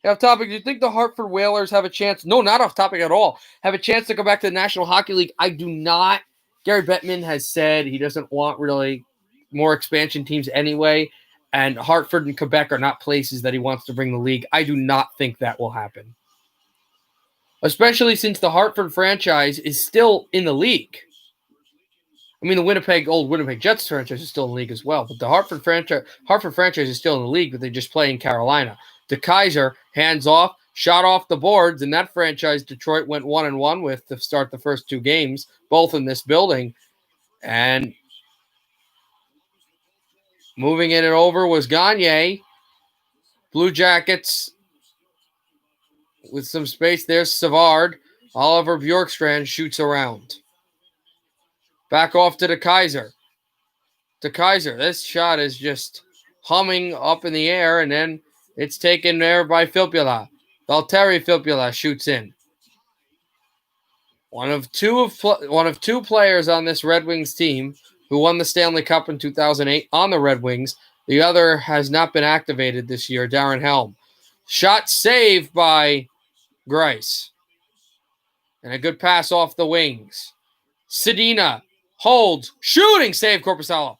S1: Off topic, do you think the Hartford Whalers have a chance? No, not off topic at all. Have a chance to go back to the National Hockey League? I do not. Gary Bettman has said he doesn't want really more expansion teams anyway. And Hartford and Quebec are not places that he wants to bring the league. I do not think that will happen. Especially since the Hartford franchise is still in the league. I mean, the old Winnipeg Jets franchise is still in the league as well. But the Hartford franchise is still in the league, but they just play in Carolina. De Kaiser, hands off, shot off the boards, and that franchise, Detroit, went 1-1 with to start the first 2 games, both in this building. And moving it over was Gagne. Blue Jackets with some space. There's Savard. Oliver Bjorkstrand shoots around. Back off to De Kaiser. De Kaiser. This shot is just humming up in the air, and then it's taken there by Filppula. Valtteri Filppula shoots in. One of two players on this Red Wings team who won the Stanley Cup in 2008 on the Red Wings. The other has not been activated this year, Darren Helm. Shot saved by Grice. And a good pass off the wings. Sedina holds. Shooting save, Korpisalo.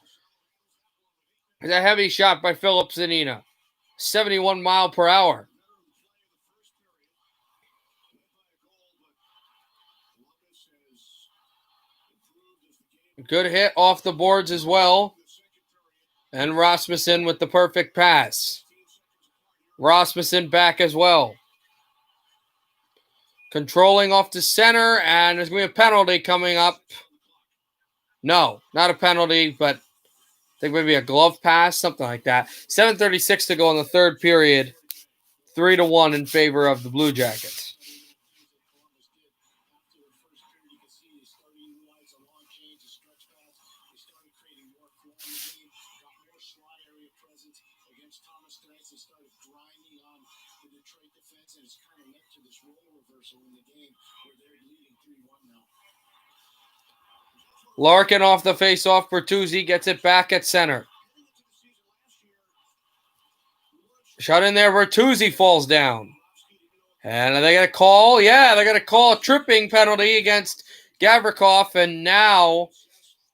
S1: It's a heavy shot by Philip Sedina. 71 mile per hour. Good hit off the boards as well. And Rasmussen with the perfect pass. Rasmussen back as well. Controlling off to center, and there's going to be a penalty coming up. No, not a penalty, but I think maybe a glove pass, something like that. 7:36 to go in the third period. 3-1 in favor of the Blue Jackets.
S4: the Detroit defense, and it's kind of led to this role reversal in the game where they're leading 3-1 now.
S1: Larkin off the face-off. Bertuzzi gets it back at center. Shut in there. Bertuzzi falls down. And are they going to call? Yeah, they're going to call a tripping penalty against Gavrikov. And now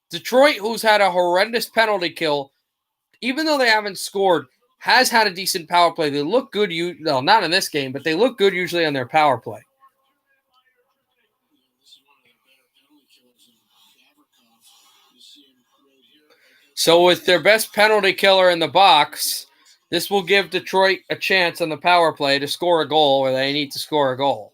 S1: Detroit, who's had a horrendous penalty kill, even though they haven't scored, has had a decent power play. They look good. Well, not in this game, but they look good usually on their power play. So with their best penalty killer in the box, this will give Detroit a chance on the power play to score a goal where they need to score a goal.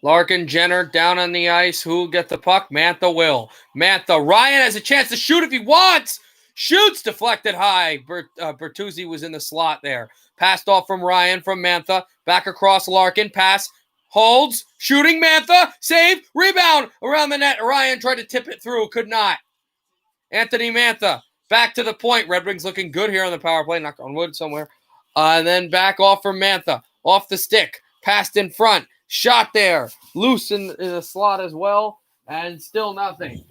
S1: Larkin, Jenner down on the ice. Who'll get the puck? Mantha will. Mantha. Ryan has a chance to shoot if he wants. Shoots, deflected high. Bertuzzi was in the slot there. Passed off from Ryan from Mantha. Back across Larkin. Pass. Holds. Shooting Mantha. Save. Rebound. Around the net. Ryan tried to tip it through. Could not. Anthony Mantha. Back to the point. Red Wings looking good here on the power play. Knock on wood somewhere. And then back off from Mantha. Off the stick. Passed in front. Shot there. Loose in the slot as well. And still nothing.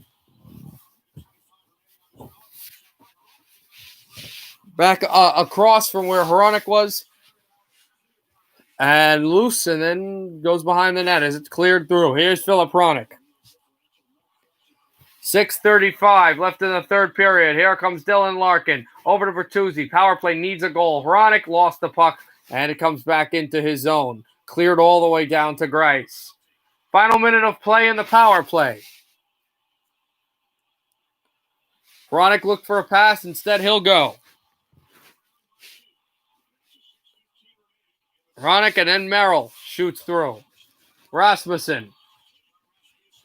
S1: Back across from where Hronek was. And loose, and then goes behind the net as it's cleared through. Here's Philip Hronek. 6:35 left in the third period. Here comes Dylan Larkin. Over to Bertuzzi. Power play needs a goal. Hronek lost the puck, and it comes back into his zone. Cleared all the way down to Grice. Final minute of play in the power play. Hronek looked for a pass. Instead, he'll go. Hronek and then Merrill shoots through. Rasmussen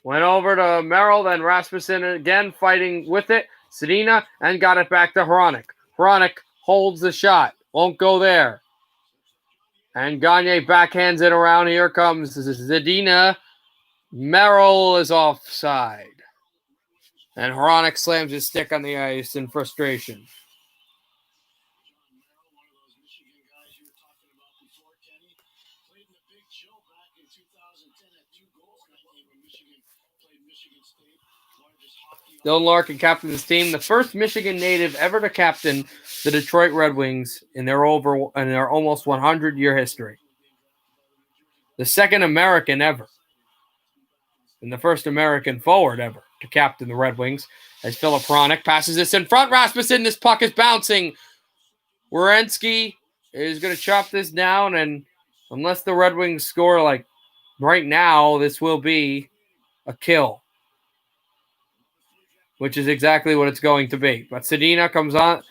S1: went over to Merrill, then Rasmussen again fighting with it. Sedina, and got it back to Hronek. Hronek holds the shot. Won't go there. And Gagne backhands it around. Here comes Sedina. Merrill is offside. And Hronek slams his stick on the ice in frustration. Dylan Larkin captains his team, the first Michigan native ever to captain the Detroit Red Wings in their almost 100-year history. The second American ever, and the first American forward ever to captain the Red Wings. As Philip Hronek passes this in front, Rasmussen, this puck is bouncing. Werenski is going to chop this down, and unless the Red Wings score like right now, this will be a kill, which is exactly what it's going to be. But Sedina comes on,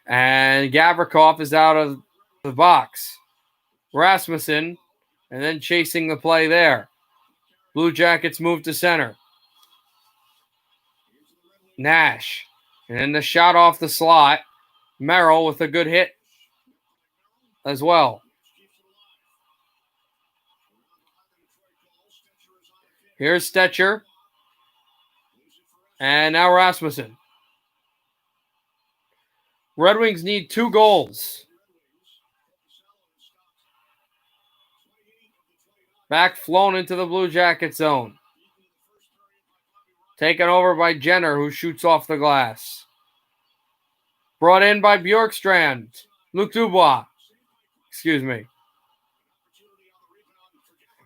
S1: and Gavrikov is out of the box. Rasmussen, and then chasing the play there. Blue Jackets move to center. Nash, and then the shot off the slot. Merrill with a good hit as well. Here's Stetcher. And now Rasmussen. Red Wings need 2 goals. Back flown into the Blue Jacket zone. Taken over by Jenner, who shoots off the glass. Brought in by Bjorkstrand. Luc Dubois. Excuse me.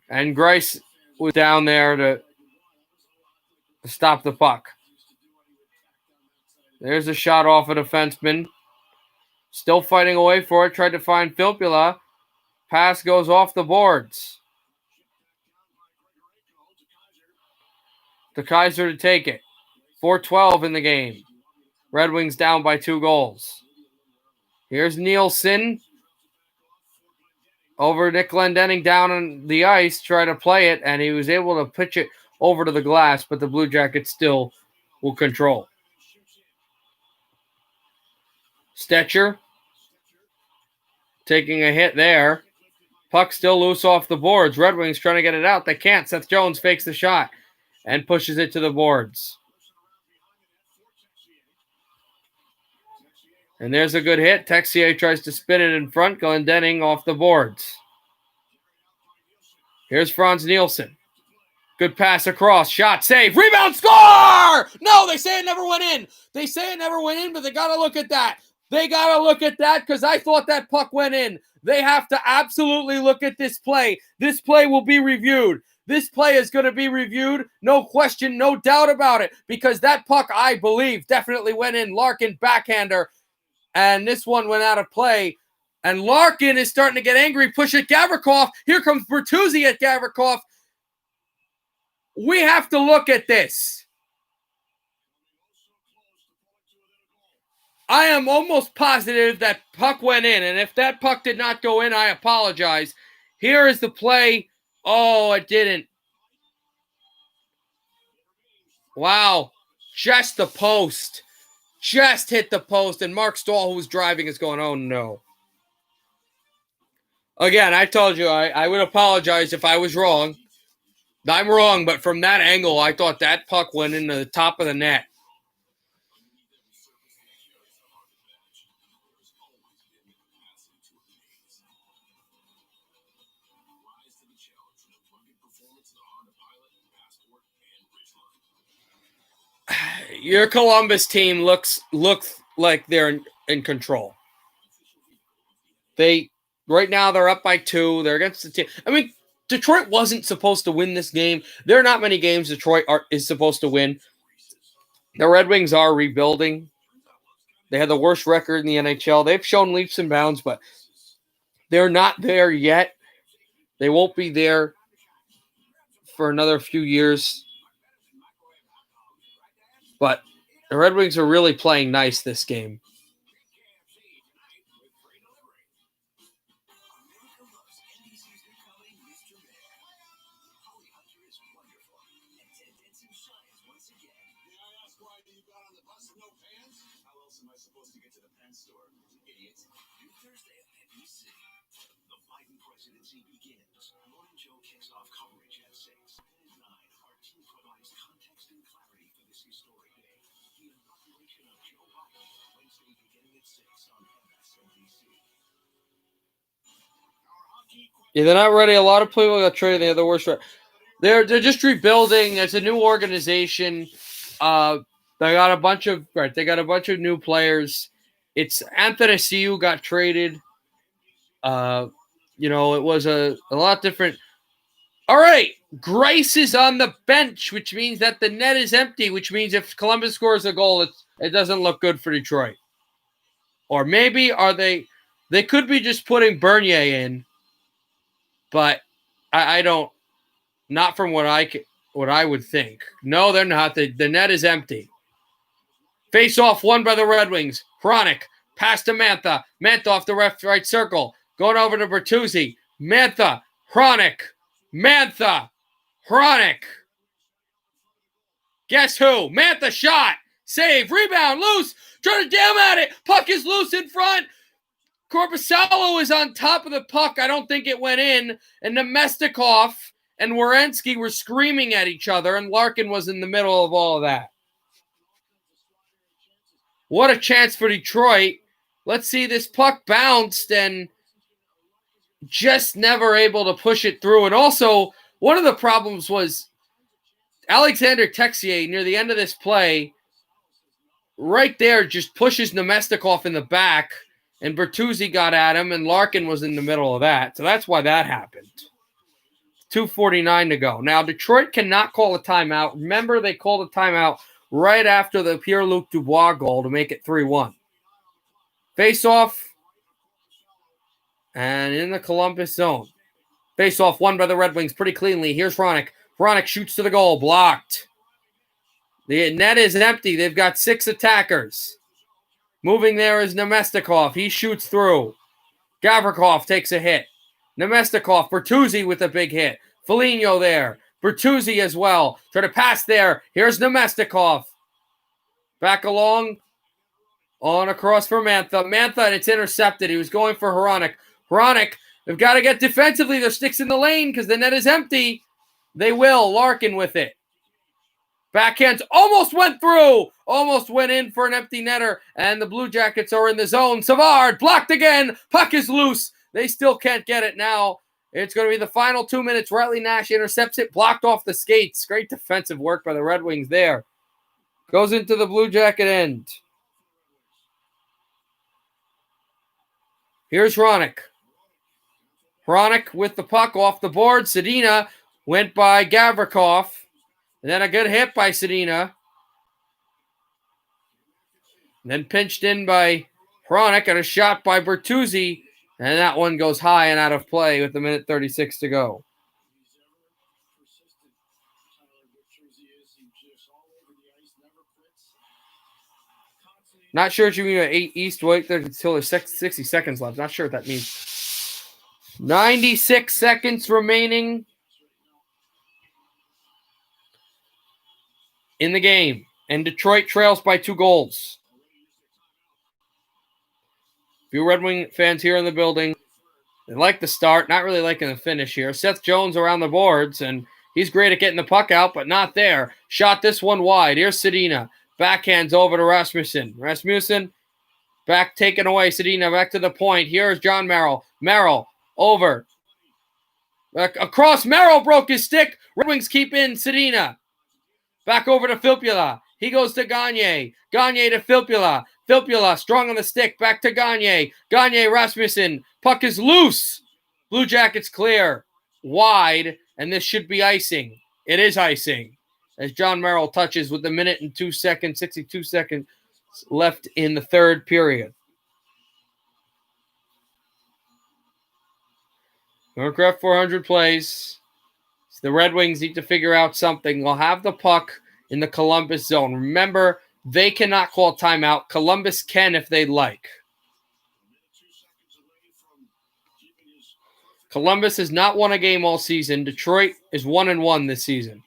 S1: And Grice was down there to stop the puck. There's a shot off a defenseman. Still fighting away for it. Tried to find Filppula. Pass goes off the boards. To Kaiser to take it. 4:12 in the game. Red Wings down by 2 goals. Here's Nielsen. Over Nick Glendening down on the ice. Try to play it, and he was able to pitch it over to the glass, but the Blue Jackets still will control. Stetcher. taking a hit there. Puck still loose off the boards. Red Wings trying to get it out. They can't. Seth Jones fakes the shot and pushes it to the boards. And there's a good hit. Texier tries to spin it in front. Glendening off the boards. Here's Franz Nielsen. Good pass across. Shot, save, rebound, score! No, they say it never went in. They say it never went in, but they got to look at that. They got to look at that because I thought that puck went in. They have to absolutely look at this play. This play will be reviewed. This play is going to be reviewed. No question, no doubt about it, because that puck, I believe, definitely went in. Larkin backhander, and this one went out of play. And Larkin is starting to get angry. Push at Gavrikov. Here comes Bertuzzi at Gavrikov. We have to look at this. I am almost positive that puck went in, and if that puck did not go in, I apologize. Here is the play. Oh, it didn't. Wow. Just the post. Just hit the post, and Mark Stahl, who was driving, is going, oh, no. Again, I told you I would apologize if I was wrong. I'm wrong, but from that angle, I thought that puck went into the top of the net. Your Columbus team looks like they're in control. Right now they're up by 2. They're against the team. I mean, Detroit wasn't supposed to win this game. There are not many games Detroit is supposed to win. The Red Wings are rebuilding. They had the worst record in the NHL. They've shown leaps and bounds, but they're not there yet. They won't be there for another few years. But the Red Wings are really playing nice this game. Yeah, they're not ready. A lot of people got traded. They have the worst. They're just rebuilding. It's a new organization. They got a bunch of new players. It's Anthony Ciu got traded. It was a lot different. All right, Grice is on the bench, which means that the net is empty. Which means if Columbus scores a goal, it doesn't look good for Detroit. Or maybe they could be just putting Bernier in. But I don't, not from what I would think. No, they're not. The net is empty. Face off won by the Red Wings. Hronek, pass to Mantha. Mantha off the right circle. Going over to Bertuzzi. Mantha, Hronek, Mantha, Hronek. Guess who? Mantha shot. Save, rebound, loose. Trying to jam at it. Puck is loose in front. Korpisalo is on top of the puck. I don't think it went in. And Nemestikov and Werenski were screaming at each other, and Larkin was in the middle of all of that. What a chance for Detroit. Let's see, this puck bounced and just never able to push it through. And also, one of the problems was Alexander Texier near the end of this play, right there, just pushes Nemestikov in the back. And Bertuzzi got at him, and Larkin was in the middle of that. So that's why that happened. 2:49 to go. Now, Detroit cannot call a timeout. Remember, they called a timeout right after the Pierre-Luc Dubois goal to make it 3-1. Face-off. And in the Columbus zone. Face-off won by the Red Wings pretty cleanly. Here's Hronek. Hronek shoots to the goal. Blocked. The net is empty. They've got 6 attackers. Moving there is Nemestikov. He shoots through. Gavrikov takes a hit. Nemestikov, Bertuzzi with a big hit. Foligno there. Bertuzzi as well. Try to pass there. Here's Nemestikov. Back along. On across for Mantha. Mantha, and it's intercepted. He was going for Hronek. Hronik, they've got to get defensively. Their sticks in the lane because the net is empty. They will. Larkin with it. Backhands almost went through. Almost went in for an empty netter. And the Blue Jackets are in the zone. Savard blocked again. Puck is loose. They still can't get it now. It's going to be the final 2 minutes. Riley Nash intercepts it. Blocked off the skates. Great defensive work by the Red Wings there. Goes into the Blue Jacket end. Here's Hronik. Hronik with the puck off the board. Sedina went by Gavrikov. And then a good hit by Sedina. And then pinched in by Hronik and a shot by Bertuzzi. And that one goes high and out of play with 1:36 to go. Not sure what you mean by 8 East. Wait there until there's 60 seconds left. Not sure what that means. 96 seconds remaining in the game. And Detroit trails by 2 goals. Few Red Wing fans here in the building. They like the start, not really liking the finish here. Seth Jones around the boards, and he's great at getting the puck out, but not there. Shot this one wide. Here's Sedina. Backhands over to Rasmussen. Rasmussen back taken away. Sedina back to the point. Here's John Merrill. Merrill over. Across. Merrill broke his stick. Red Wings keep in Sedina. Back over to Filppula. He goes to Gagne. Gagne to Filppula. Filppula strong on the stick. Back to Gagne. Gagne, Rasmussen. Puck is loose. Blue Jackets clear. Wide. And this should be icing. It is icing. As John Merrill touches with 1:02, 62 seconds left in the third period. Norcraft 400 plays. So the Red Wings need to figure out something. They'll have the puck in the Columbus zone. Remember, they cannot call timeout. Columbus can if they'd like. Columbus has not won a game all season. Detroit is 1-1 this season.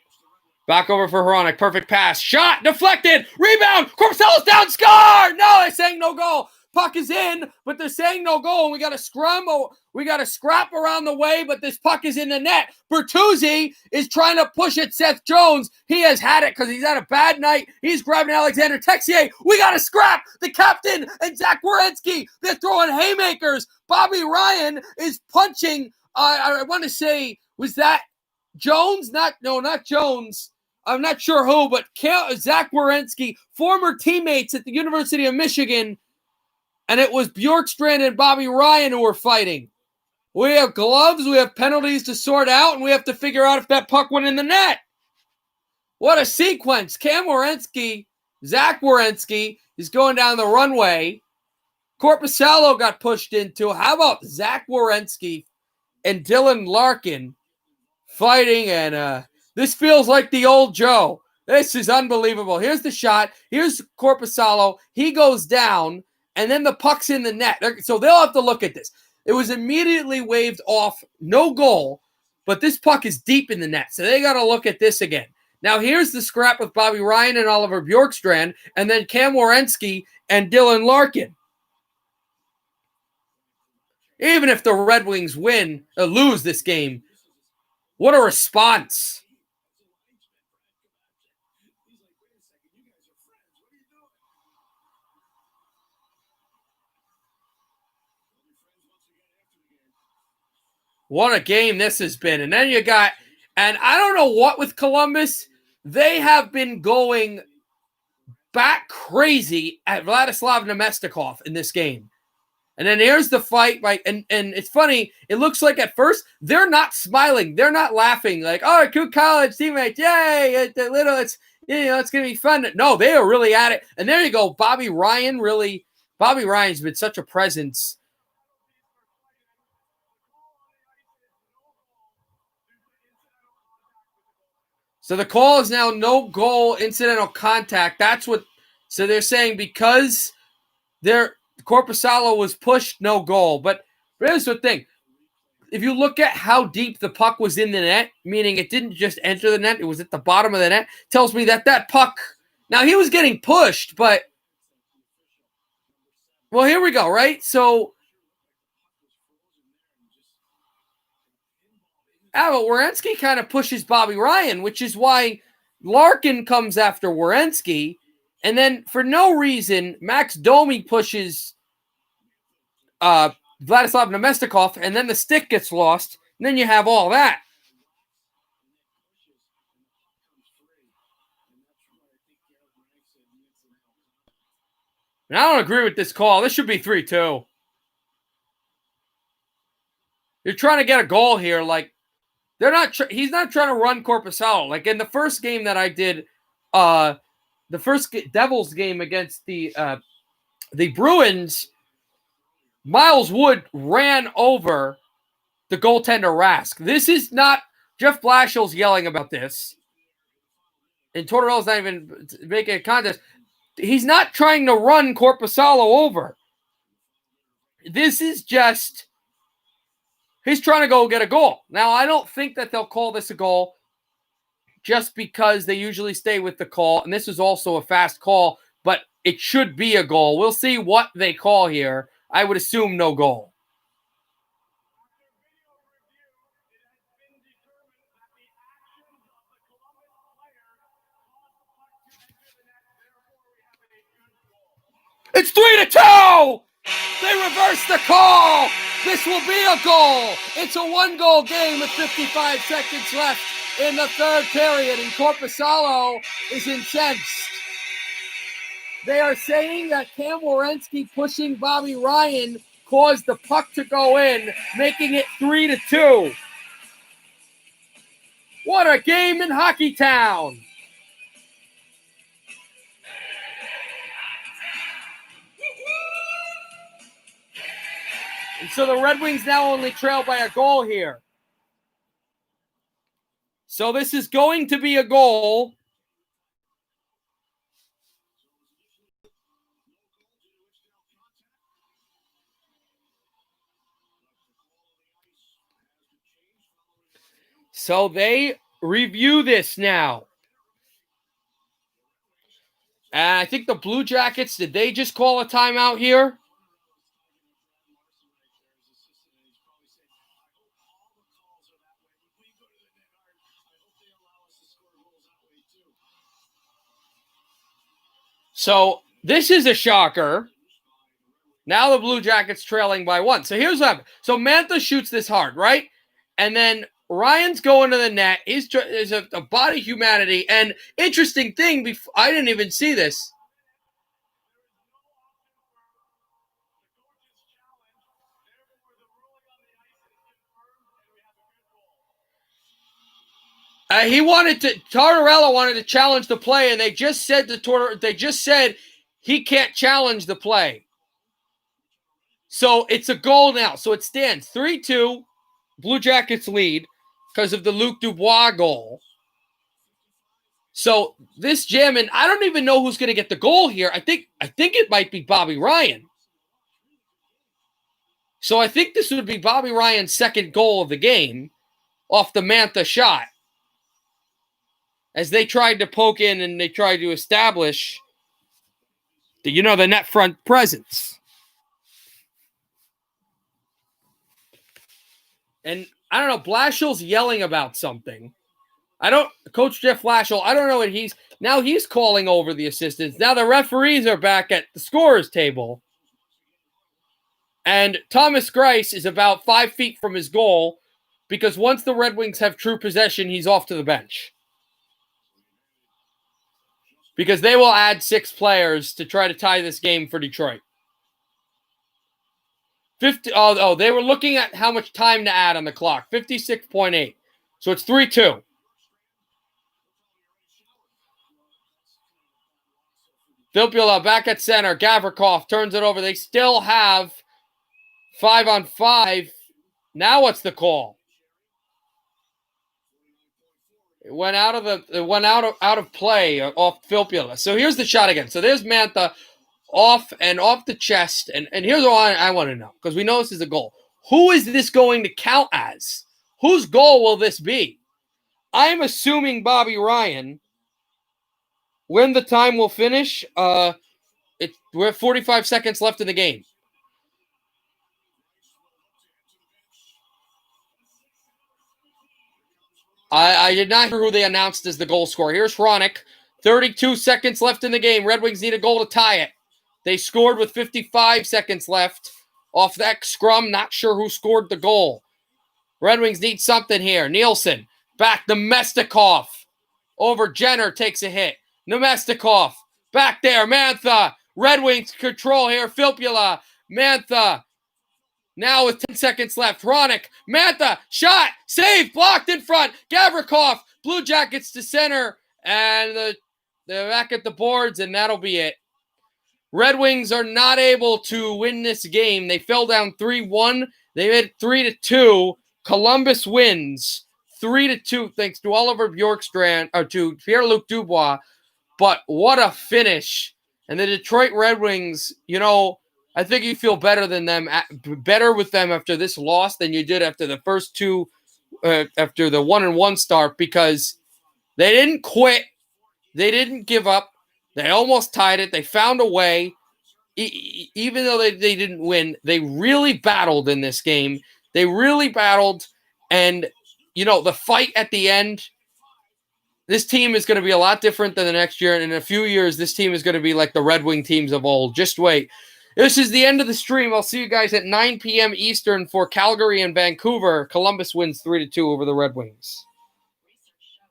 S1: Back over for Hronik. Perfect pass. Shot. Deflected. Rebound. Korpisalo's down. Score. No, they're saying no goal. Puck is in, but they're saying no goal. And we got to scrum. We got to scrap around the way, but this puck is in the net. Bertuzzi is trying to push at Seth Jones. He has had it because he's had a bad night. He's grabbing Alexander Texier. We got to scrap. The captain and Zach Werenski. They're throwing haymakers. Bobby Ryan is punching. I want to say, was that Jones? Not Jones. I'm not sure who, but Zach Werenski, former teammates at the University of Michigan, and it was Bjorkstrand and Bobby Ryan who were fighting. We have gloves, we have penalties to sort out, and we have to figure out if that puck went in the net. What a sequence. Zach Werenski is going down the runway. Korpisalo got pushed into. How about Zach Werenski and Dylan Larkin fighting, and this feels like the old Joe. This is unbelievable. Here's the shot. Here's Korpisalo. He goes down, and then the puck's in the net. So they'll have to look at this. It was immediately waved off. No goal, but this puck is deep in the net. So they got to look at this again. Now here's the scrap with Bobby Ryan and Oliver Bjorkstrand, and then Cam Werenski and Dylan Larkin. Even if the Red Wings win or lose this game, what a response. What a game this has been. And then you got, and I don't know what with Columbus, they have been going back crazy at Vladislav Nemestikov in this game. And then here's the fight, right? And it's funny. It looks like at first they're not smiling, they're not laughing, like, "Oh, good college teammates, yay! It's gonna be fun." No, they are really at it. And there you go, Bobby Ryan's been such a presence. So the call is now no goal, incidental contact. So they're saying because Korpisalo was pushed, no goal. But here's the thing. If you look at how deep the puck was in the net, meaning it didn't just enter the net, it was at the bottom of the net, tells me that puck, now he was getting pushed, but, well, here we go, right? So but Werenski kind of pushes Bobby Ryan, which is why Larkin comes after Werenski. And then for no reason, Max Domi pushes Vladislav Nemestikov, and then the stick gets lost. And then you have all that. And I don't agree with this call. This should be 3-2. You're trying to get a goal here. Like, they're not. He's not trying to run Korpisalo. Like in the first game that I did, the first Devils game against the Bruins, Miles Wood ran over the goaltender Rask. This is not Jeff Blashill's yelling about this, and Tortorella's not even making a contest. He's not trying to run Korpisalo over. This is just he's trying to go get a goal. Now, I don't think that they'll call this a goal just because they usually stay with the call, and this is also a fast call, but it should be a goal. We'll see what they call here. I would assume no goal. It's 3-2! They reverse the call! This will be a goal! It's a one-goal game with 55 seconds left in the third period, and Korpisalo is incensed. They are saying that Cam Werenski pushing Bobby Ryan caused the puck to go in, making it 3-2. What a game in Hockey Town! And so the Red Wings now only trail by a goal here. So this is going to be a goal. So they review this now. And I think the Blue Jackets, did they just call a timeout here? So this is a shocker. Now the Blue Jackets trailing by 1. So here's what happened. So Mantha shoots this hard, right? And then Ryan's going to the net. There's a body humanity. And interesting thing, I didn't even see this. Tortorella wanted to challenge the play, and they just said he can't challenge the play. So it's a goal now. So it stands 3-2. Blue Jackets lead because of the Luc Dubois goal. So this jamming, I don't even know who's going to get the goal here. I think it might be Bobby Ryan. So I think this would be Bobby Ryan's second goal of the game off the Mantha shot. As they tried to poke in and they tried to establish the net front presence. And I don't know, Blashill's yelling about something. Coach Jeff Blashill, I don't know what he's calling over the assistants. Now the referees are back at the scorer's table. And Thomas Greiss is about 5 feet from his goal because once the Red Wings have true possession, he's off to the bench. Because they will add 6 players to try to tie this game for Detroit. They were looking at how much time to add on the clock. 56.8. So it's 3-2. Filppula back at center. Gavrikov turns it over. They still have 5-on-5. Now what's the call? It went out of play off Filppula. So here's the shot again. So there's Mantha off the chest. And here's what I want to know, because we know this is a goal. Who is this going to count as? Whose goal will this be? I'm assuming Bobby Ryan. When the time will finish, we're at 45 seconds left in the game. I did not hear who they announced as the goal scorer. Here's Hronic. 32 seconds left in the game. Red Wings need a goal to tie it. They scored with 55 seconds left off that scrum. Not sure who scored the goal. Red Wings need something here. Nielsen back to Mestikov. Over Jenner takes a hit. Nemestikov back there. Mantha. Red Wings control here. Filppula. Mantha. Now with 10 seconds left. Hronic. Mantha. Shot. Save. Blocked in front. Gavrikov. Blue Jackets to center. And they're back at the boards, and that'll be it. Red Wings are not able to win this game. They fell down 3-1. They made it 3-2. Columbus wins 3-2 thanks to Oliver Bjorkstrand, or to Pierre-Luc Dubois. But what a finish. And the Detroit Red Wings, you know, I think you feel better than them, better with them after this loss than you did after the first two, after the 1-1 start, because they didn't quit. They didn't give up. They almost tied it. They found a way. Even though they didn't win, they really battled in this game. They really battled. And, you know, the fight at the end, this team is going to be a lot different than the next year. And in a few years, this team is going to be like the Red Wing teams of old. Just wait. This is the end of the stream. I'll see you guys at 9 p.m. Eastern for Calgary and Vancouver. Columbus wins 3-2 over the Red Wings.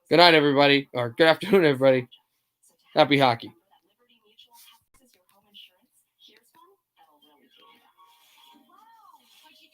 S1: Good night, everybody. Or good afternoon, everybody. Happy hockey.